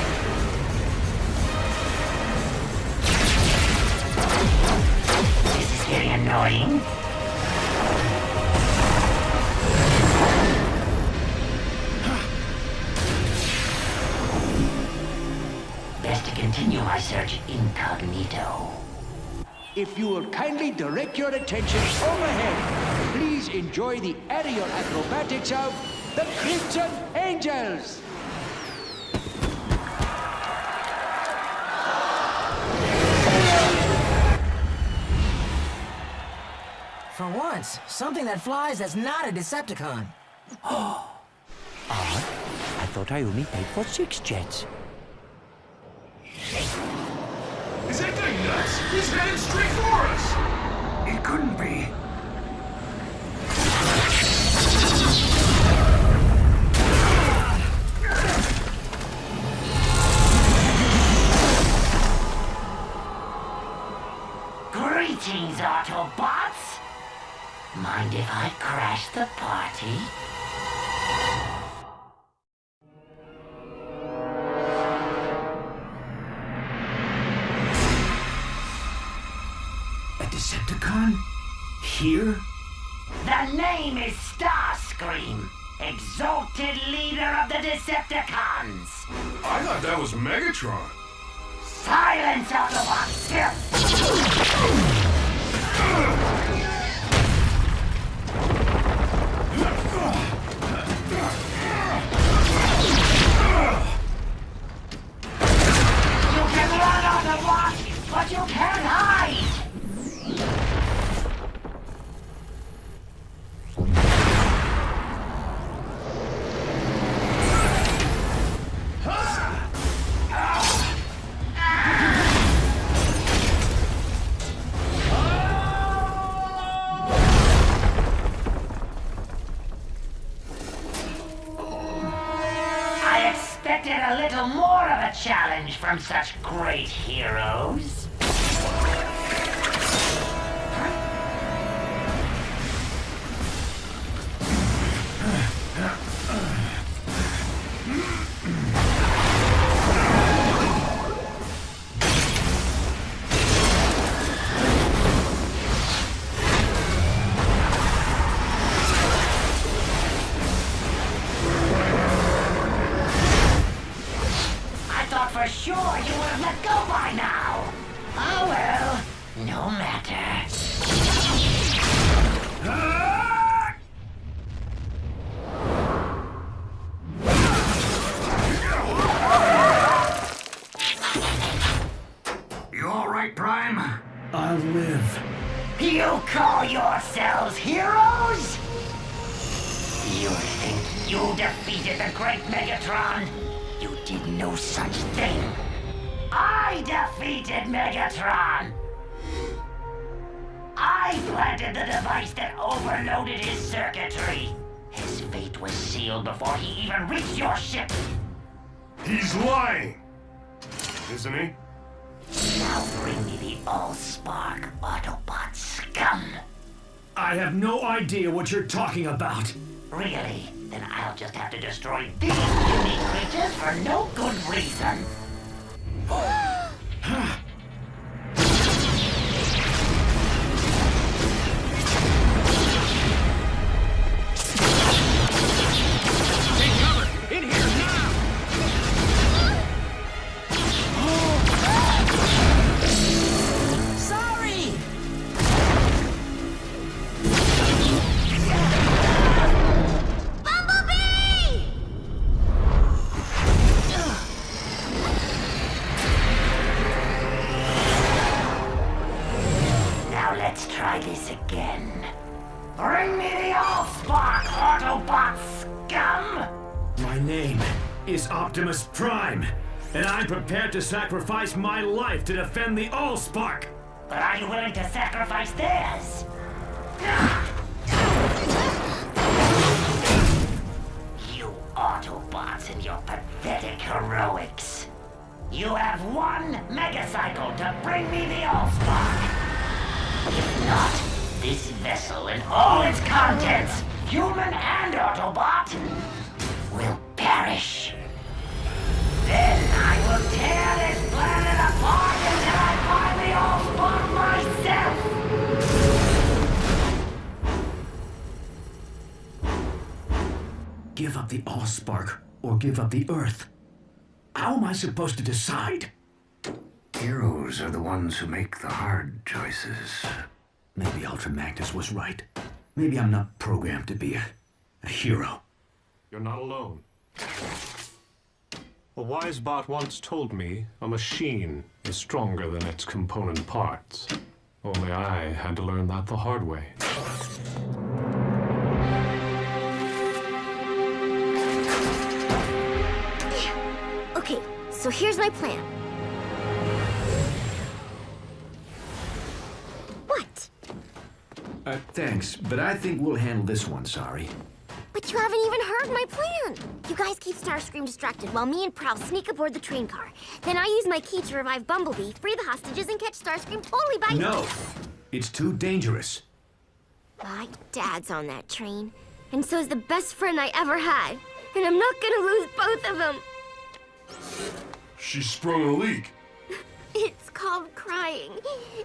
This is getting annoying. Best to continue my search incognito. If you will kindly direct your attention overhead, please enjoy the aerial acrobatics of the Crimson Angels. For once, something that flies that's not a Decepticon. Odd. I thought I only paid for 6 jets. Is that guy nuts? He's headed straight for us! It couldn't be. Greetings, Autobots! Mind if I crash the party? A Decepticon? Here? The name is Starscream, exalted leader of the Decepticons. I thought that was Megatron. Silence, Autobots! You can run, Autobots, but you can't hide! A little more of a challenge from such great heroes. all right, Prime? I'll live. You call yourselves heroes? You think you defeated the great Megatron? You did no such thing. I defeated Megatron! I planted the device that overloaded his circuitry. His fate was sealed before he even reached your ship. He's lying! Isn't he? Now bring me the Allspark, Autobot scum. I have no idea what you're talking about. Really? Then I'll just have to destroy these unique creatures for no good reason. Take cover! In here now! Sorry! Bumblebee! Now let's try this again. Bring me the Allspark, Autobot scum! My name is Optimus Prime, and I'm prepared to sacrifice my life to defend the Allspark. But are you willing to sacrifice theirs? You Autobots and your pathetic heroics. You have one megacycle to bring me the Allspark. If not, this vessel and all its contents, human and Autobot, will perish. Then I will tear this planet apart until I find the Allspark myself. Give up the Allspark or give up the Earth. How am I supposed to decide? Heroes are the ones who make the hard choices. Maybe Ultra Magnus was right. Maybe I'm not programmed to be a hero. You're not alone. A wise bot once told me a machine is stronger than its component parts. Only I had to learn that the hard way. Okay, so here's my plan. What? Thanks, but I think we'll handle this one, sorry. But you haven't even heard my plan. You guys keep Starscream distracted while me and Prowl sneak aboard the train car. Then I use my key to revive Bumblebee, free the hostages, and catch Starscream totally by... No! It's too dangerous. My dad's on that train, and so is the best friend I ever had. And I'm not gonna lose both of them. She sprung a leak. It's called crying.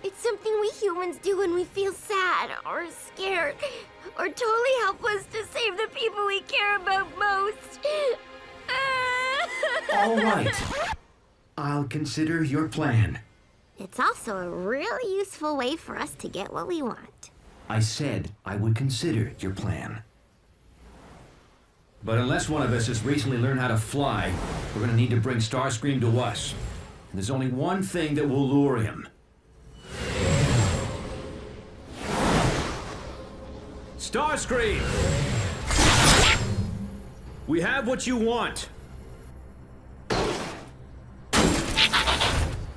It's something we humans do when we feel sad or scared or totally helpless to save the people we care about most. All right. I'll consider your plan. It's also a really useful way for us to get what we want. I said I would consider your plan. But unless one of us has recently learned how to fly, we're gonna need to bring Starscream to us. And there's only one thing that will lure him. Starscream! We have what you want.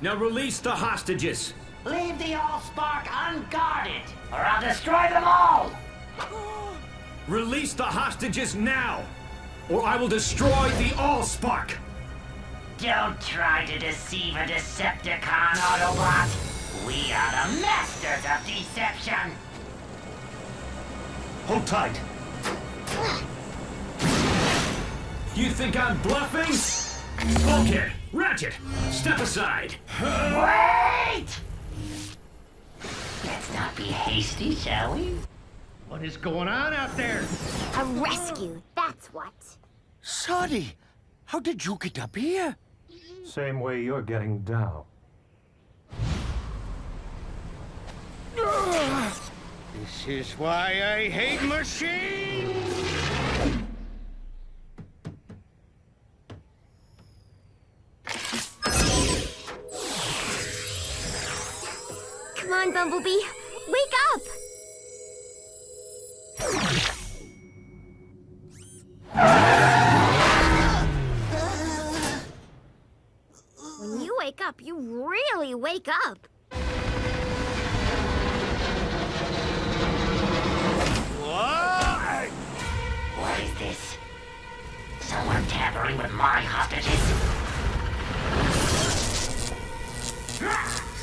Now release the hostages. Leave the Allspark unguarded, or I'll destroy them all! Release the hostages now, or I will destroy the Allspark! Don't try to deceive a Decepticon, Autobot! We are the masters of deception! Hold tight. You think I'm bluffing? Bulkhead, Ratchet, step aside. Wait! Let's not be hasty, shall we? What is going on out there? A rescue, that's what. Sonny, how did you get up here? Same way you're getting down. This is why I hate machines! Come on, Bumblebee. Wake up! When you wake up, you really wake up. What is this? Someone tampering with my hostages?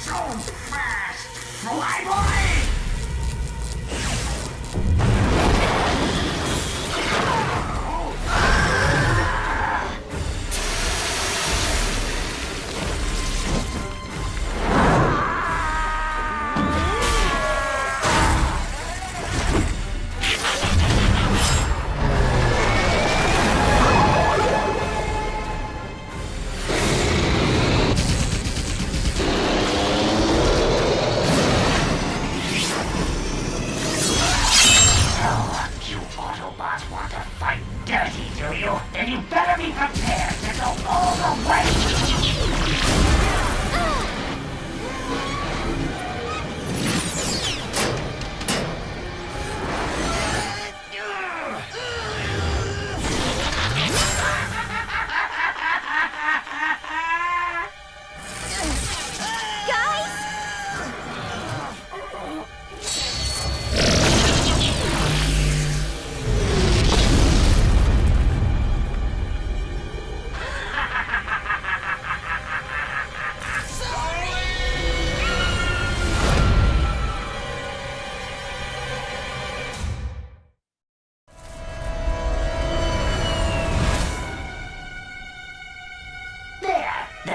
So fast! Fly, boy!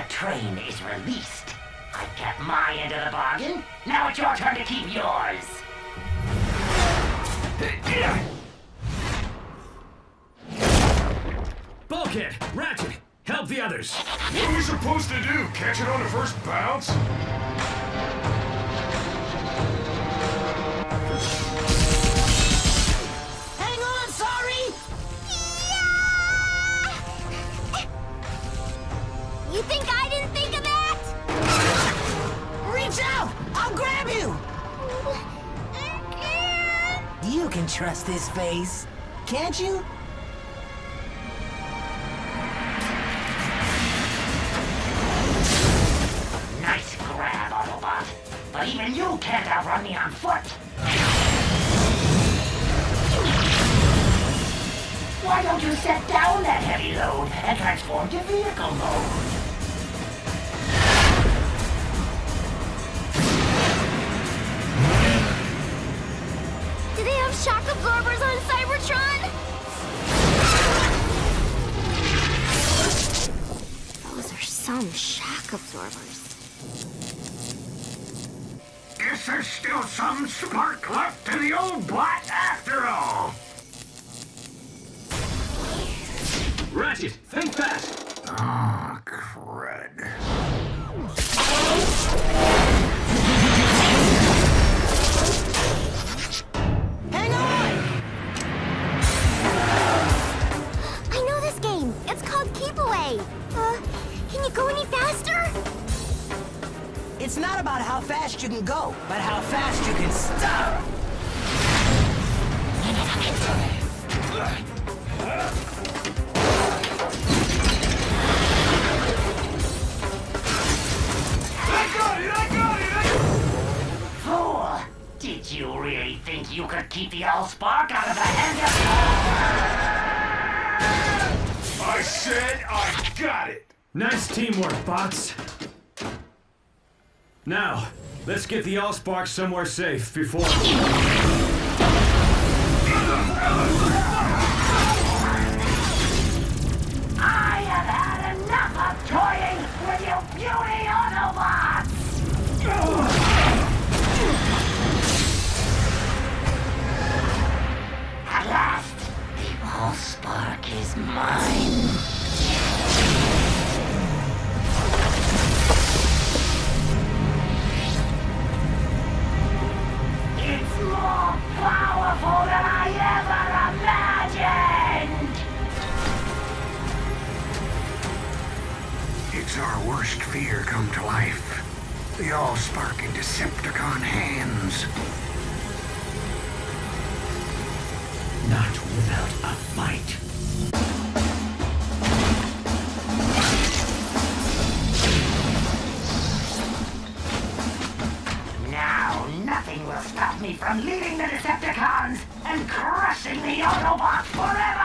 Train is released. I kept my end of the bargain. Now it's your turn to keep yours. Bulkhead, Ratchet, help the others. What are we supposed to do? Catch it on the first bounce? Hang on, sorry! You think I didn't think of that? Reach out! I'll grab you! You can trust this face, can't you? Nice grab, Autobot. But even you can't outrun me on foot. Why don't you set down that heavy load and transform to vehicle mode? Do they have shock absorbers on Cybertron? Those are some shock absorbers. Guess there's still some spark left in the old bot after all. Ratchet, think fast! Ah, crud. Hang on! I know this game. It's called Keep Away. Can you go any faster? It's not about how fast you can go, but how fast you can stop! I got it! Fool! Did you really think you could keep the Allspark out of the hand of... I said I got it! Nice teamwork, bots. Now, let's get the Allspark somewhere safe before... I have had enough of toying with you beauty Autobots! At last, the Allspark is mine. It's more powerful than I ever imagined! Allspark in Decepticon hands. Not without a fight. Now, nothing will stop me from leading the Decepticons and crushing the Autobots forever!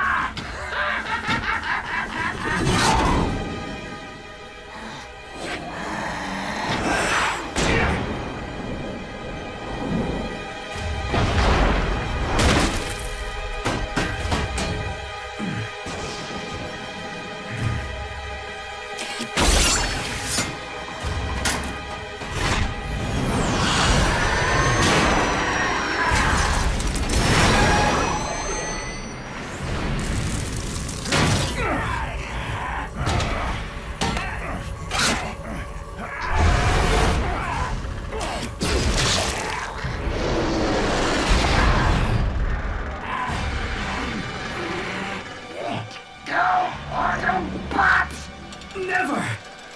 Never!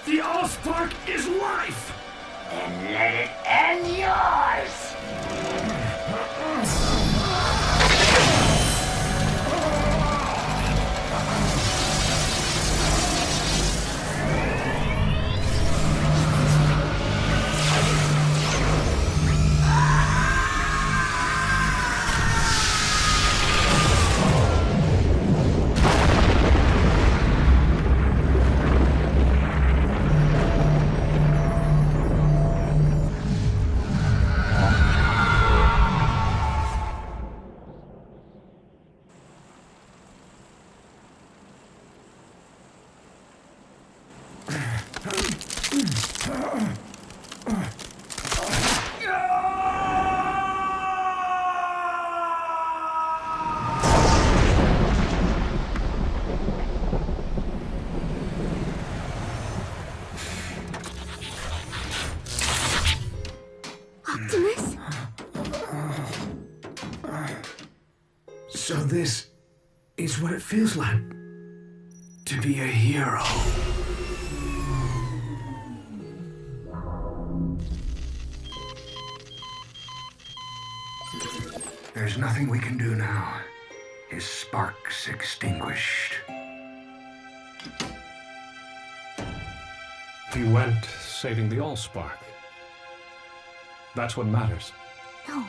The Allspark is life! Then let it end yours! Optimus? So this is what it feels like to be a hero. There's nothing we can do now. His spark's extinguished. He went saving the Allspark. That's what matters. No,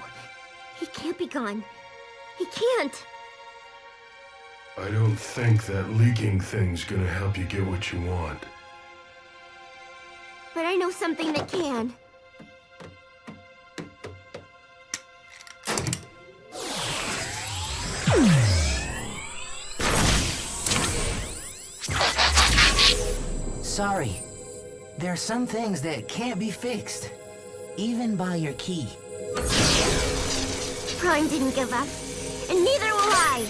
he can't be gone. He can't. I don't think that leaking thing's gonna help you get what you want. But I know something that can. Sorry. There are some things that can't be fixed, even by your key. Prime didn't give up, and neither will I!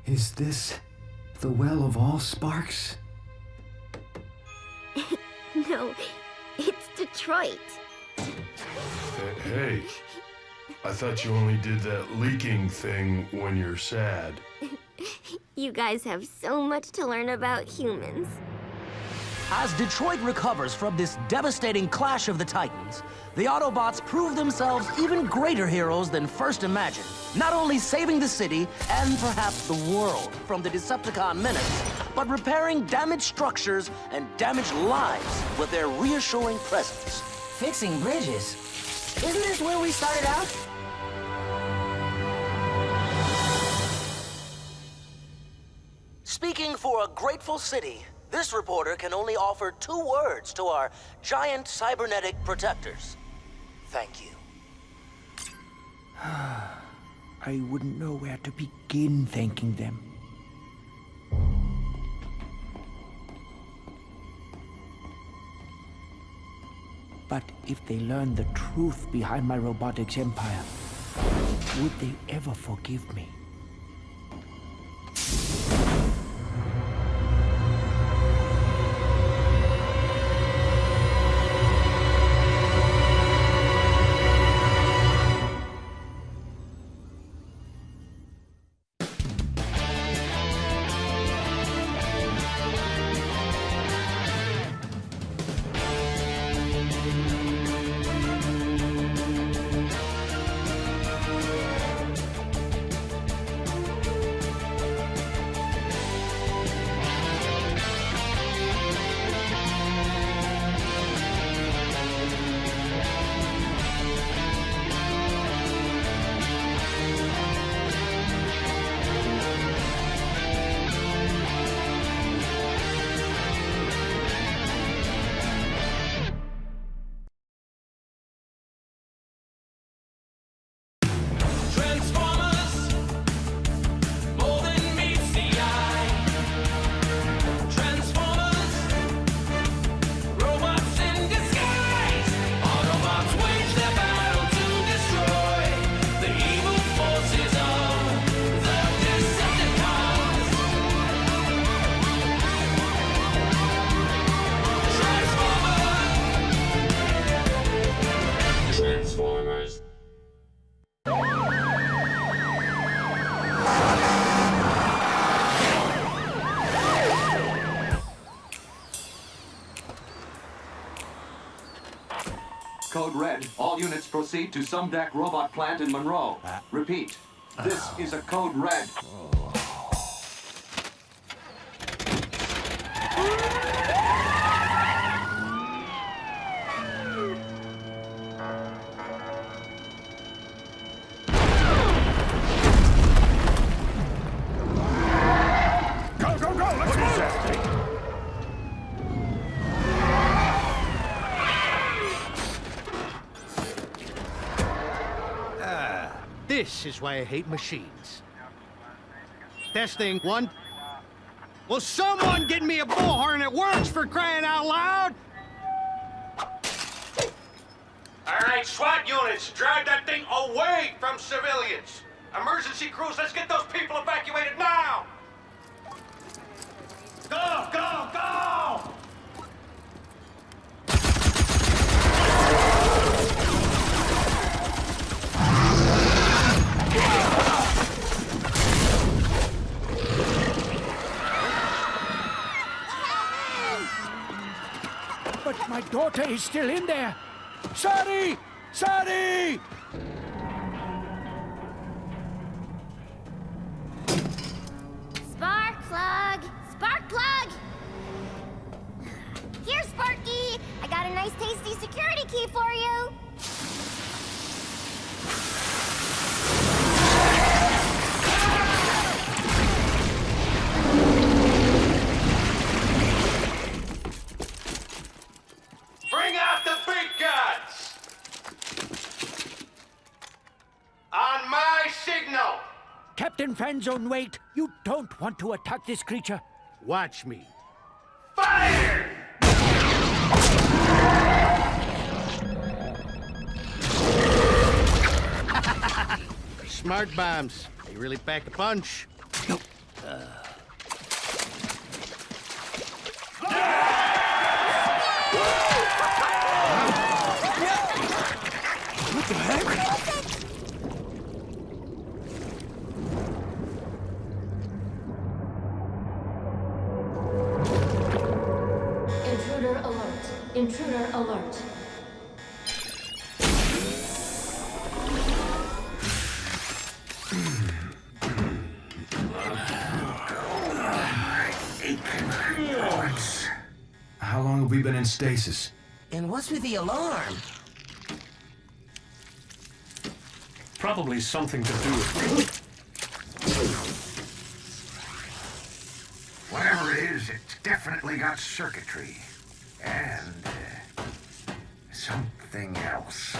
Is this the Well of All Sparks? No, it's Detroit. Hey, I thought you only did that leaking thing when you're sad. You guys have so much to learn about humans. As Detroit recovers from this devastating clash of the Titans, the Autobots prove themselves even greater heroes than first imagined. Not only saving the city, and perhaps the world, from the Decepticon menace, but repairing damaged structures and damaged lives with their reassuring presence. Fixing bridges? Isn't this where we started out? Speaking for a grateful city, this reporter can only offer 2 words to our giant cybernetic protectors. Thank you. I wouldn't know where to begin thanking them. But if they learn the truth behind my robotics empire, would they ever forgive me? code red. All units proceed to Sumdac Robot Plant in Monroe. Repeat. This is a code red. This is why I hate machines. Testing, 1. Will someone get me a bullhorn that works, for crying out loud? All right, SWAT units, drive that thing away from civilians. Emergency crews, let's get those people evacuated now! Go, go, go! But my daughter is still in there. Sorry! Sorry! Spark plug! Spark plug! Here, Sparky! I got a nice tasty security key for you! Bring out the big guns! On my signal! Captain Fanzone, wait! You don't want to attack this creature. Watch me. Fire! Smart bombs. They really pack a punch. What the heck? Intruder alert. Intruder alert. How long have we been in stasis? And what's with the alarm? Probably something to do with... Whatever it is, it's definitely got circuitry. And, something else.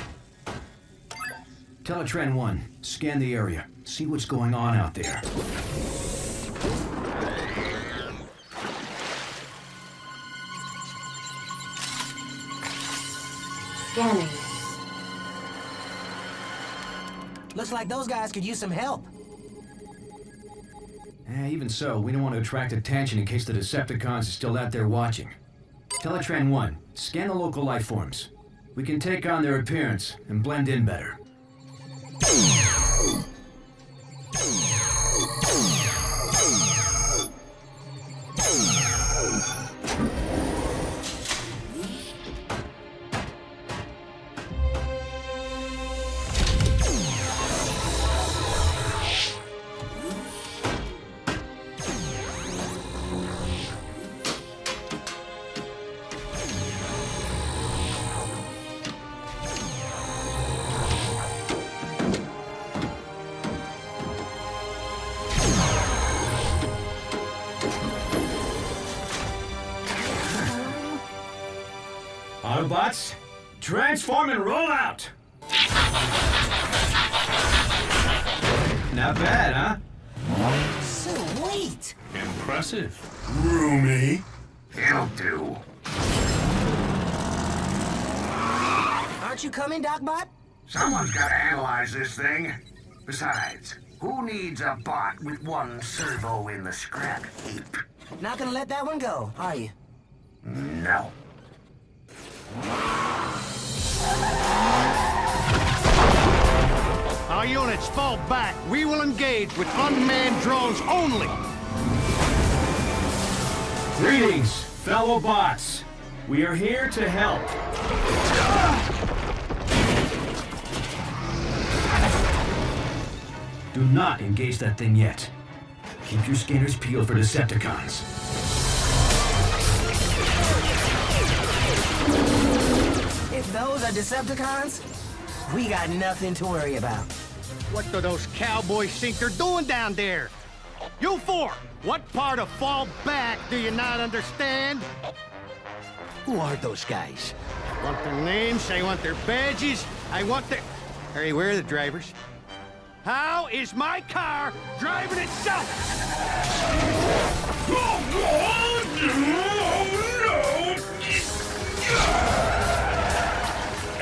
Teletran 1, scan the area. See what's going on out there. Scanning. Looks like those guys could use some help. Even so, we don't want to attract attention in case the Decepticons are still out there watching. Teletran 1, scan the local life forms. We can take on their appearance and blend in better. Autobots, transform and roll out! Not bad, huh? Sweet! Impressive. Roomy. It'll do. Aren't you coming, Docbot? Someone's got to analyze this thing. Besides, who needs a bot with one servo in the scrap heap? Not gonna let that one go, are you? No. Our units fall back. We will engage with unmanned drones only. Greetings, fellow bots. We are here to help. Do not engage that thing yet. Keep your scanners peeled for Decepticons. If those are Decepticons, we got nothing to worry about. What do those cowboys think they're doing down there? You four, what part of fall back do you not understand? Who are those guys? I want their names, I want their badges, I want their... Hey, where are the drivers? How is my car driving itself?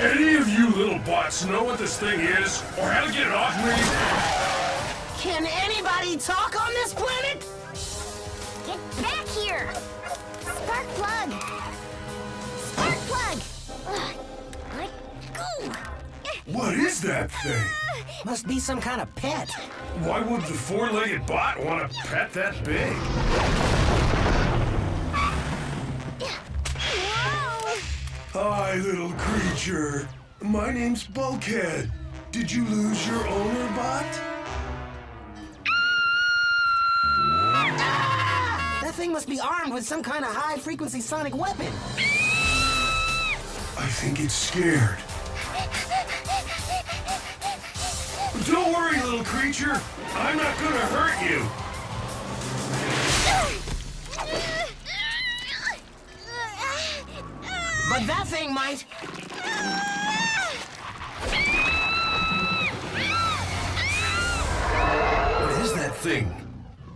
Any of you little bots know what this thing is, or how to get it off me? Can anybody talk on this planet? Get back here! Spark plug! Spark plug! Let go! What is that thing? Must be some kind of pet. Why would the four-legged bot want a pet that big? Hi, little creature. My name's Bulkhead. Did you lose your owner, bot? That thing must be armed with some kind of high-frequency sonic weapon. I think it's scared. Don't worry, little creature. I'm not gonna hurt you. But that thing might. What is that thing?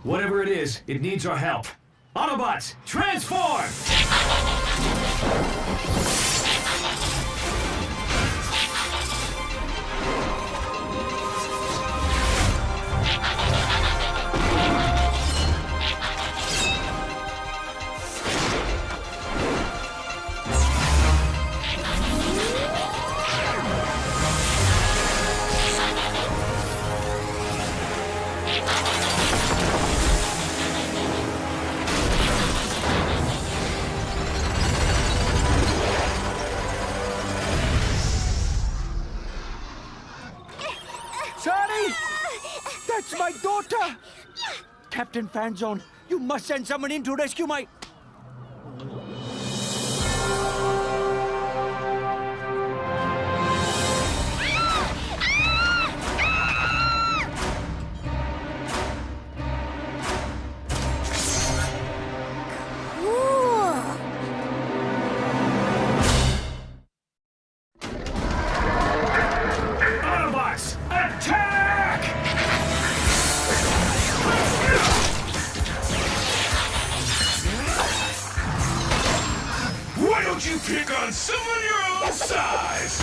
Whatever it is, it needs our help. Autobots, transform! Sonny! That's my daughter! Captain Fanzone, you must send someone in to rescue my... Autobots, attack! Why don't you pick on someone your own size?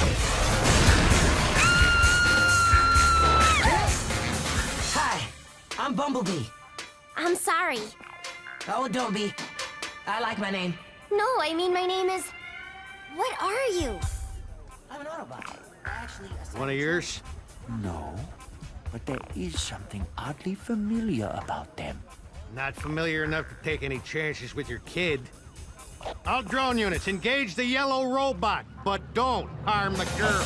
Hi, I'm Bumblebee. I'm sorry. Oh, don't be. I like my name. No, I mean my name is... What are you? I'm an Autobot. Actually, One of yours? No, but there is something oddly familiar about them. Not familiar enough to take any chances with your kid. All drone units, engage the yellow robot, but don't harm the girl.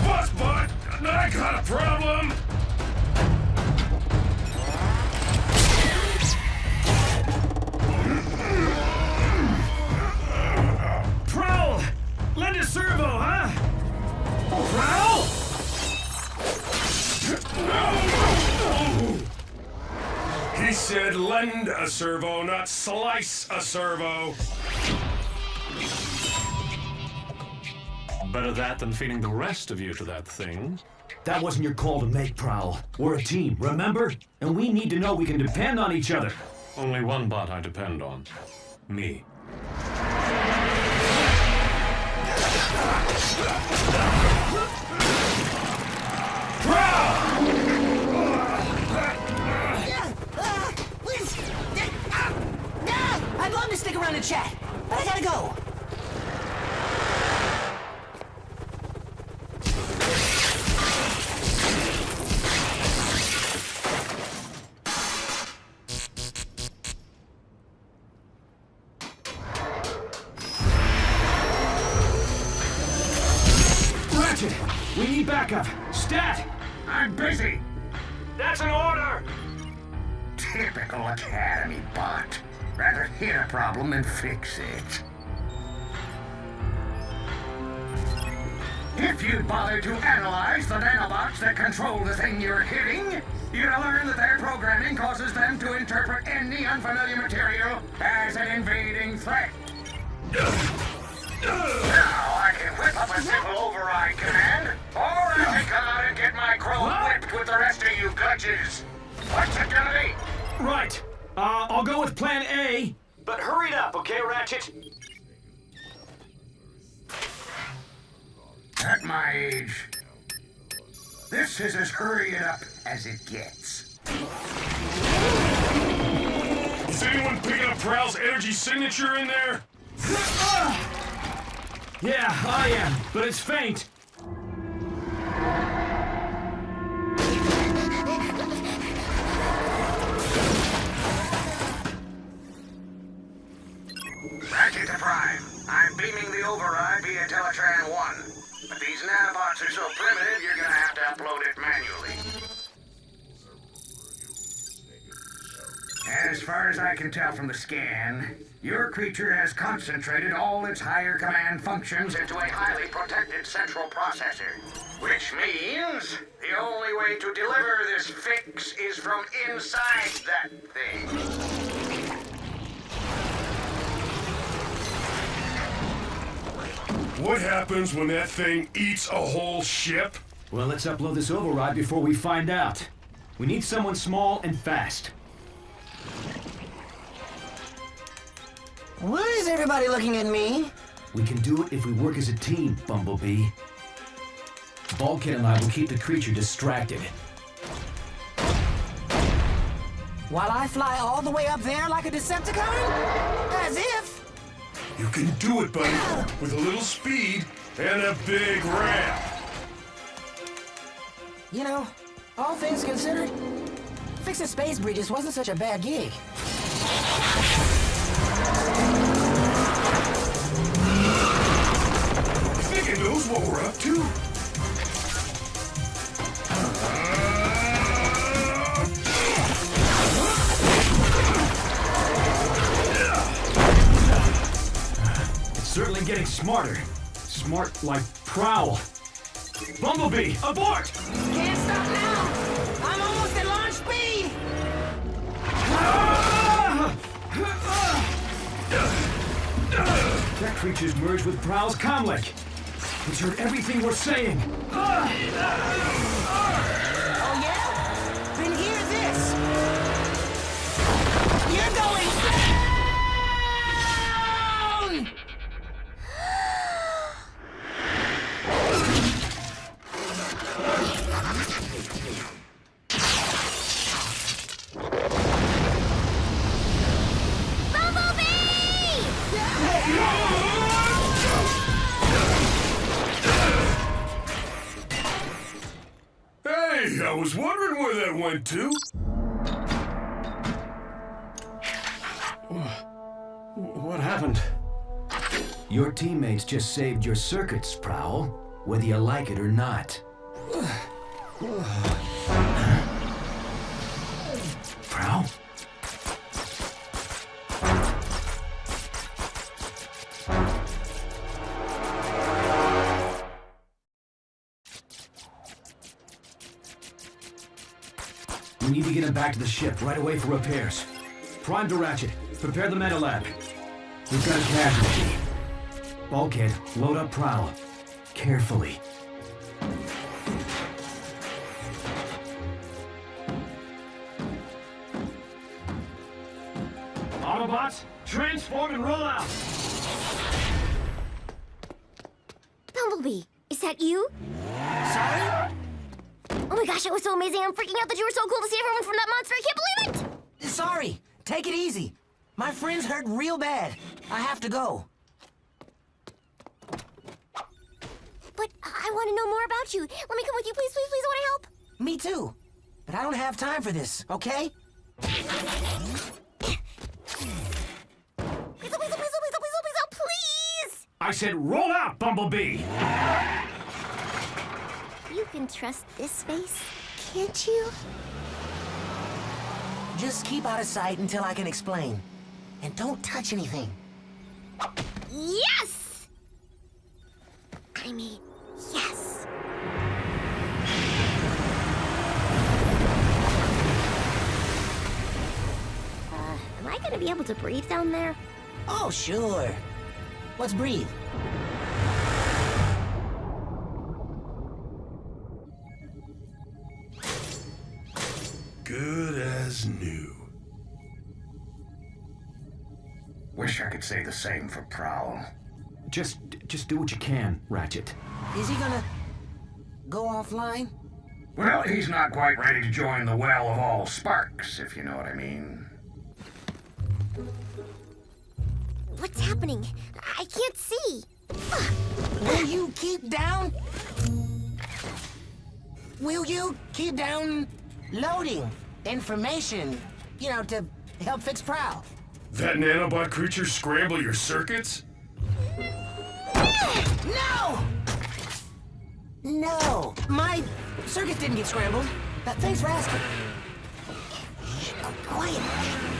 Boss bot, I got a problem. Prowl! Lend a servo, huh? Prowl! He said lend a servo, not slice a servo. Better that than feeding the rest of you to that thing. That wasn't your call to make, Prowl. We're a team, remember? And we need to know we can depend on each other. Only one bot I depend on. Me. I'd love to stick around and chat, but I gotta go. backup. Stat! I'm busy. That's an order! Typical Academy bot. Rather hit a problem than fix it. If you'd bother to analyze the nanobots that control the thing you're hitting, you'd learn that their programming causes them to interpret any unfamiliar material as an invading threat. Now I can whip up a simple override command, or I can come out and get my chrome whipped with the rest of you glitches. What's it gonna be? Right. I'll go with plan A. But hurry it up, okay, Ratchet? At my age, this is as hurry it up as it gets. Is anyone picking up Prowl's energy signature in there? Yeah, I am, but it's faint. Ratchet to Prime. I'm beaming the override via Teletran 1. But these nanobots are so primitive, you're gonna have to upload it manually. As far as I can tell from the scan, your creature has concentrated all its higher command functions into a highly protected central processor. Which means the only way to deliver this fix is from inside that thing. What happens when that thing eats a whole ship? Well, let's upload this override before we find out. We need someone small and fast. Why is everybody looking at me? We can do it if we work as a team, Bumblebee. Bulkhead and I will keep the creature distracted. While I fly all the way up there like a Decepticon? As if. You can do it, buddy, with a little speed and a big ramp. You know, all things considered, fixing space bridges wasn't such a bad gig. You think it knows what we're up to? Certainly getting smarter. Smart like Prowl. Bumblebee, abort! Can't stop now! I'm almost at launch speed! That creature's merged with Prowl's comlink. It's heard everything we're saying. Oh yeah? Then hear this! You're going down! Hey, I was wondering where that went to. What happened? Your teammates just saved your circuits, Prowl, whether you like it or not. Prowl? We need to get him back to the ship right away for repairs. Prime to Ratchet. Prepare the meta lab. We've got a casualty. Bulkhead, load up Prowl. Carefully. Autobots, transport and roll out! Bumblebee, is that you? Sorry? Oh my gosh, it was so amazing. I'm freaking out that you were so cool to see everyone from that monster. I can't believe it! Sorry. Take it easy. My friend's hurt real bad. I have to go. But I want to know more about you. Let me come with you, please, please, please. I want to help. Me too. But I don't have time for this, okay? Please, please, please, please, please! I said roll out, Bumblebee! You can trust this face, can't you? Just keep out of sight until I can explain. And don't touch anything. Yes! I mean, yes. Am I gonna be able to breathe down there? Oh, sure. Let's breathe. Good as new. Wish I could say the same for Prowl. Just do what you can, Ratchet. Is he gonna go offline? Well, he's not quite ready to join the well of all sparks, if you know what I mean. What's happening? I can't see. Will you keep down? Will you keep down loading information, you know, to help fix Prowl? That nanobot creature scramble your circuits? No! No, my circuit didn't get scrambled. Thanks for asking. Shh, quiet.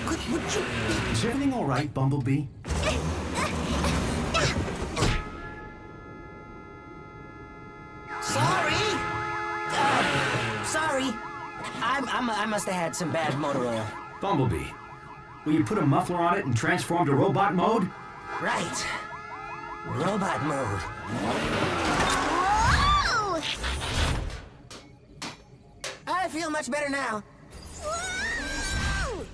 Would you be... Is everything all right, Bumblebee? Sorry. Sorry. I must have had some bad motor oil. Bumblebee, will you put a muffler on it and transform to robot mode? Right. Robot mode. Whoa! I feel much better now. Whoa!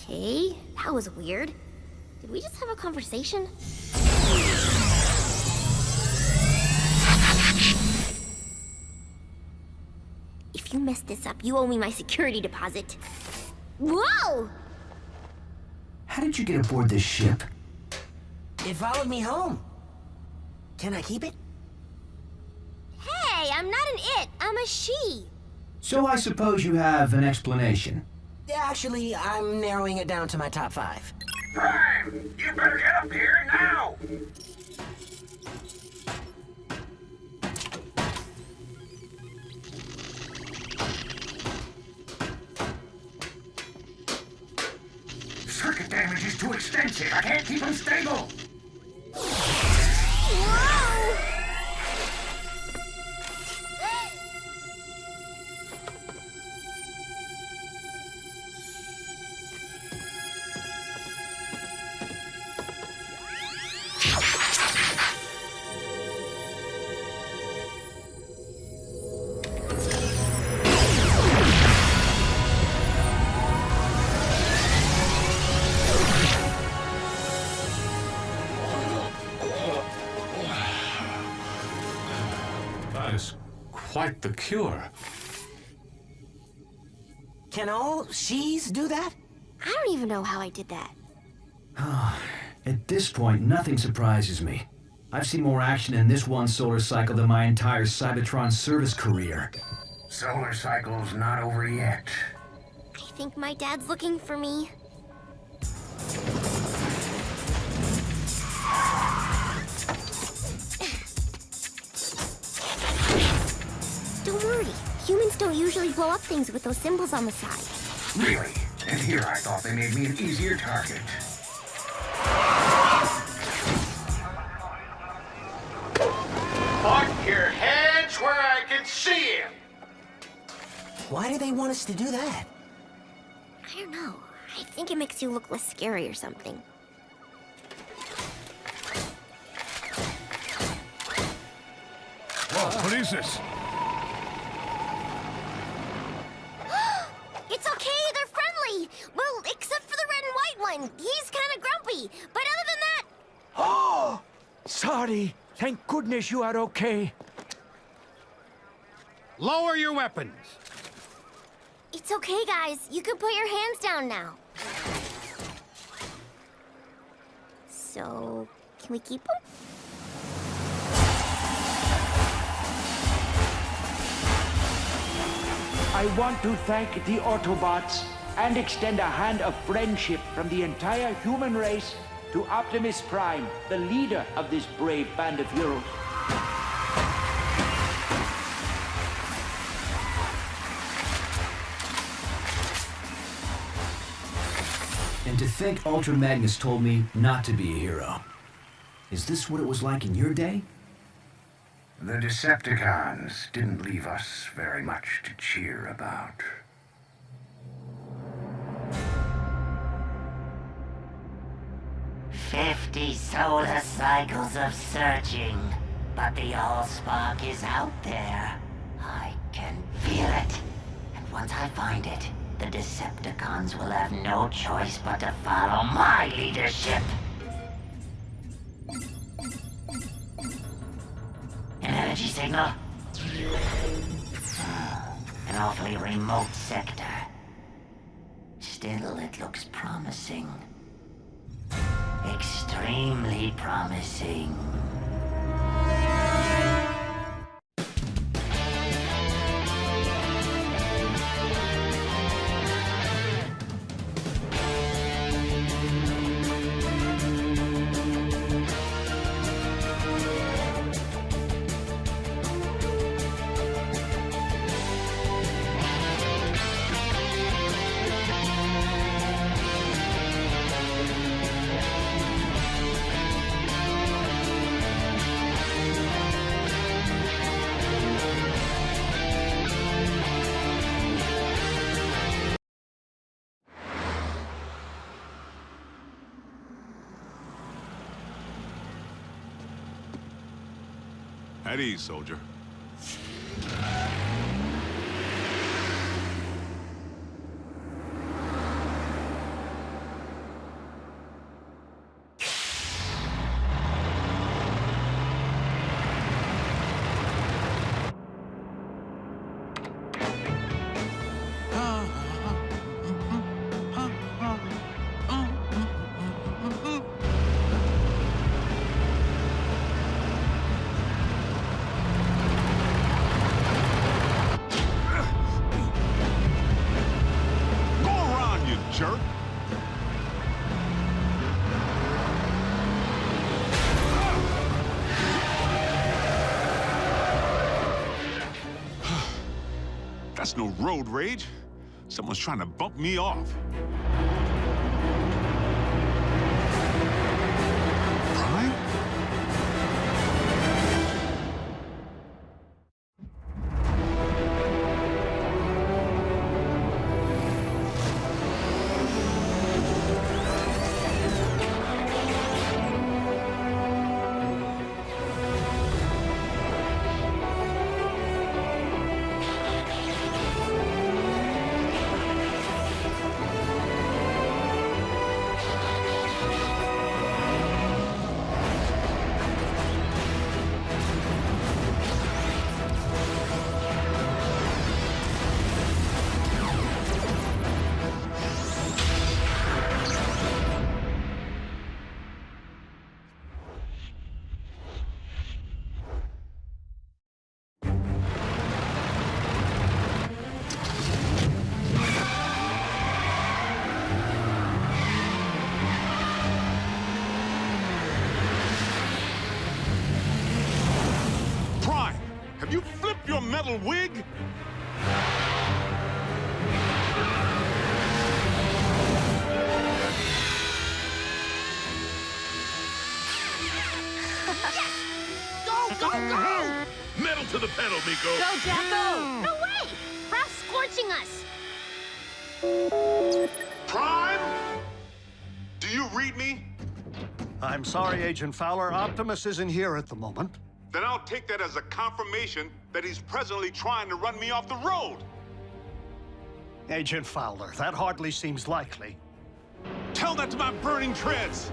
Okay, that was weird. Did we just have a conversation? If you mess this up, you owe me my security deposit. Whoa! How did you get aboard this ship? It followed me home. Can I keep it? Hey, I'm not an it, I'm a she. So I suppose you have an explanation. Actually, I'm narrowing it down to my top 5. Prime, you better get up here now! Circuit damage is too extensive. I can't keep them stable. Whoa! That is quite the cure. Can all she's do that? I don't even know how I did that. At this point, nothing surprises me. I've seen more action in this one solar cycle than my entire Cybertron service career. Solar cycle's not over yet. I think my dad's looking for me. Don't worry. Humans don't usually blow up things with those symbols on the side. Really? And here I thought they made me an easier target. Put your hands where I can see him. Why do they want us to do that? I don't know. I think it makes you look less scary or something. Whoa, what is this? It's okay, they're friendly! Well, except for the red and white one. He's kind of grumpy. But other than that... Oh! Sorry. Thank goodness you are okay. Lower your weapons. It's okay, guys. You can put your hands down now. So, can we keep them? I want to thank the Autobots and extend a hand of friendship from the entire human race to Optimus Prime, the leader of this brave band of heroes. And to think Ultra Magnus told me not to be a hero. Is this what it was like in your day? The Decepticons didn't leave us very much to cheer about. "50 solar cycles of searching, but the Allspark is out there. I can feel it. And once I find it, the Decepticons will have no choice but to follow my leadership." An energy signal? An awfully remote sector. Still, it looks promising. Extremely promising. At ease, soldier. Jerk. That's no road rage. Someone's trying to bump me off. Prime? Have you flipped your metal wig? Go, go, go! Metal to the pedal, Miko. Go, Jacko! No way! Ralph's scorching us! Prime? Do you read me? I'm sorry, Agent Fowler. Optimus isn't here at the moment. Then I'll take that as a confirmation that he's presently trying to run me off the road. Agent Fowler, that hardly seems likely. Tell that to my burning treads!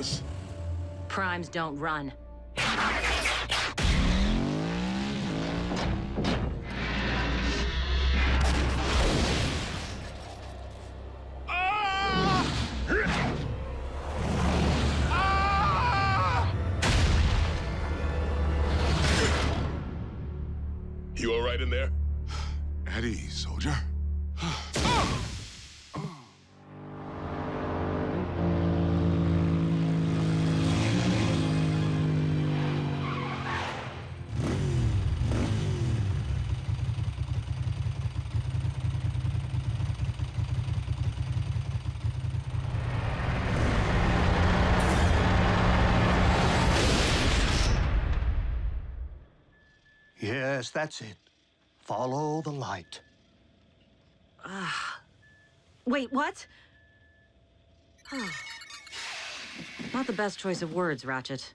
Optimus. Primes don't run. You all right in there? At ease, soldier. Yes, that's it. Follow the light. Wait, what? Not the best choice of words, Ratchet.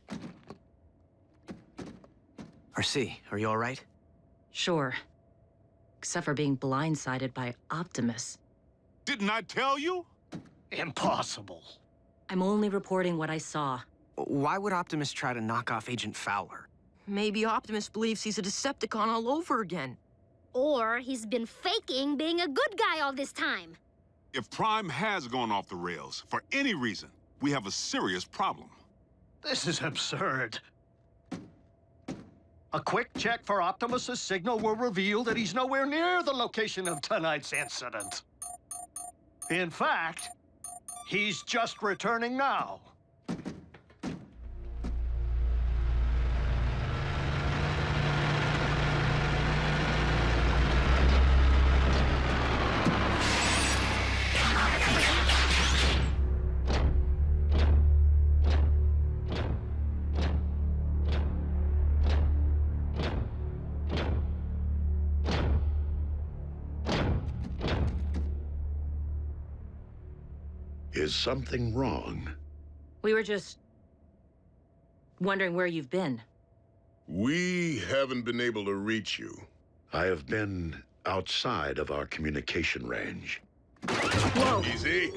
RC, are you all right? Sure. Except for being blindsided by Optimus. Didn't I tell you? Impossible. I'm only reporting what I saw. Why would Optimus try to knock off Agent Fowler? Maybe Optimus believes he's a Decepticon all over again. Or he's been faking being a good guy all this time. If Prime has gone off the rails, for any reason, we have a serious problem. This is absurd. A quick check for Optimus's signal will reveal that he's nowhere near the location of tonight's incident. In fact, he's just returning now. Is something wrong? We were just wondering where you've been. We haven't been able to reach you. I have been outside of our communication range. Whoa! Easy.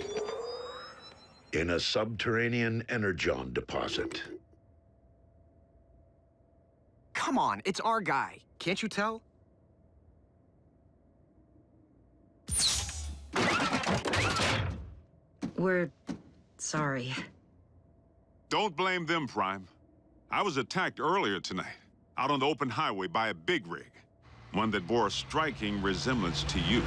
In a subterranean Energon deposit. Come on, it's our guy. Can't you tell? We're sorry. Don't blame them, Prime. I was attacked earlier tonight, out on the open highway by a big rig. One that bore a striking resemblance to you.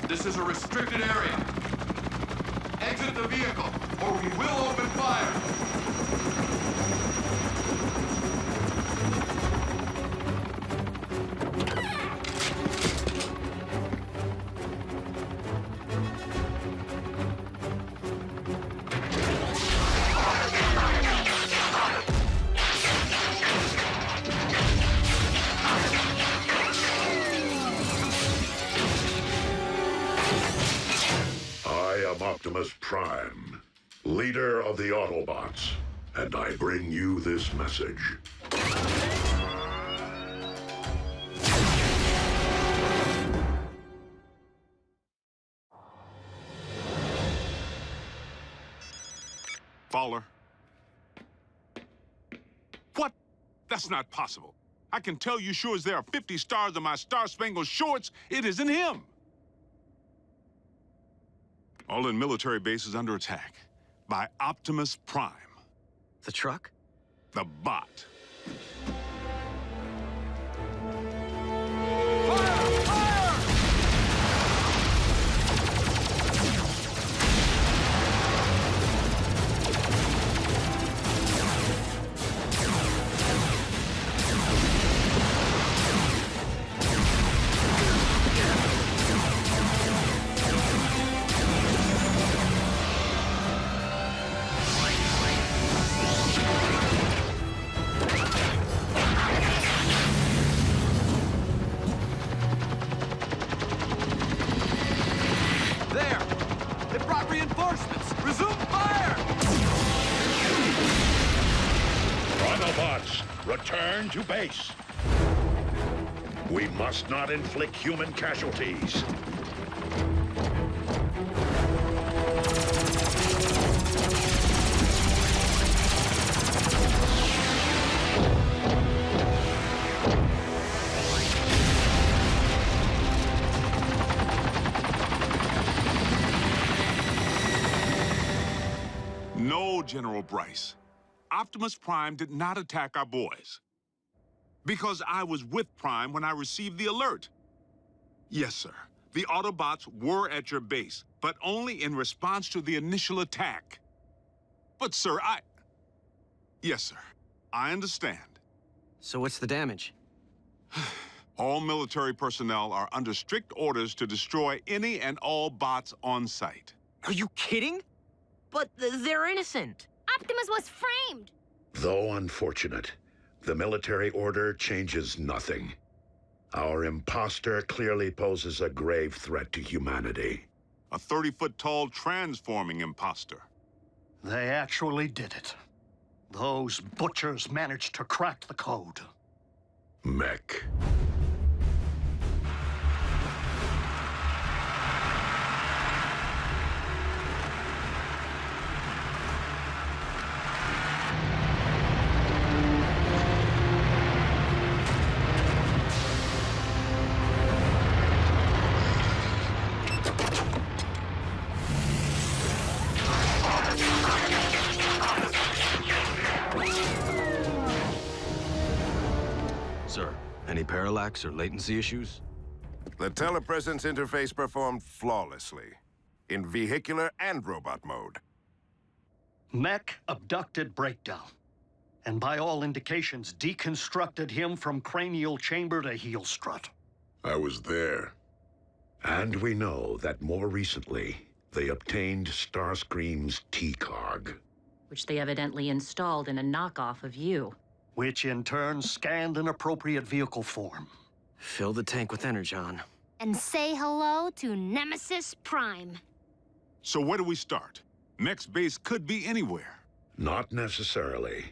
This is a restricted area. Exit the vehicle, or we will open fire. Optimus Prime, leader of the Autobots, and I bring you this message. Fowler. What? That's not possible. I can tell you sure as there are 50 stars on my Star-Spangled Shorts, it isn't him. All in military bases under attack by Optimus Prime. The truck? The bot. Autobots, return to base. We must not inflict human casualties. No, General Bryce. Optimus Prime did not attack our boys. Because I was with Prime when I received the alert. Yes, sir. The Autobots were at your base, but only in response to the initial attack. But, sir, Yes, sir. I understand. So what's the damage? All military personnel are under strict orders to destroy any and all bots on site. Are you kidding? But they're innocent. Optimus was framed. Though unfortunate, the military order changes nothing. Our imposter clearly poses a grave threat to humanity. A 30-foot-tall transforming imposter. They actually did it. Those butchers managed to crack the code. Mech. Sir, any parallax or latency latency issues? The telepresence interface performed flawlessly, in vehicular and robot mode. Mech abducted Breakdown, and by all indications, deconstructed him from cranial chamber to heel strut. I was there. And we know that more recently, they obtained Starscream's T-Cog. Which they evidently installed in a knockoff of you. Which in turn scanned an appropriate vehicle form. Fill the tank with Energon. And say hello to Nemesis Prime. So where do we start? Mech's base could be anywhere. Not necessarily.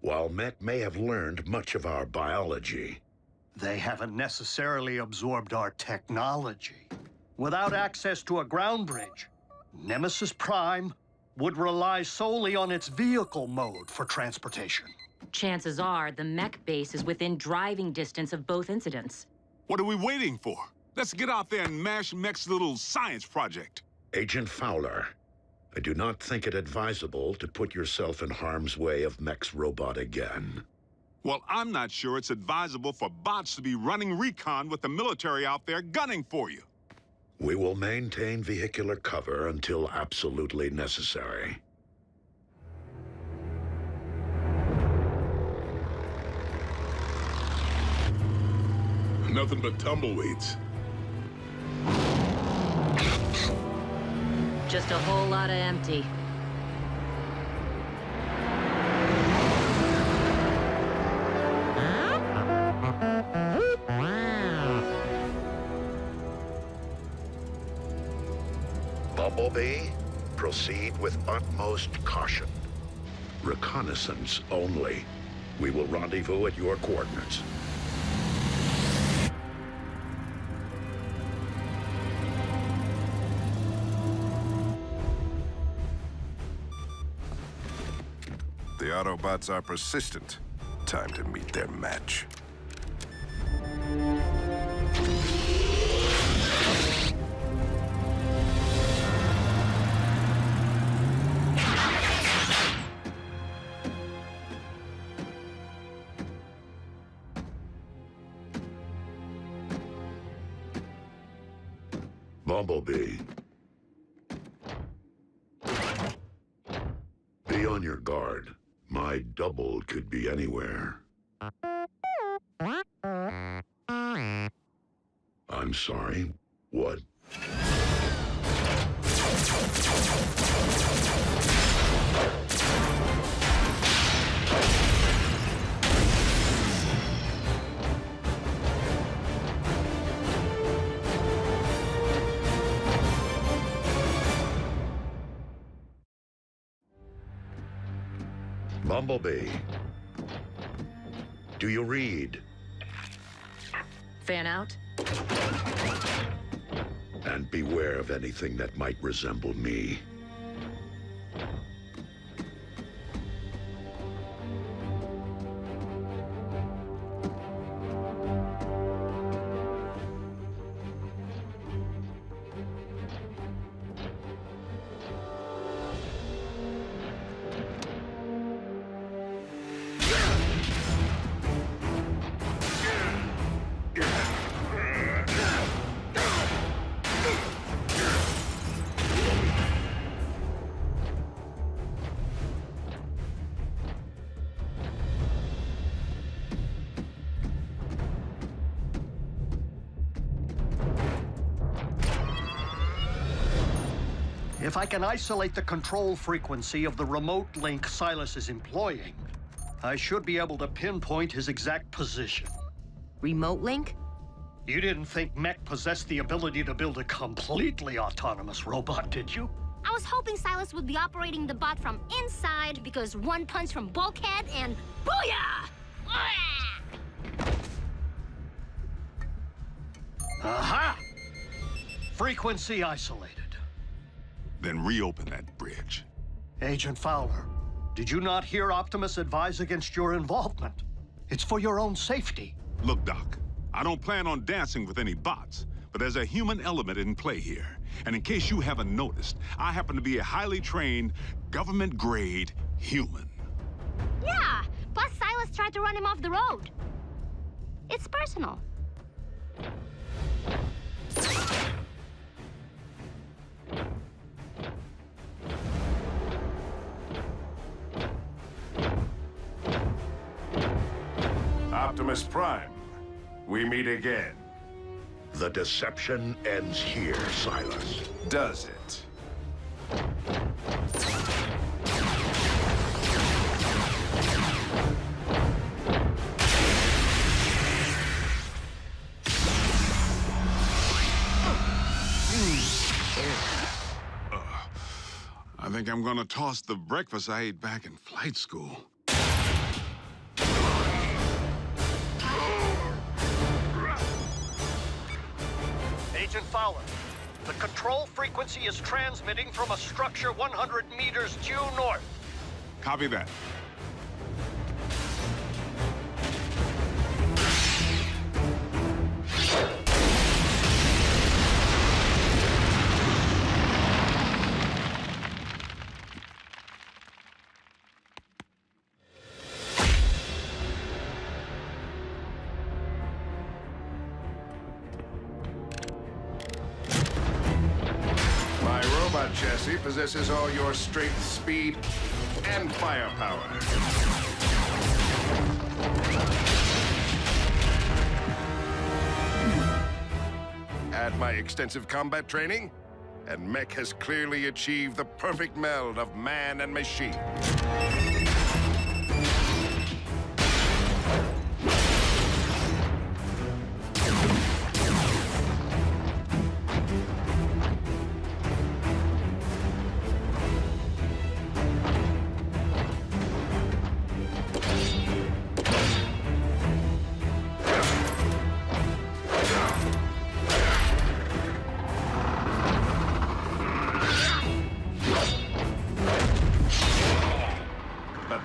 While Mech may have learned much of our biology, they haven't necessarily absorbed our technology. Without access to a ground bridge, Nemesis Prime would rely solely on its vehicle mode for transportation. Chances are the mech base is within driving distance of both incidents. What are we waiting for? Let's get out there and mash Mech's little science project. Agent Fowler, I do not think it advisable to put yourself in harm's way of Mech's robot again. Well, I'm not sure it's advisable for bots to be running recon with the military out there gunning for you. We will maintain vehicular cover until absolutely necessary. Nothing but tumbleweeds. Just a whole lot of empty. Bumblebee, proceed with utmost caution. Reconnaissance only. We will rendezvous at your coordinates. The Autobots are persistent. Time to meet their match. Bumblebee. Be on your guard. My double could be anywhere. I'm sorry. What? Bumblebee, Do you read? Fan out? And beware of anything that might resemble me. If I can isolate the control frequency of the remote link Silas is employing, I should be able to pinpoint his exact position. Remote link? You didn't think Mech possessed the ability to build a completely autonomous robot, did you? I was hoping Silas would be operating the bot from inside because one punch from Bulkhead and booyah! Aha! Frequency isolated. Then reopen that bridge. Agent Fowler, did you not hear Optimus advise against your involvement? It's for your own safety. Look, Doc, I don't plan on dancing with any bots, but there's a human element in play here. And in case you haven't noticed, I happen to be a highly trained, government-grade human. Yeah, plus Silas tried to run him off the road. It's personal. Optimus Prime, we meet again. The deception ends here, Silas. Does it? I think I'm gonna toss the breakfast I ate back in flight school. Agent Fowler, the control frequency is transmitting from a structure 100 meters due north. Copy that. Chassis possesses all your strength, speed, and firepower. Add my extensive combat training, and Mech has clearly achieved the perfect meld of man and machine.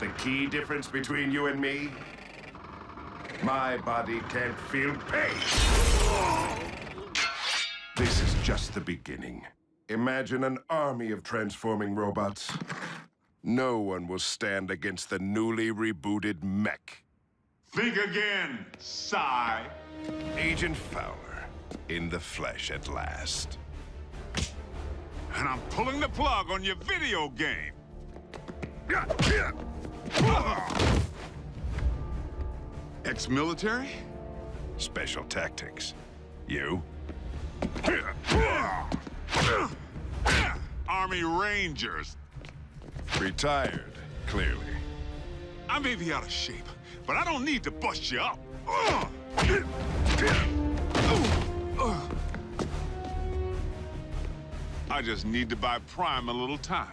The key difference between you and me? My body can't feel pain. This is just the beginning. Imagine an army of transforming robots. No one will stand against the newly rebooted Mech. Think again, sigh. Agent Fowler, in the flesh at last. And I'm pulling the plug on your video game. Ex-military? Special tactics. You? Army Rangers. Retired, clearly. I may be out of shape, but I don't need to bust you up. I just need to buy Prime a little time.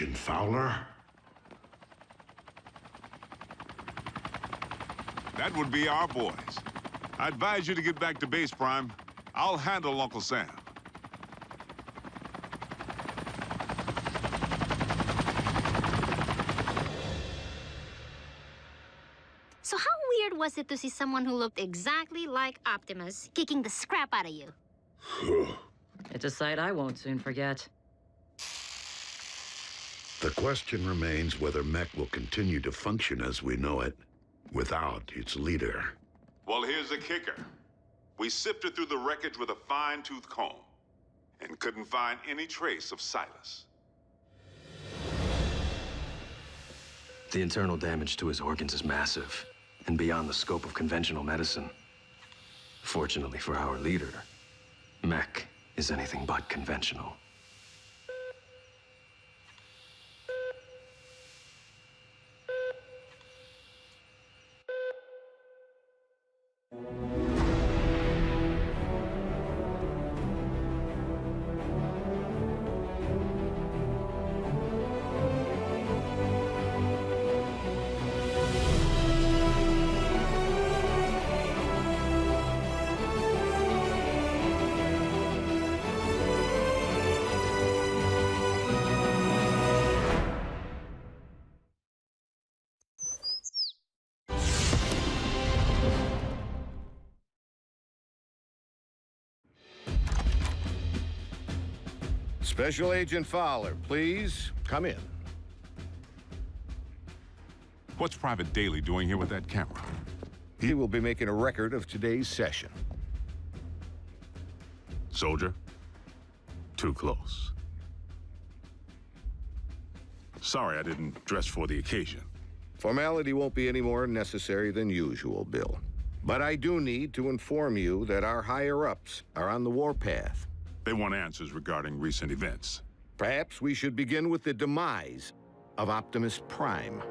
Agent Fowler? That would be our boys. I advise you to get back to base, Prime. I'll handle Uncle Sam. So how weird was it to see someone who looked exactly like Optimus kicking the scrap out of you? It's a sight I won't soon forget. The question remains whether mech will continue to function as we know it, without its leader. Well, here's the kicker. We sifted through the wreckage with a fine-tooth comb and couldn't find any trace of Silas. The internal damage to his organs is massive and beyond the scope of conventional medicine. Fortunately for our leader, mech is anything but conventional. Special Agent Fowler, please come in. What's Private Daly doing here with that camera? He will be making a record of today's session. Soldier, too close. Sorry I didn't dress for the occasion. Formality won't be any more necessary than usual, Bill. But I do need to inform you that our higher-ups are on the warpath. They want answers regarding recent events. Perhaps we should begin with the demise of Optimus Prime.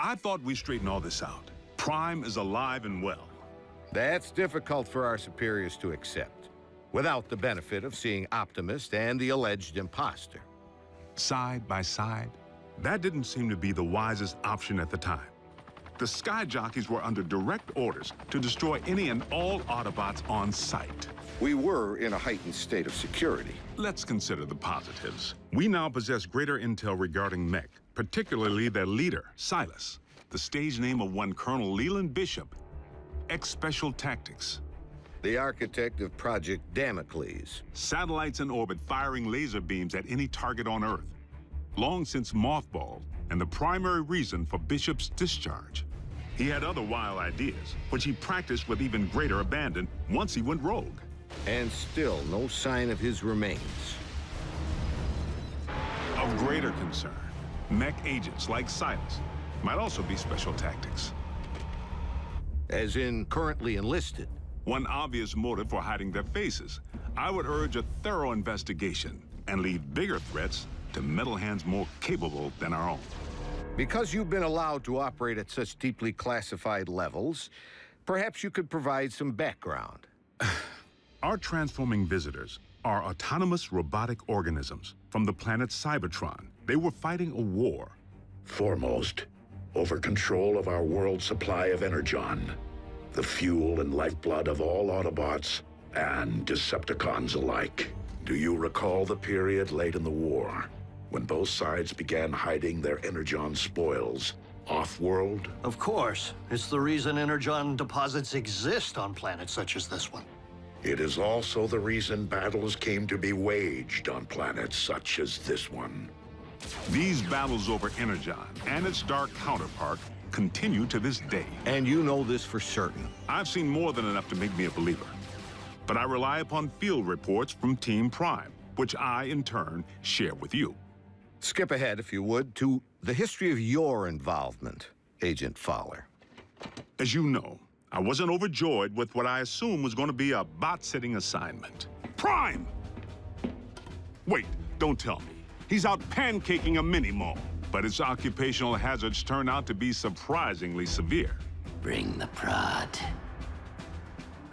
I thought we straightened all this out. Prime is alive and well. That's difficult for our superiors to accept, without the benefit of seeing Optimus and the alleged imposter. Side by side, that didn't seem to be the wisest option at the time. The Sky Jockeys were under direct orders to destroy any and all Autobots on sight. We were in a heightened state of security. Let's consider the positives. We now possess greater intel regarding mech, particularly their leader, Silas, the stage name of one Colonel Leland Bishop, ex-Special Tactics. The architect of Project Damocles. Satellites in orbit firing laser beams at any target on Earth. Long since mothballed, and the primary reason for Bishop's discharge. He had other wild ideas, which he practiced with even greater abandon once he went rogue. And still no sign of his remains. Of greater concern, mech agents like Silas might also be Special Tactics. As in currently enlisted. One obvious motive for hiding their faces. I would urge a thorough investigation and leave bigger threats to metal hands more capable than our own. Because you've been allowed to operate at such deeply classified levels, perhaps you could provide some background. Our transforming visitors are autonomous robotic organisms from the planet Cybertron. They were fighting a war. Foremost, over control of our world's supply of Energon, the fuel and lifeblood of all Autobots and Decepticons alike. Do you recall the period late in the war, when both sides began hiding their Energon spoils off-world? Of course. It's the reason Energon deposits exist on planets such as this one. It is also the reason battles came to be waged on planets such as this one. These battles over Energon and its dark counterpart continue to this day. And you know this for certain. I've seen more than enough to make me a believer. but I rely upon field reports from Team Prime, which I, in turn, share with you. Skip ahead, if you would, to the history of your involvement, Agent Fowler. As you know, I wasn't overjoyed with what I assumed was going to be a bot-sitting assignment. Prime! Wait, don't tell me. He's out pancaking a mini-mall, but its occupational hazards turn out to be surprisingly severe. Bring the prod.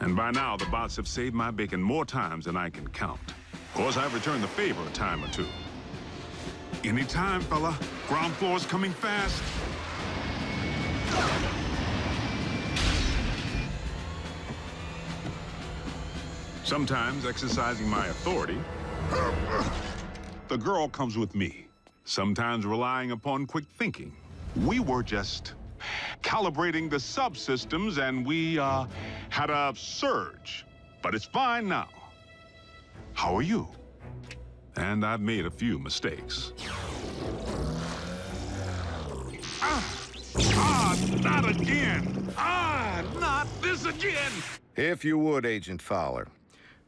And by now, the bots have saved my bacon more times than I can count. Of course, I've returned the favor a time or two. Anytime, fella. Ground floor's coming fast. Sometimes exercising my authority, the girl comes with me. Sometimes relying upon quick thinking. We were just calibrating the subsystems and we had a surge. But it's fine now. How are you? And I've made a few mistakes. Not again! Not this again! If you would, Agent Fowler,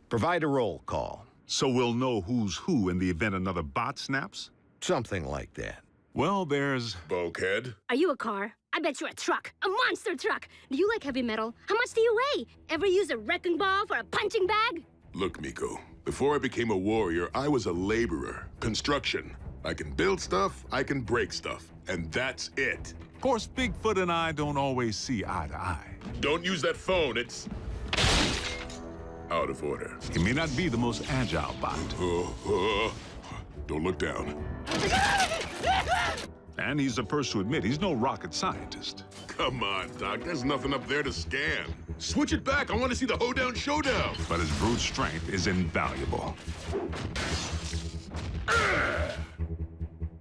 provide a roll call. So we'll know who's who in the event another bot snaps? Something like that. Well, there's... Bulkhead. Are you a car? I bet you're a truck. A monster truck. Do you like heavy metal? How much do you weigh? Ever use a wrecking ball for a punching bag? Look, Miko. Before I became a warrior, I was a laborer. Construction. I can build stuff, I can break stuff. And that's it. Of course, Bigfoot and I don't always see eye to eye. Don't use that phone, it's... out of order. He may not be the most agile bot. Don't look down. And he's the first to admit he's no rocket scientist. Come on, Doc. There's nothing up there to scan. Switch it back. I want to see the hoedown showdown. But his brute strength is invaluable.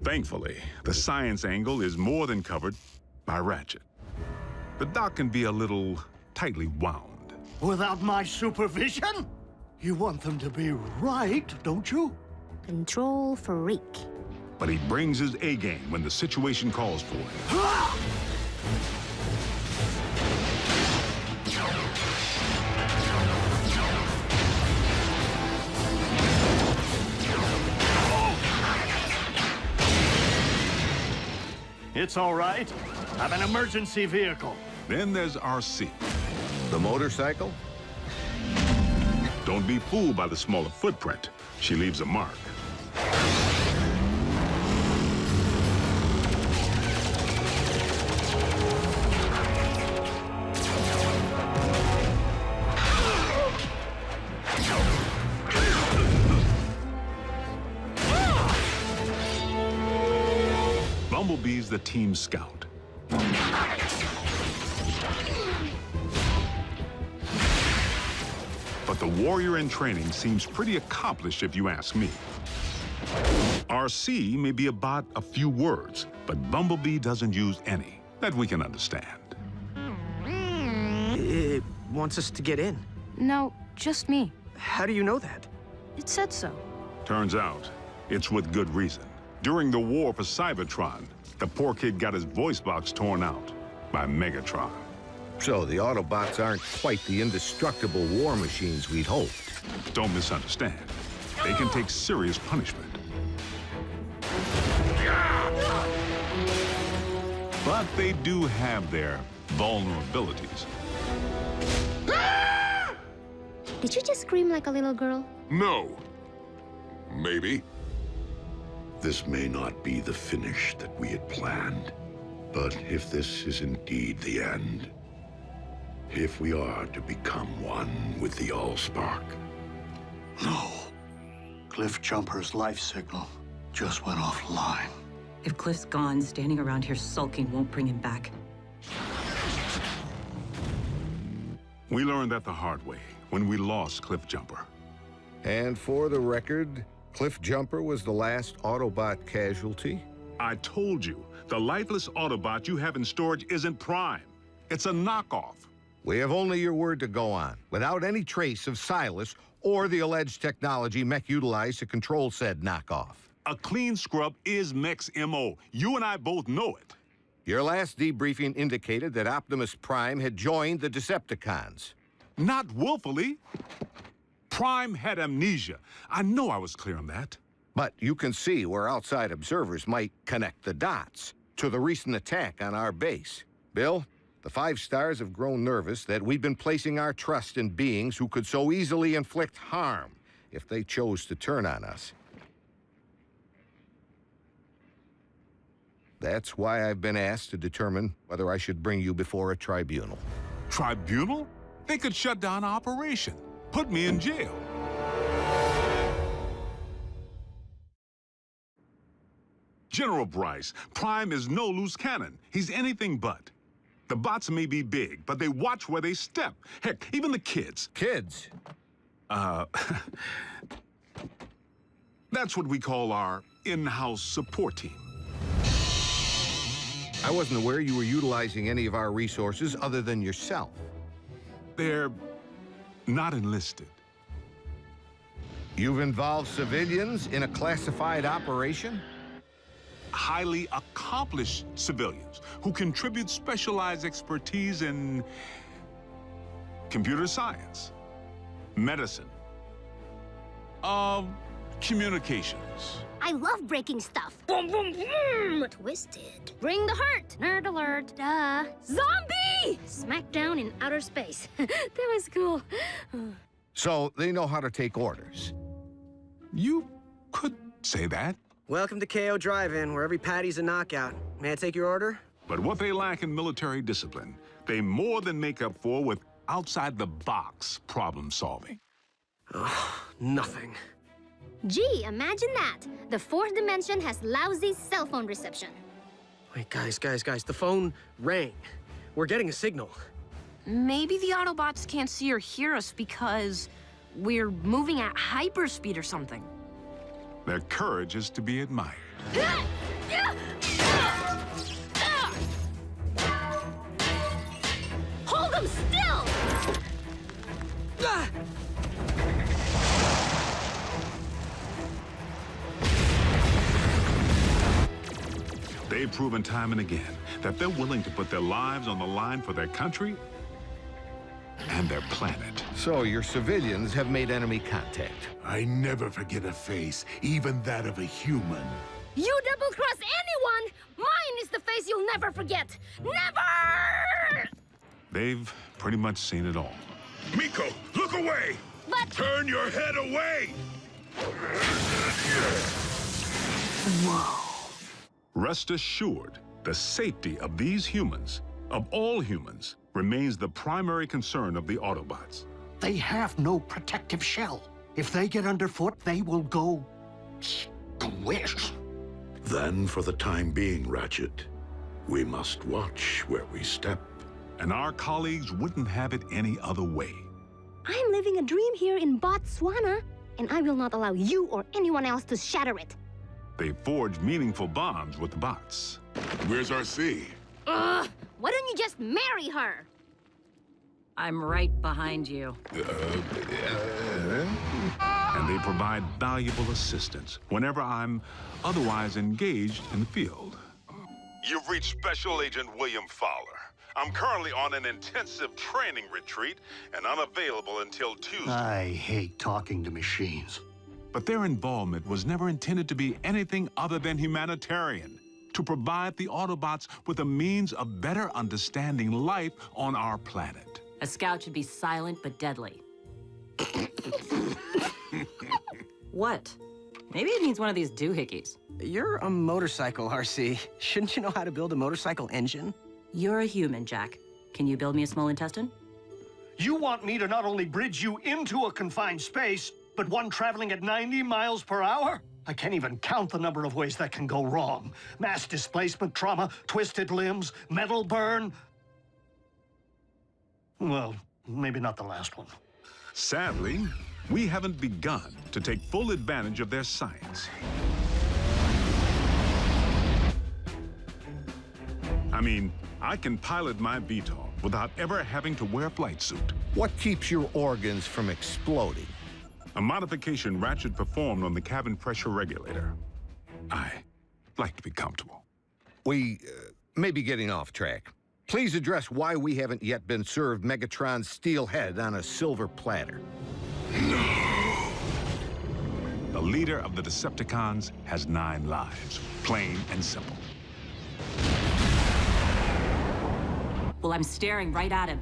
Thankfully, the science angle is more than covered by Ratchet. The Doc can be a little tightly wound. Without my supervision? You want them to be right, don't you? Control freak. But he brings his A-game when the situation calls for it. It's all right. I'm an emergency vehicle. Then there's RC. The motorcycle? Don't be fooled by the smaller footprint. She leaves a mark. Bumblebee's the team scout. But the warrior in training seems pretty accomplished if you ask me. RC may be about a few words, but Bumblebee doesn't use any that we can understand. It wants us to get in. No, just me. How do you know that? It said so. Turns out, it's with good reason. During the war for Cybertron, the poor kid got his voice box torn out by Megatron. So the Autobots aren't quite the indestructible war machines we'd hoped. Don't misunderstand. They can take serious punishment. But they do have their vulnerabilities. Did you just scream like a little girl? No. Maybe. This may not be the finish that we had planned, but if this is indeed the end, if we are to become one with the Allspark. No. Cliff Jumper's life signal just went offline. If Cliff's gone, standing around here sulking won't bring him back. We learned that the hard way when we lost Cliff Jumper. And for the record, Cliff Jumper was the last Autobot casualty? I told you, the lifeless Autobot you have in storage isn't Prime. It's a knockoff. We have only your word to go on, without any trace of Silas or the alleged technology Mech utilized to control said knockoff. A clean scrub is Mech's MO. You and I both know it. Your last debriefing indicated that Optimus Prime had joined the Decepticons. Not willfully. Prime had amnesia. I know I was clear on that. But you can see where outside observers might connect the dots to the recent attack on our base. Bill, the 5 stars have grown nervous that we've been placing our trust in beings who could so easily inflict harm if they chose to turn on us. That's why I've been asked to determine whether I should bring you before a tribunal. Tribunal? They could shut down our operation, put me in jail. General Bryce, Prime is no loose cannon. He's anything but. The bots may be big, but they watch where they step. Heck, even the kids. Kids? That's what we call our in-house support team. I wasn't aware you were utilizing any of our resources other than yourself. They're not enlisted. You've involved civilians in a classified operation? Highly accomplished civilians who contribute specialized expertise in computer science, medicine, communications. I love breaking stuff. Boom, boom, boom! Twisted. Bring the hurt. Nerd alert. Duh. Zombie! Smackdown in outer space. That was cool. So they know how to take orders. You could say that. Welcome to KO Drive-In, where every patty's a knockout. May I take your order? But what they lack in military discipline, they more than make up for with outside-the-box problem solving. Oh, nothing. Gee, imagine that. The 4th dimension has lousy cell phone reception. Wait, guys, the phone rang. We're getting a signal. Maybe the Autobots can't see or hear us because we're moving at hyperspeed or something. Their courage is to be admired. Hold them still! They've proven time and again that they're willing to put their lives on the line for their country and their planet. So your civilians have made enemy contact. I never forget a face, even that of a human. You double-cross anyone, mine is the face you'll never forget. Never! They've pretty much seen it all. Miko, look away! But... Turn your head away! Whoa. Rest assured, the safety of these humans, of all humans, remains the primary concern of the Autobots. They have no protective shell. If they get underfoot, they will go... squish. Then, for the time being, Ratchet, we must watch where we step. And our colleagues wouldn't have it any other way. I'm living a dream here in Botswana, and I will not allow you or anyone else to shatter it. They forged meaningful bonds with the bots. Where's RC? Why don't you just marry her? I'm right behind you. And they provide valuable assistance whenever I'm otherwise engaged in the field. You've reached Special Agent William Fowler. I'm currently on an intensive training retreat and unavailable until Tuesday. I hate talking to machines. But their involvement was never intended to be anything other than humanitarian, to provide the Autobots with a means of better understanding life on our planet. A scout should be silent but deadly. What? Maybe it needs one of these doohickeys. You're a motorcycle, RC. Shouldn't you know how to build a motorcycle engine? You're a human, Jack. Can you build me a small intestine? You want me to not only bridge you into a confined space, but one traveling at 90 miles per hour? I can't even count the number of ways that can go wrong. Mass displacement trauma, twisted limbs, metal burn. Well, maybe not the last one. Sadly, we haven't begun to take full advantage of their science. I mean, I can pilot my VTOL without ever having to wear a flight suit. What keeps your organs from exploding? A modification Ratchet performed on the cabin pressure regulator. I like to be comfortable. We may be getting off track. Please address why we haven't yet been served Megatron's steel head on a silver platter. No. The leader of the Decepticons has 9 lives. Plain and simple. Well, I'm staring right at him.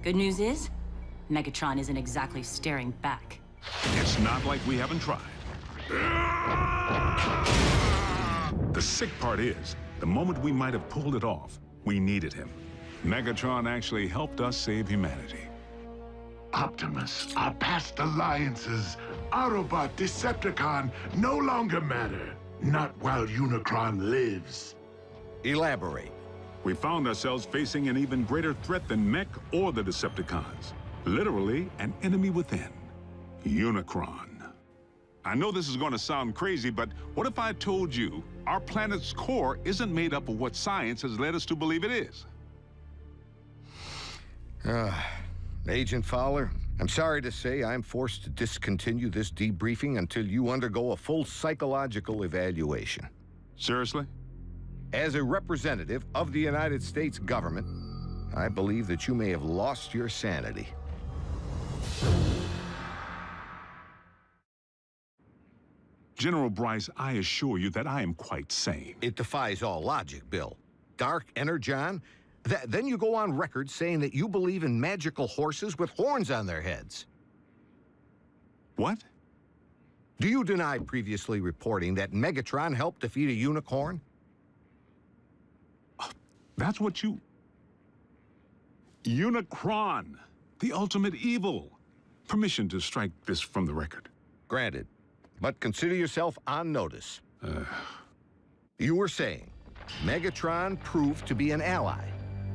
Good news is, Megatron isn't exactly staring back. It's not like we haven't tried. The sick part is, the moment we might have pulled it off, we needed him. Megatron actually helped us save humanity. Optimus, our past alliances, Autobot, Decepticon, no longer matter. Not while Unicron lives. Elaborate. We found ourselves facing an even greater threat than Mech or the Decepticons. Literally, an enemy within. Unicron. I know this is going to sound crazy, but what if I told you our planet's core isn't made up of what science has led us to believe it is? Agent Fowler, I'm sorry to say I'm forced to discontinue this debriefing until you undergo a full psychological evaluation. Seriously? As a representative of the United States government, I believe that you may have lost your sanity. General Bryce, I assure you that I am quite sane. It defies all logic, Bill. Dark Energon? Then you go on record saying that you believe in magical horses with horns on their heads. What? Do you deny previously reporting that Megatron helped defeat a unicorn? That's what you... Unicron, the ultimate evil. Permission to strike this from the record. Granted, but consider yourself on notice. You were saying Megatron proved to be an ally.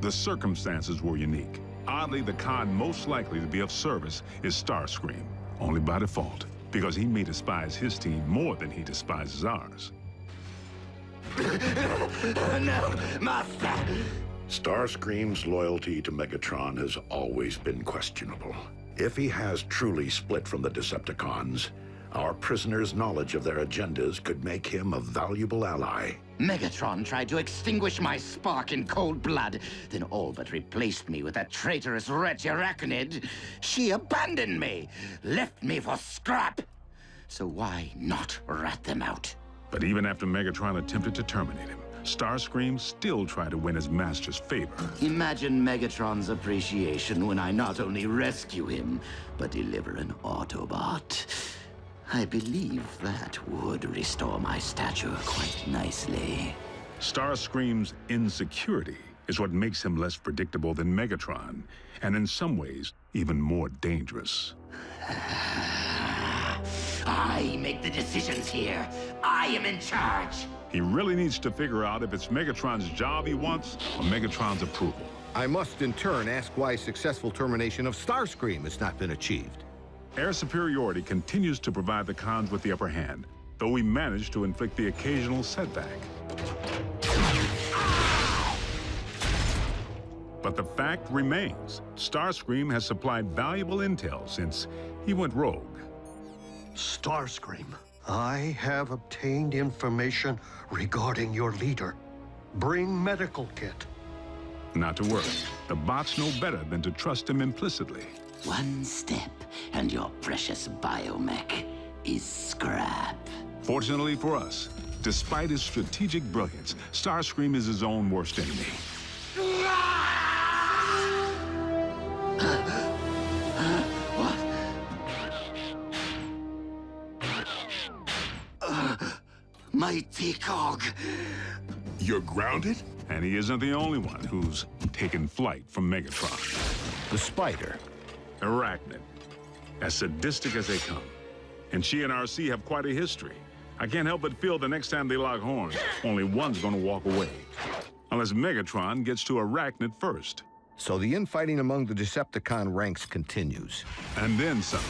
The circumstances were unique. Oddly, the con most likely to be of service is Starscream, only by default, because he may despise his team more than he despises ours. No, Master! Starscream's loyalty to Megatron has always been questionable. If he has truly split from the Decepticons, our prisoner's knowledge of their agendas could make him a valuable ally. Megatron tried to extinguish my spark in cold blood, then all but replaced me with that traitorous wretch Arachnid. She abandoned me, left me for scrap. So why not rat them out? But even after Megatron attempted to terminate him, Starscream still tried to win his master's favor. Imagine Megatron's appreciation when I not only rescue him, but deliver an Autobot. I believe that would restore my stature quite nicely. Starscream's insecurity is what makes him less predictable than Megatron, and in some ways, even more dangerous. I make the decisions here. I am in charge. He really needs to figure out if it's Megatron's job he wants or Megatron's approval. I must in turn ask why successful termination of Starscream has not been achieved. Air superiority continues to provide the cons with the upper hand, though we manage to inflict the occasional setback. But the fact remains, Starscream has supplied valuable intel since he went rogue. Starscream, I have obtained information regarding your leader. Bring medical kit. Not to worry. The bots know better than to trust him implicitly. One step, and your precious biomech is scrap. Fortunately for us, despite his strategic brilliance, Starscream is his own worst enemy. Mighty Cog. You're grounded? And he isn't the only one who's taken flight from Megatron. The Spider. Arachnid. As sadistic as they come. And she and RC have quite a history. I can't help but feel the next time they lock horns, only one's gonna walk away. Unless Megatron gets to Arachnid first. So the infighting among the Decepticon ranks continues. And then some.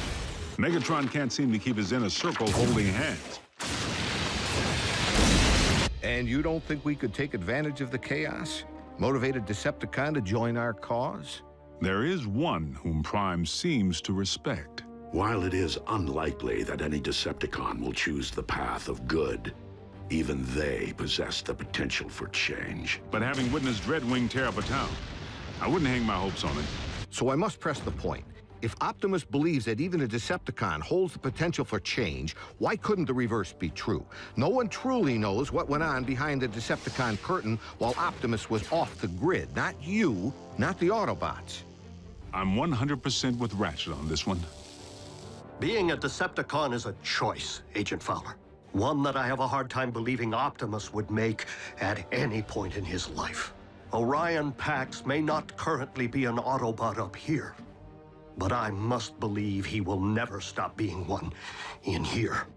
Megatron can't seem to keep his inner circle holding hands. And you don't think we could take advantage of the chaos? Motivate a Decepticon to join our cause? There is one whom Prime seems to respect. While it is unlikely that any Decepticon will choose the path of good, even they possess the potential for change. But having witnessed Dreadwing tear up a town, I wouldn't hang my hopes on it. So I must press the point. If Optimus believes that even a Decepticon holds the potential for change, why couldn't the reverse be true? No one truly knows what went on behind the Decepticon curtain while Optimus was off the grid. Not you, not the Autobots. I'm 100% with Ratchet on this one. Being a Decepticon is a choice, Agent Fowler. One that I have a hard time believing Optimus would make at any point in his life. Orion Pax may not currently be an Autobot up here, but I must believe he will never stop being one in here.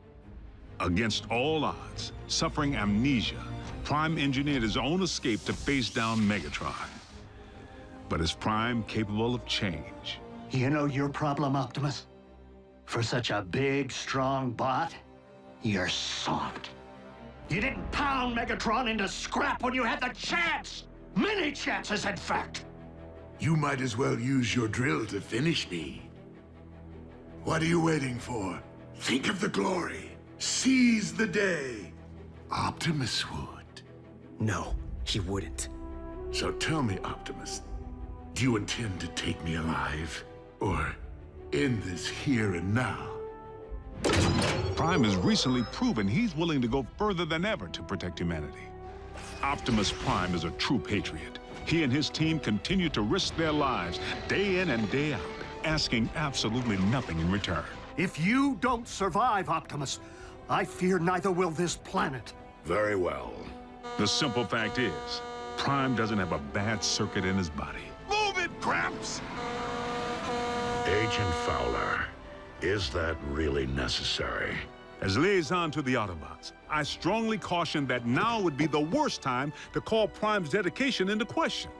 Against all odds, suffering amnesia, Prime engineered his own escape to face down Megatron. But is Prime capable of change? You know your problem, Optimus? For such a big, strong bot, you're soft. You didn't pound Megatron into scrap when you had the chance! Many chances, in fact! You might as well use your drill to finish me. What are you waiting for? Think of the glory. Seize the day. Optimus would. No, he wouldn't. So tell me, Optimus, do you intend to take me alive? Or end this here and now? Prime has recently proven he's willing to go further than ever to protect humanity. Optimus Prime is a true patriot. He and his team continue to risk their lives day in and day out, asking absolutely nothing in return. If you don't survive, Optimus, I fear neither will this planet. Very well. The simple fact is, Prime doesn't have a bad circuit in his body. Move it, Gramps! Agent Fowler, is that really necessary? As liaison to the Autobots, I strongly caution that now would be the worst time to call Prime's dedication into question.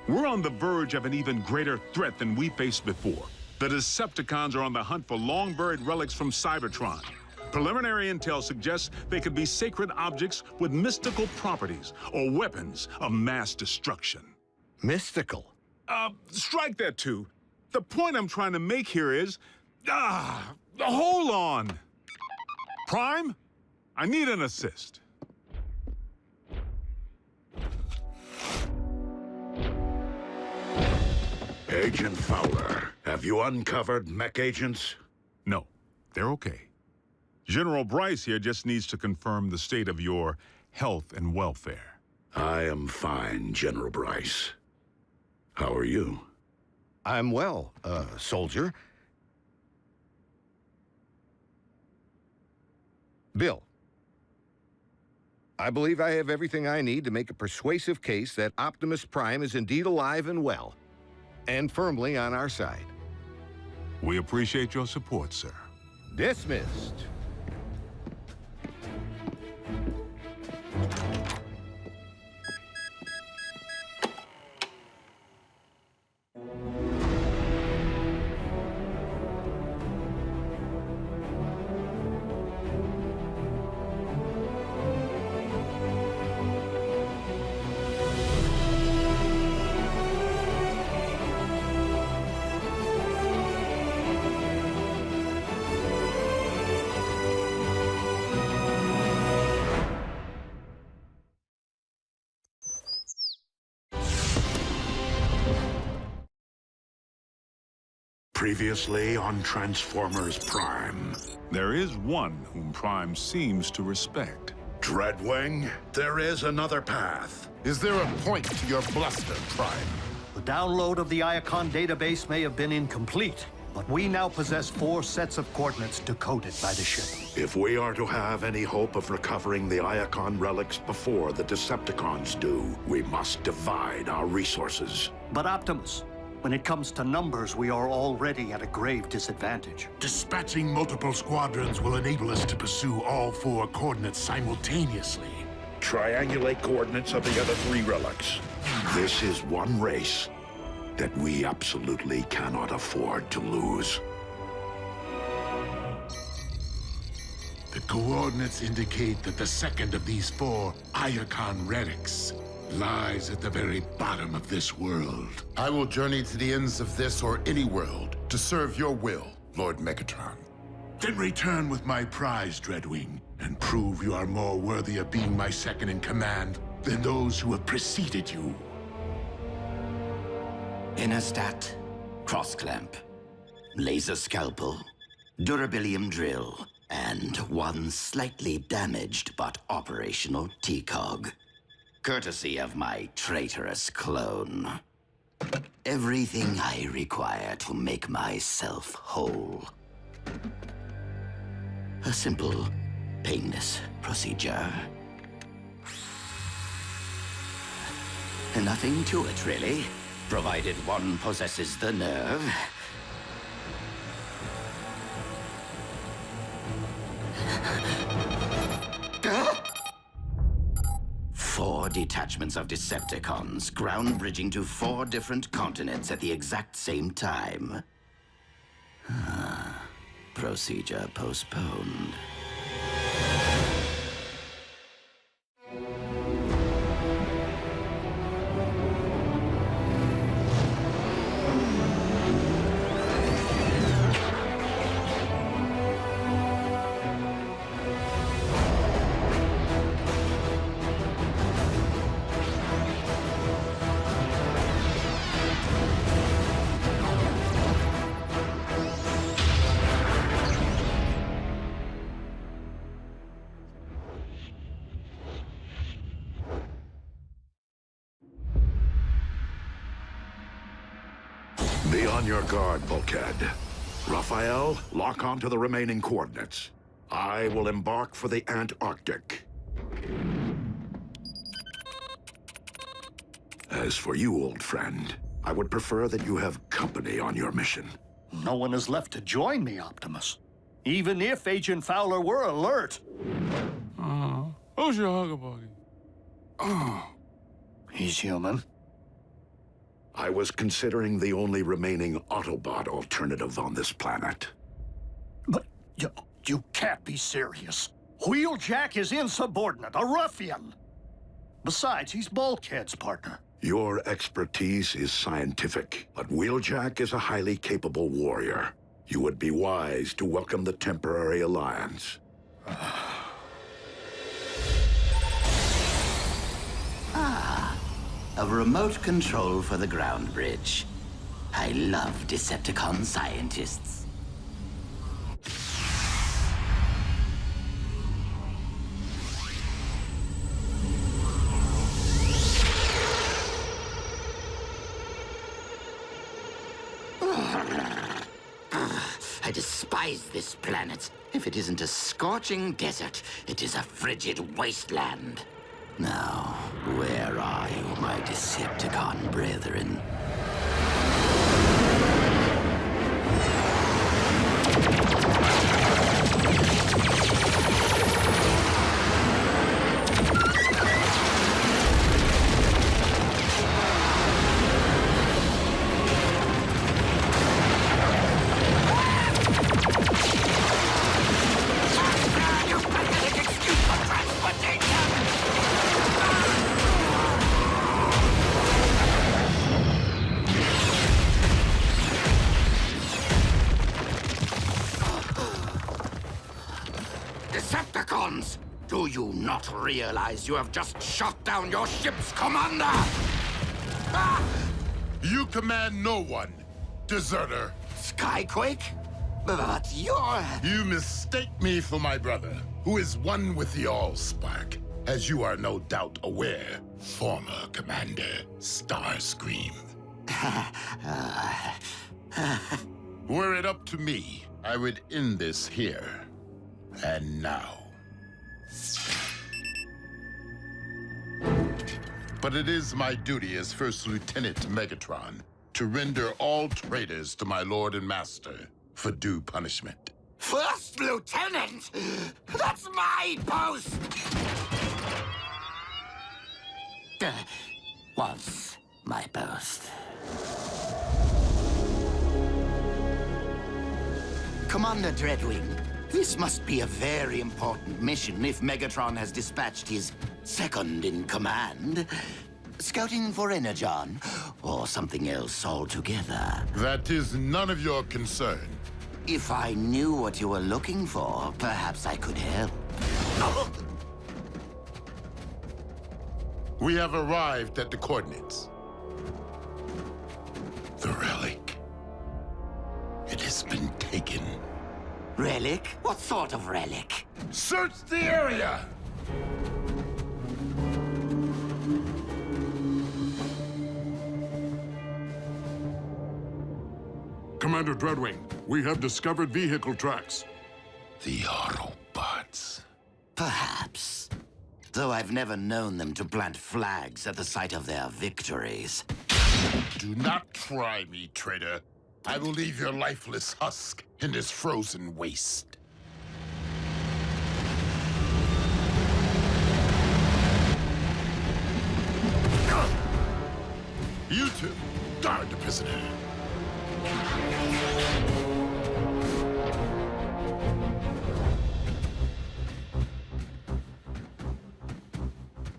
We're on the verge of an even greater threat than we faced before. The Decepticons are on the hunt for long-buried relics from Cybertron. Preliminary intel suggests they could be sacred objects with mystical properties or weapons of mass destruction. Mystical? Strike that too. The point I'm trying to make here is... hold on! Prime, I need an assist. Agent Fowler, have you uncovered mech agents? No, they're okay. General Bryce here just needs to confirm the state of your health and welfare. I am fine, General Bryce. How are you? I'm well, soldier. Bill, I believe I have everything I need to make a persuasive case that Optimus Prime is indeed alive and well, and firmly on our side. We appreciate your support, sir. Dismissed. Previously on Transformers Prime. There is one whom Prime seems to respect. Dreadwing, there is another path. Is there a point to your bluster, Prime? The download of the Iacon database may have been incomplete, but we now possess 4 sets of coordinates decoded by the ship. If we are to have any hope of recovering the Iacon relics before the Decepticons do, we must divide our resources. But Optimus, when it comes to numbers, we are already at a grave disadvantage. Dispatching multiple squadrons will enable us to pursue all 4 coordinates simultaneously. Triangulate coordinates of the other 3 relics. This is one race that we absolutely cannot afford to lose. The coordinates indicate that the second of these 4 Iacon relics lies at the very bottom of this world. I will journey to the ends of this or any world to serve your will, Lord Megatron. Then return with my prize, Dreadwing, and prove you are more worthy of being my second in command than those who have preceded you. Inner stat, cross clamp. laser scalpel, durabilium drill, and one slightly damaged but operational T-cog. Courtesy of my traitorous clone. Everything I require to make myself whole. A simple, painless procedure. Nothing to it, really, provided one possesses the nerve. 4 detachments of Decepticons, ground bridging to 4 different continents at the exact same time. Procedure postponed. Be on your guard, Bulkhead. Raphael, lock on to the remaining coordinates. I will embark for the Antarctic. As for you, old friend, I would prefer that you have company on your mission. No one is left to join me, Optimus. Even if Agent Fowler were alert. Who's your hugger Oh, he's human. I was considering the only remaining Autobot alternative on this planet. But you can't be serious. Wheeljack is insubordinate, a ruffian. Besides, he's Bulkhead's partner. Your expertise is scientific, but Wheeljack is a highly capable warrior. You would be wise to welcome the temporary alliance. A remote control for the ground bridge. I love Decepticon scientists. I despise this planet. If it isn't a scorching desert, it is a frigid wasteland. Now, where are you, my Decepticon brethren? Decepticons! Do you not realize you have just shot down your ship's commander? You command no one, deserter. Skyquake? But you're... You mistake me for my brother, who is one with the Allspark, as you are no doubt aware, former Commander Starscream. Were it up to me, I would end this here and now. But it is my duty as First Lieutenant Megatron to render all traitors to my Lord and Master for due punishment. First Lieutenant? That's my post! Was my post. Commander Dreadwing, this must be a very important mission if Megatron has dispatched his second-in-command. Scouting for Energon, or something else altogether. That is none of your concern. If I knew what you were looking for, perhaps I could help. We have arrived at the coordinates. The relic. It is Relic? What sort of relic? Search the area! Commander Dreadwing, we have discovered vehicle tracks. The Autobots. Perhaps. Though I've never known them to plant flags at the site of their victories. Do not try me, traitor. I will leave your lifeless husk in this frozen waste. You two, guard the prisoner.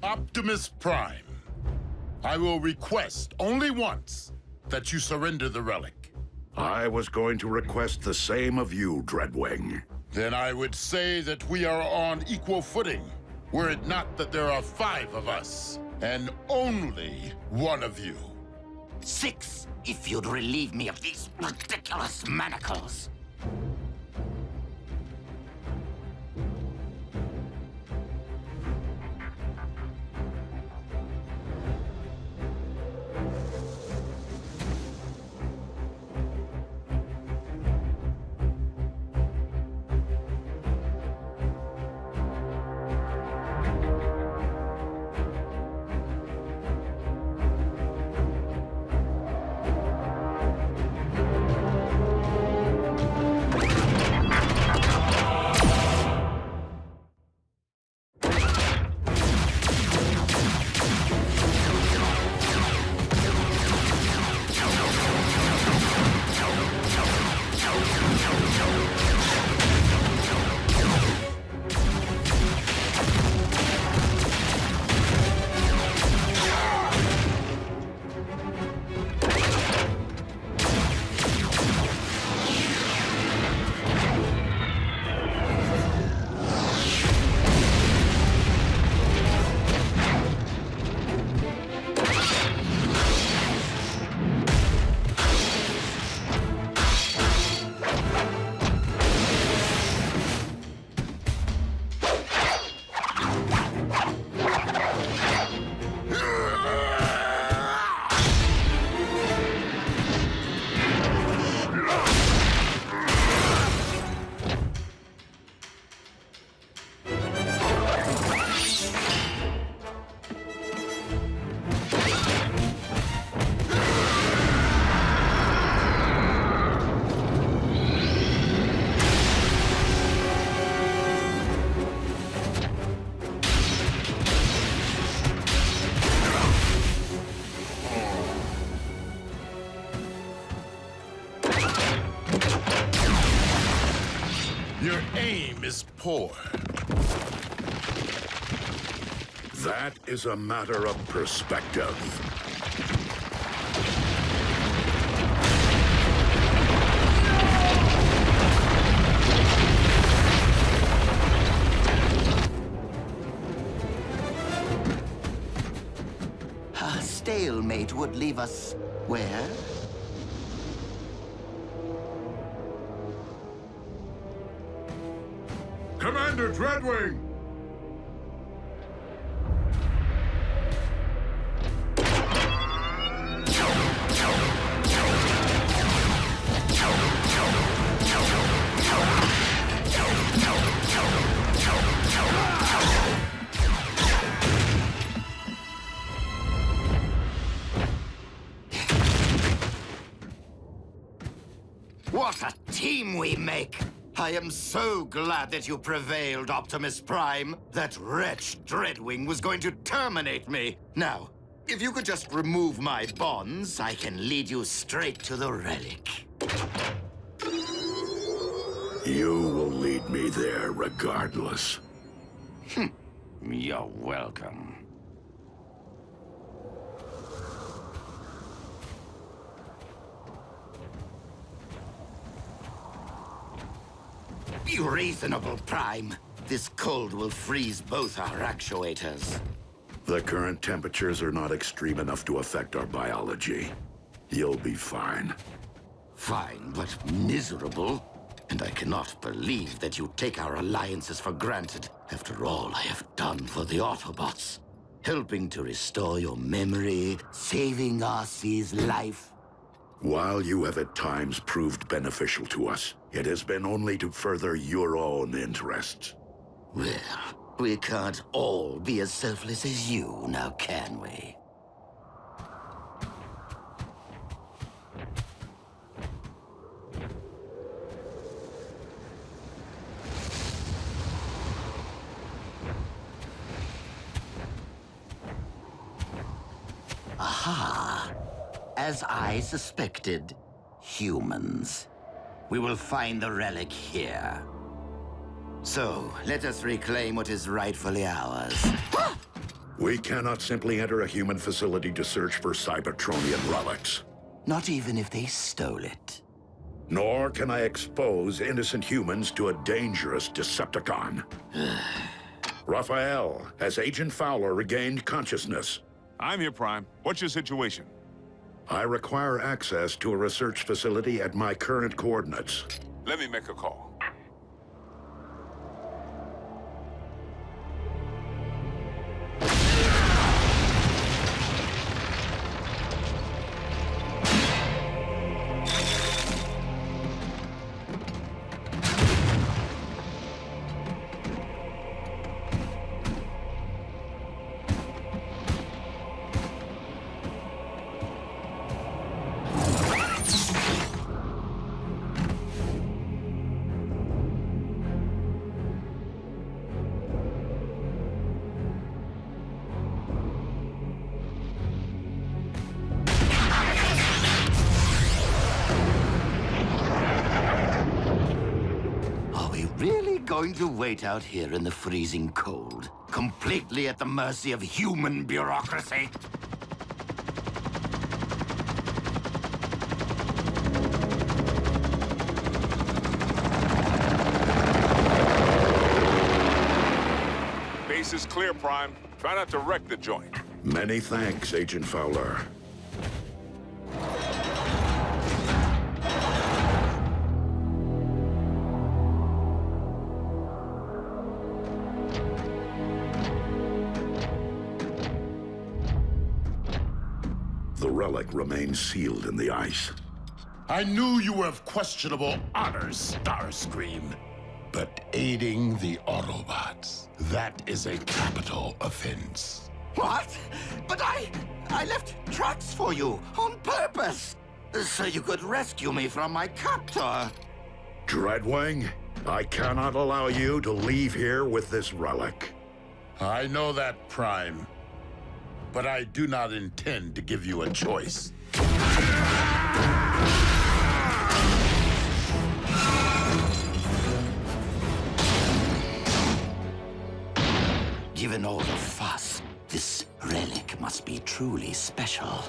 Optimus Prime, I will request only once that you surrender the relic. I was going to request the same of you, Dreadwing. Then I would say that we are on equal footing, were it not that there are 5 of us, and only one of you. 6, if you'd relieve me of these ridiculous manacles. Your aim is poor. That is a matter of perspective. A stalemate would leave us where? Commander Dreadwing! What a team we make! I am so glad that you prevailed, Optimus Prime. That wretch Dreadwing was going to terminate me. Now, if you could just remove my bonds, I can lead you straight to the relic. You will lead me there regardless. You're welcome. Be reasonable, Prime. This cold will freeze both our actuators. The current temperatures are not extreme enough to affect our biology. You'll be fine. Fine, but miserable? And I cannot believe that you take our alliances for granted after all I have done for the Autobots. Helping to restore your memory, saving Arcee's life. While you have at times proved beneficial to us, it has been only to further your own interests. Well, we can't all be as selfless as you, now can we? Aha! As I suspected, humans. We will find the relic here. So, let us reclaim what is rightfully ours. We cannot simply enter a human facility to search for Cybertronian relics. Not even if they stole it. Nor can I expose innocent humans to a dangerous Decepticon. Raphael, has Agent Fowler regained consciousness? I'm here, Prime. What's your situation? I require access to a research facility at my current coordinates. Let me make a call. Going to wait out here in the freezing cold, completely at the mercy of human bureaucracy? Base is clear, Prime. Try not to wreck the joint. Many thanks, Agent Fowler. The relic remains sealed in the ice. I knew you were of questionable honors, Starscream. But aiding the Autobots, that is a capital offense. What? But I left tracks for you on purpose, so you could rescue me from my captor. Dreadwing, I cannot allow you to leave here with this relic. I know that, Prime. But I do not intend to give you a choice. Given all the fuss, this relic must be truly special.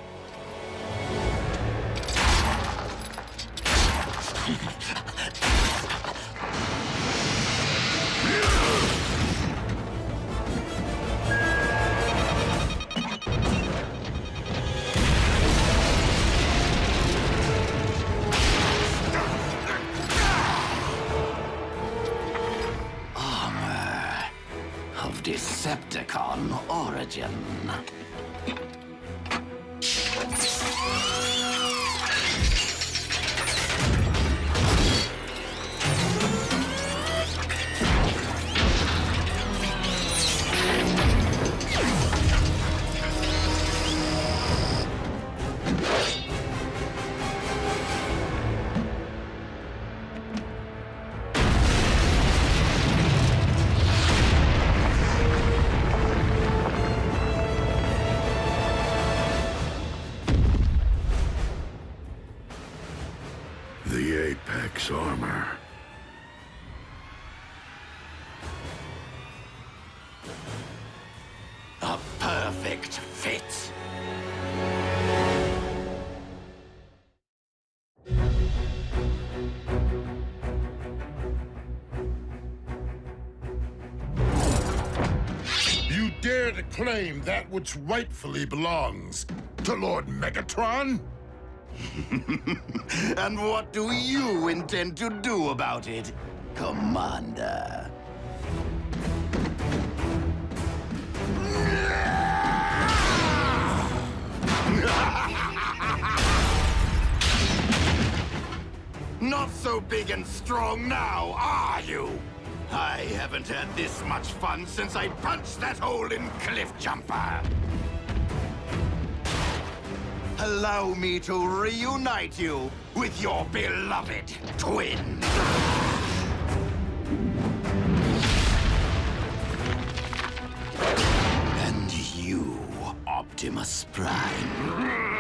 Decepticon origin. The Apex armor. A perfect fit. You dare to claim that which rightfully belongs to Lord Megatron? And what do you intend to do about it, Commander? Not so big and strong now, are you? I haven't had this much fun since I punched that hole in Cliff Jumper. Allow me to reunite you with your beloved twin. And you, Optimus Prime,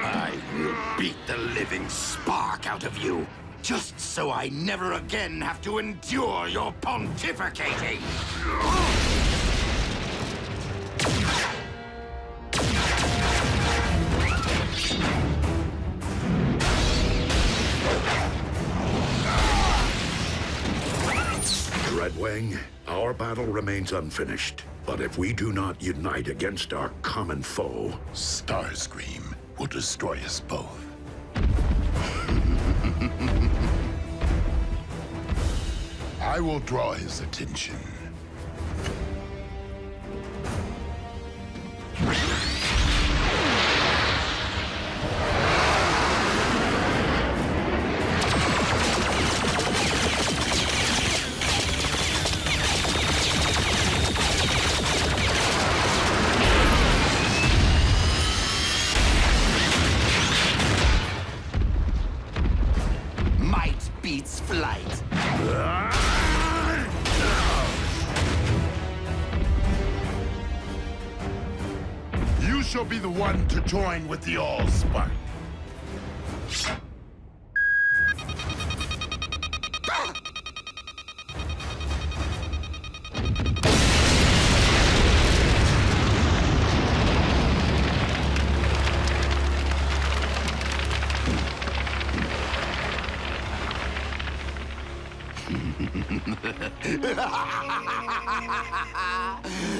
I will beat the living spark out of you, just so I never again have to endure your pontificating. Dreadwing, our battle remains unfinished. But if we do not unite against our common foe, Starscream will destroy us both. I will draw his attention. Might beats flight. You shall be the one to join with the Allspark.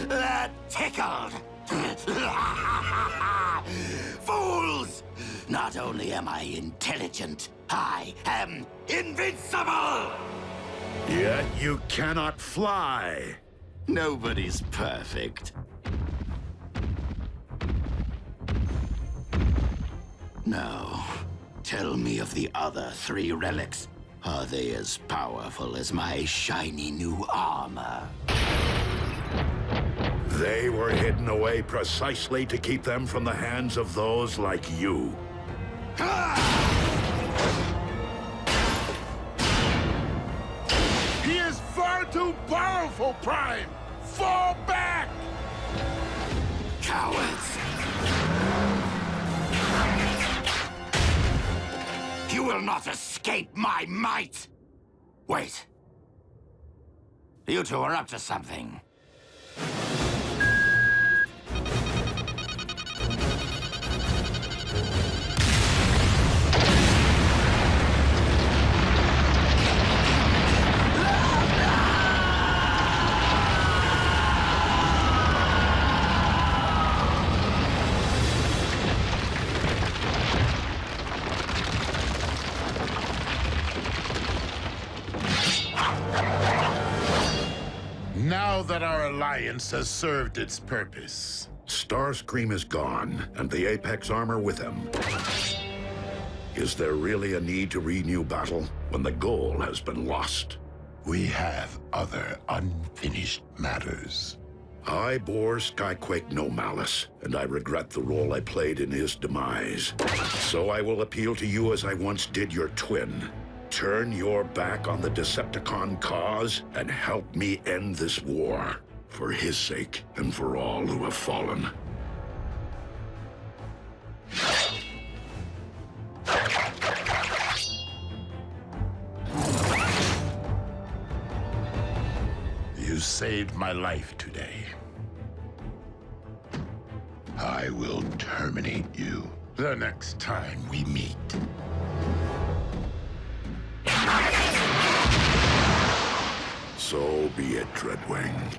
That tickled. Fools! Not only am I intelligent, I am invincible! yet you cannot fly. Nobody's perfect. Now, tell me of the other 3 relics. Are they as powerful as my shiny new armor? They were hidden away precisely to keep them from the hands of those like you. He is far too powerful, Prime! Fall back! Cowards! You will not escape my might! Wait. You two are up to something. Now that our alliance has served its purpose. Starscream is gone, and the Apex armor with him. Is there really a need to renew battle when the goal has been lost? We have other unfinished matters. I bore Skyquake no malice, and I regret the role I played in his demise. So I will appeal to you as I once did your twin. Turn your back on the Decepticon cause and help me end this war. For his sake and for all who have fallen. You saved my life today. I will terminate you the next time we meet. So be it, Dreadwing.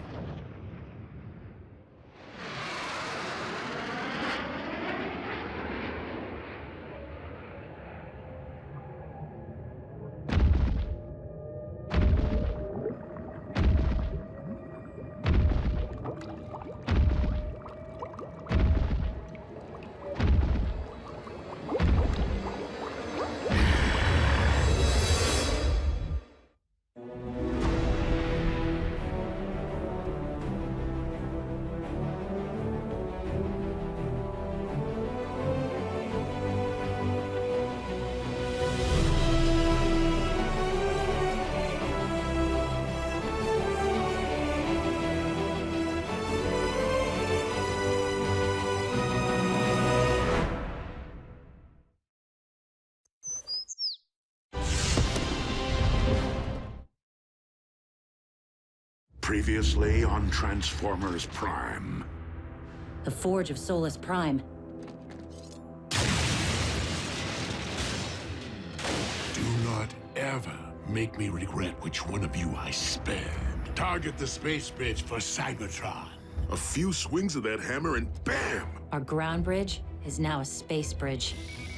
Previously on Transformers Prime. The Forge of Solus Prime. Do not ever make me regret which one of you I spared. Target the space bridge for Cybertron. A few swings of that hammer and bam! Our ground bridge is now a space bridge.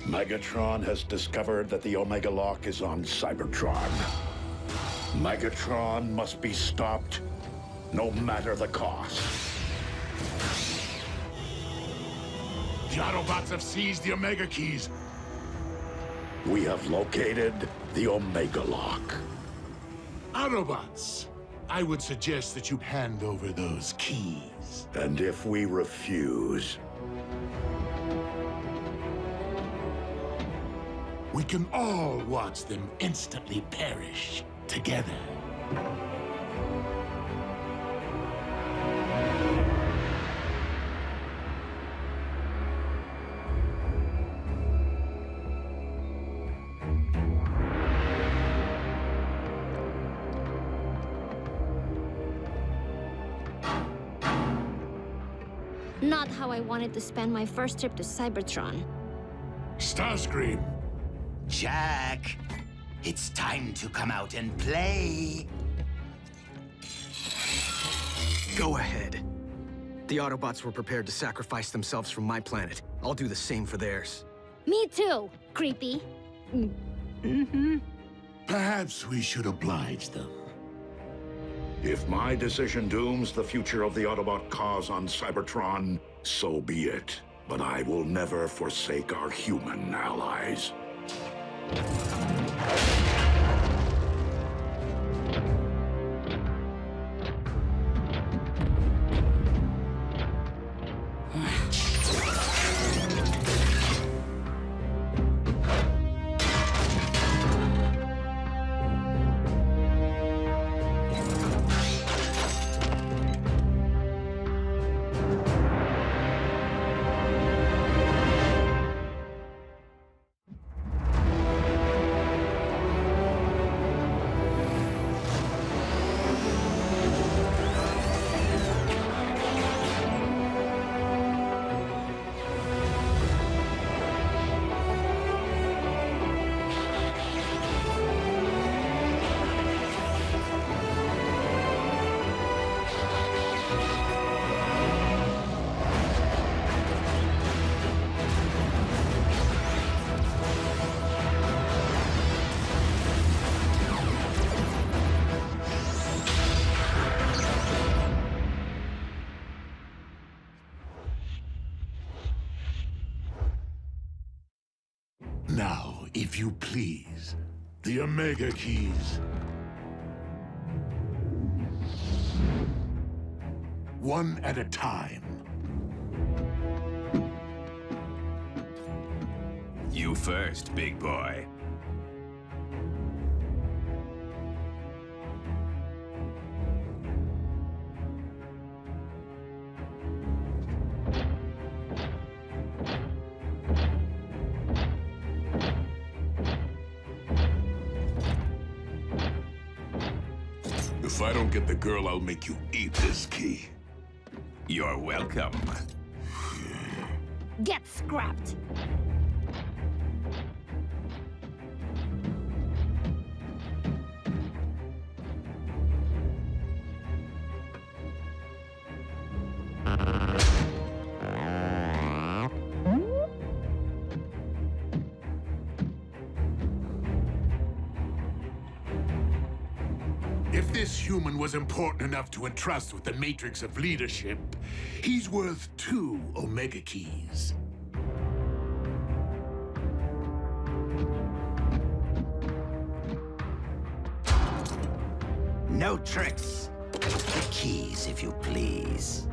Megatron has discovered that the Omega Lock is on Cybertron. Megatron must be stopped, no matter the cost. The Autobots have seized the Omega Keys. We have located the Omega Lock. Autobots, I would suggest that you hand over those keys. And if we refuse, we can all watch them instantly perish together. Not how I wanted to spend my first trip to Cybertron. Starscream. Jack, it's time to come out and play. Go ahead. The Autobots were prepared to sacrifice themselves for my planet. I'll do the same for theirs. Me too, creepy. Perhaps we should oblige them. if my decision dooms the future of the Autobot cause on Cybertron, so be it. But I will never forsake our human allies. Now, if you please, the Omega Keys. One at a time. You first, big boy. If I don't get the girl, I'll make you eat this key. You're welcome. Get scrapped. If this human was important enough to entrust with the matrix of leadership, he's worth 2 Omega Keys. No tricks. The keys, if you please.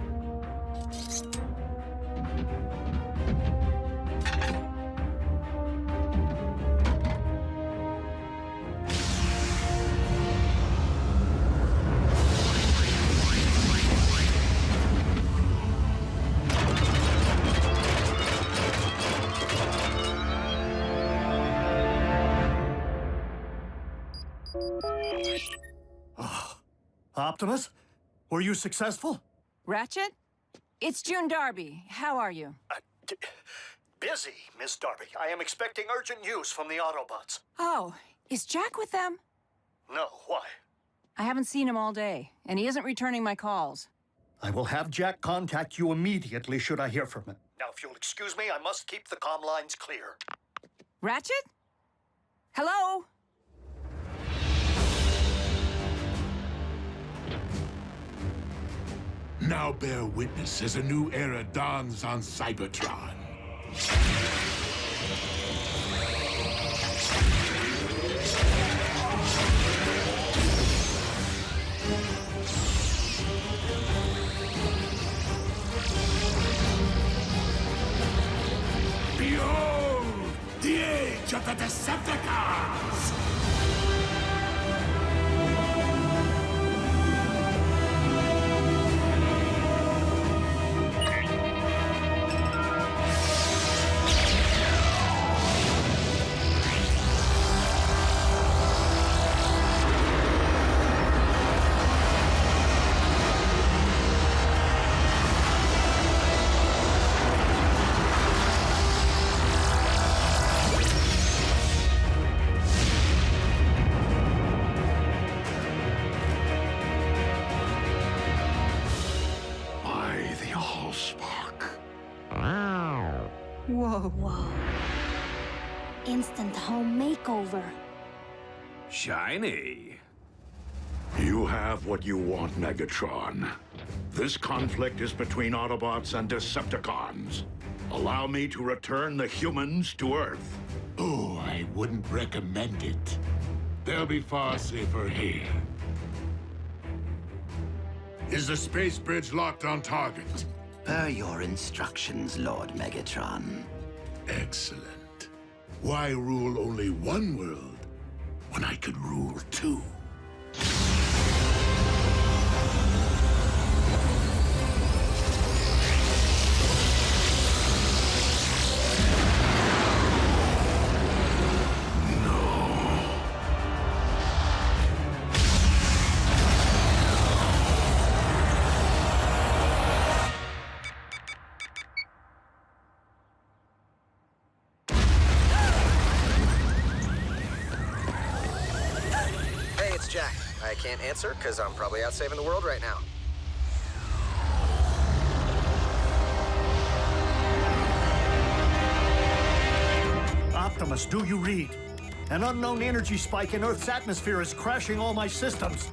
Optimus? Were you successful? Ratchet? It's June Darby. How are you? Busy, Miss Darby. I am expecting urgent news from the Autobots. Oh, is Jack with them? No, why? I haven't seen him all day, and he isn't returning my calls. I will have Jack contact you immediately should I hear from him. Now, if you'll excuse me, I must keep the comm lines clear. Ratchet? Hello? Now bear witness as a new era dawns on Cybertron. Behold, the age of the Decepticons! Whoa. Instant home makeover. Shiny. You have what you want, Megatron. This conflict is between Autobots and Decepticons. Allow me to return the humans to Earth. Oh, I wouldn't recommend it. They'll be far safer here. Is the space bridge locked on target? Per your instructions, Lord Megatron. Excellent. Why rule only one world when I could rule two? Jack. I can't answer because I'm probably out saving the world right now. Optimus, do you read? An unknown energy spike in Earth's atmosphere is crashing all my systems.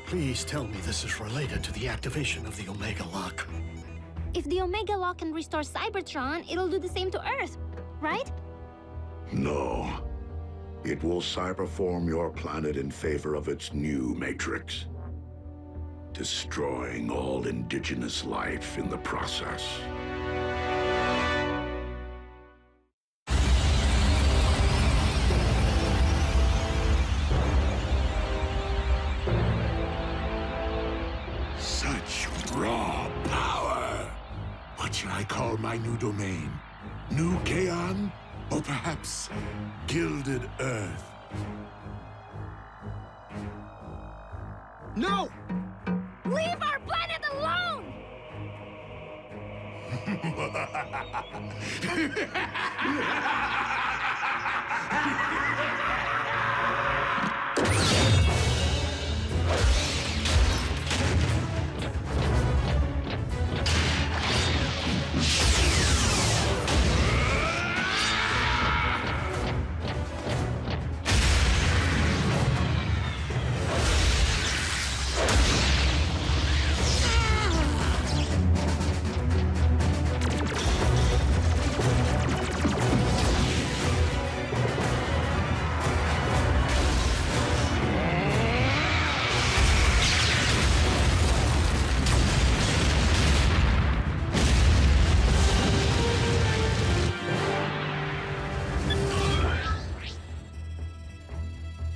Please tell me this is related to the activation of the Omega Lock. If the Omega Lock can restore Cybertron, it'll do the same to Earth, right? No. It will cyberform your planet in favor of its new matrix, destroying all indigenous life in the process. Such raw power! What shall I call my new domain? New Kaon? Or perhaps Gilded Earth? No! Leave our planet alone!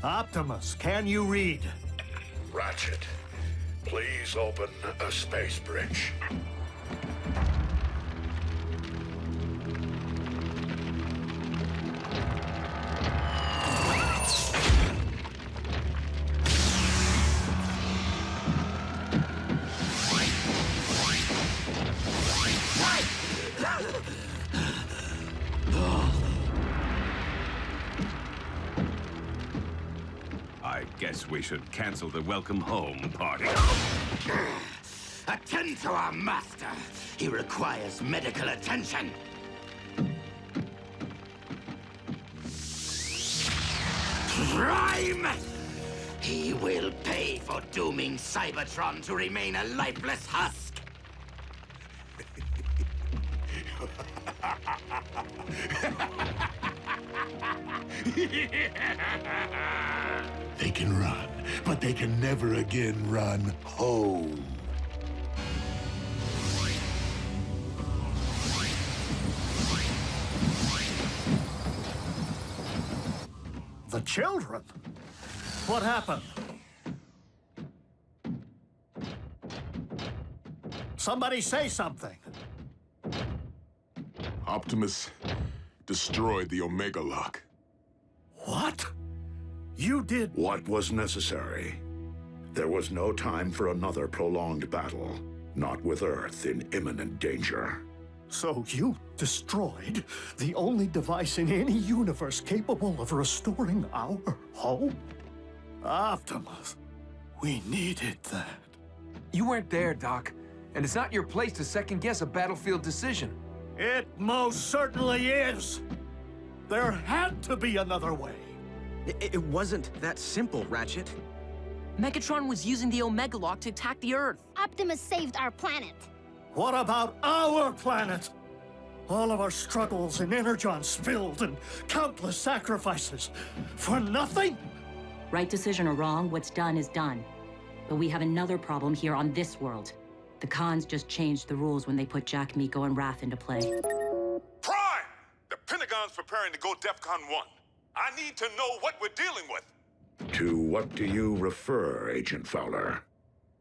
Optimus, can you read? Ratchet, please open a space bridge. we should cancel the welcome home party. Attend to our master. He requires medical attention. Prime! He will pay for dooming Cybertron to remain a lifeless husk. They can run, but they can never again run home. The children? What happened? Somebody say something. Optimus destroyed the Omega Lock. What? You did... What was necessary? There was no time for another prolonged battle, not with Earth in imminent danger. So you destroyed the only device in any universe capable of restoring our home? Optimus, we needed that. You weren't there, Doc. And it's not your place to second-guess a battlefield decision. It most certainly is. There had to be another way. It wasn't that simple, Ratchet. Megatron was using the Omega Lock to attack the Earth. Optimus saved our planet. What about our planet? All of our struggles and Energon spilled and countless sacrifices. For nothing? Right decision or wrong, what's done is done. But we have another problem here on this world. The Khans just changed the rules when they put Jack, Miko, and Wrath into play. Prime! The Pentagon's preparing to go DEFCON 1. I need to know what we're dealing with. To what do you refer, Agent Fowler?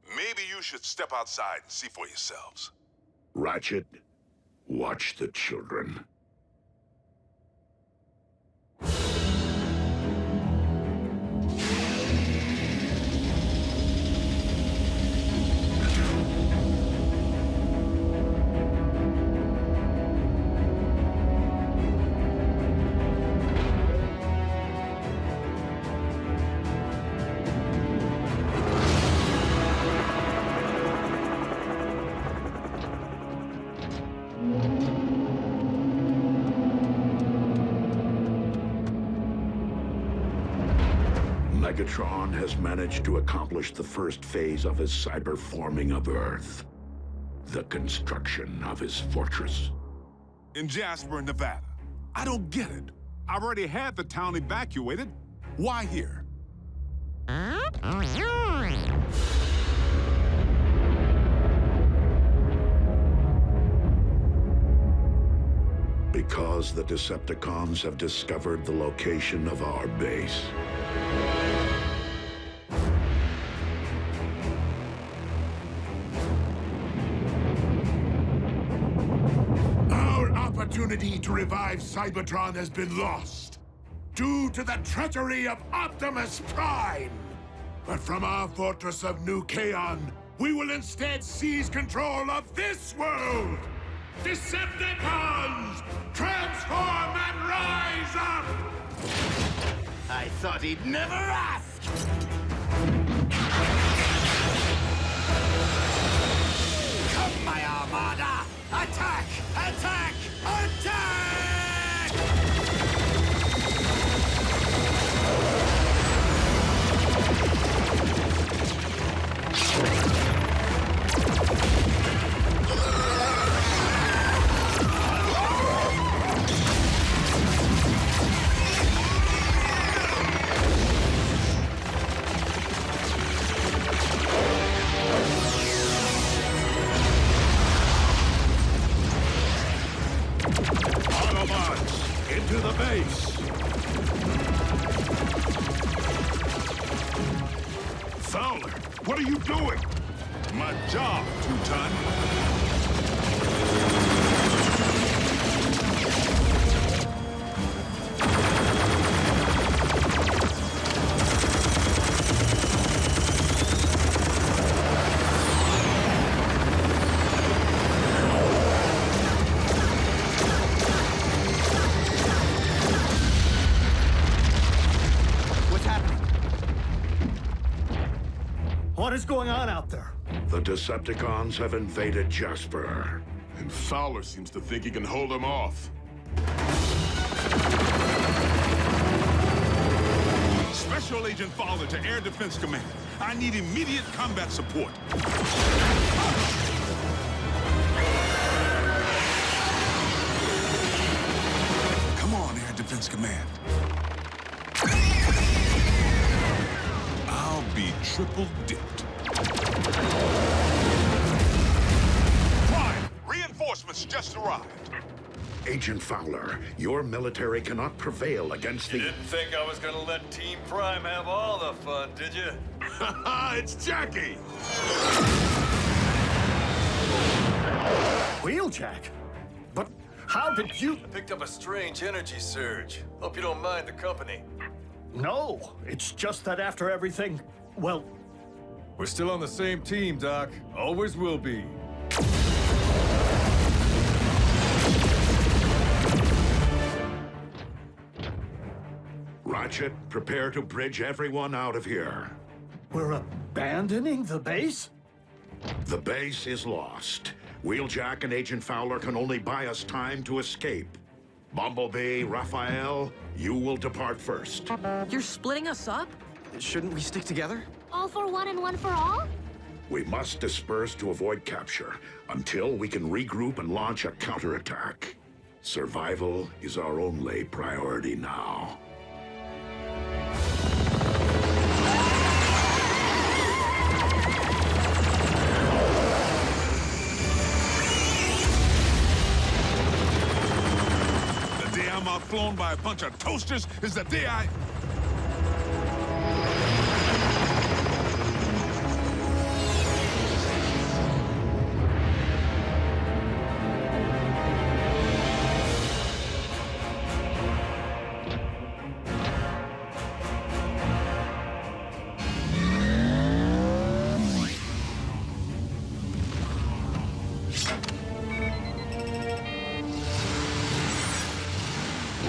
Maybe you should step outside and see for yourselves. Ratchet, watch the children. Megatron has managed to accomplish the first phase of his cyberforming of Earth. The construction of his fortress. In Jasper, Nevada. I don't get it. I've already had the town evacuated. Why here? Because the Decepticons have discovered the location of our base. Our opportunity to revive Cybertron has been lost due to the treachery of Optimus Prime. But from our fortress of New Kaon, we will instead seize control of this world. Decepticons, transform and rise up! I thought he'd never ask! Come, my Armada! Attack! Attack! Attack! Autobots, into the base! Fowler, what are you doing? My job, Two-Ton. What is going on out there? The Decepticons have invaded Jasper. And Fowler seems to think he can hold them off. Special Agent Fowler to Air Defense Command. I need immediate combat support. Come on, Air Defense Command. I'll be triple dipped. Prime, reinforcements just arrived. Agent Fowler, your military cannot prevail against the... You didn't think I was gonna let Team Prime have all the fun, did you? It's Jackie! Wheeljack? But how did you... I picked up a strange energy surge. Hope you don't mind the company. No, it's just that after everything, well... We're still on the same team, Doc. Always will be. Ratchet, prepare to bridge everyone out of here. We're abandoning the base? The base is lost. Wheeljack and Agent Fowler can only buy us time to escape. Bumblebee, Raphael, you will depart first. You're splitting us up? Shouldn't we stick together? All for one and one for all? We must disperse to avoid capture until we can regroup and launch a counterattack. Survival is our only priority now. The day I'm outflown by a bunch of toasters is the day I...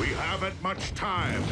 We haven't much time.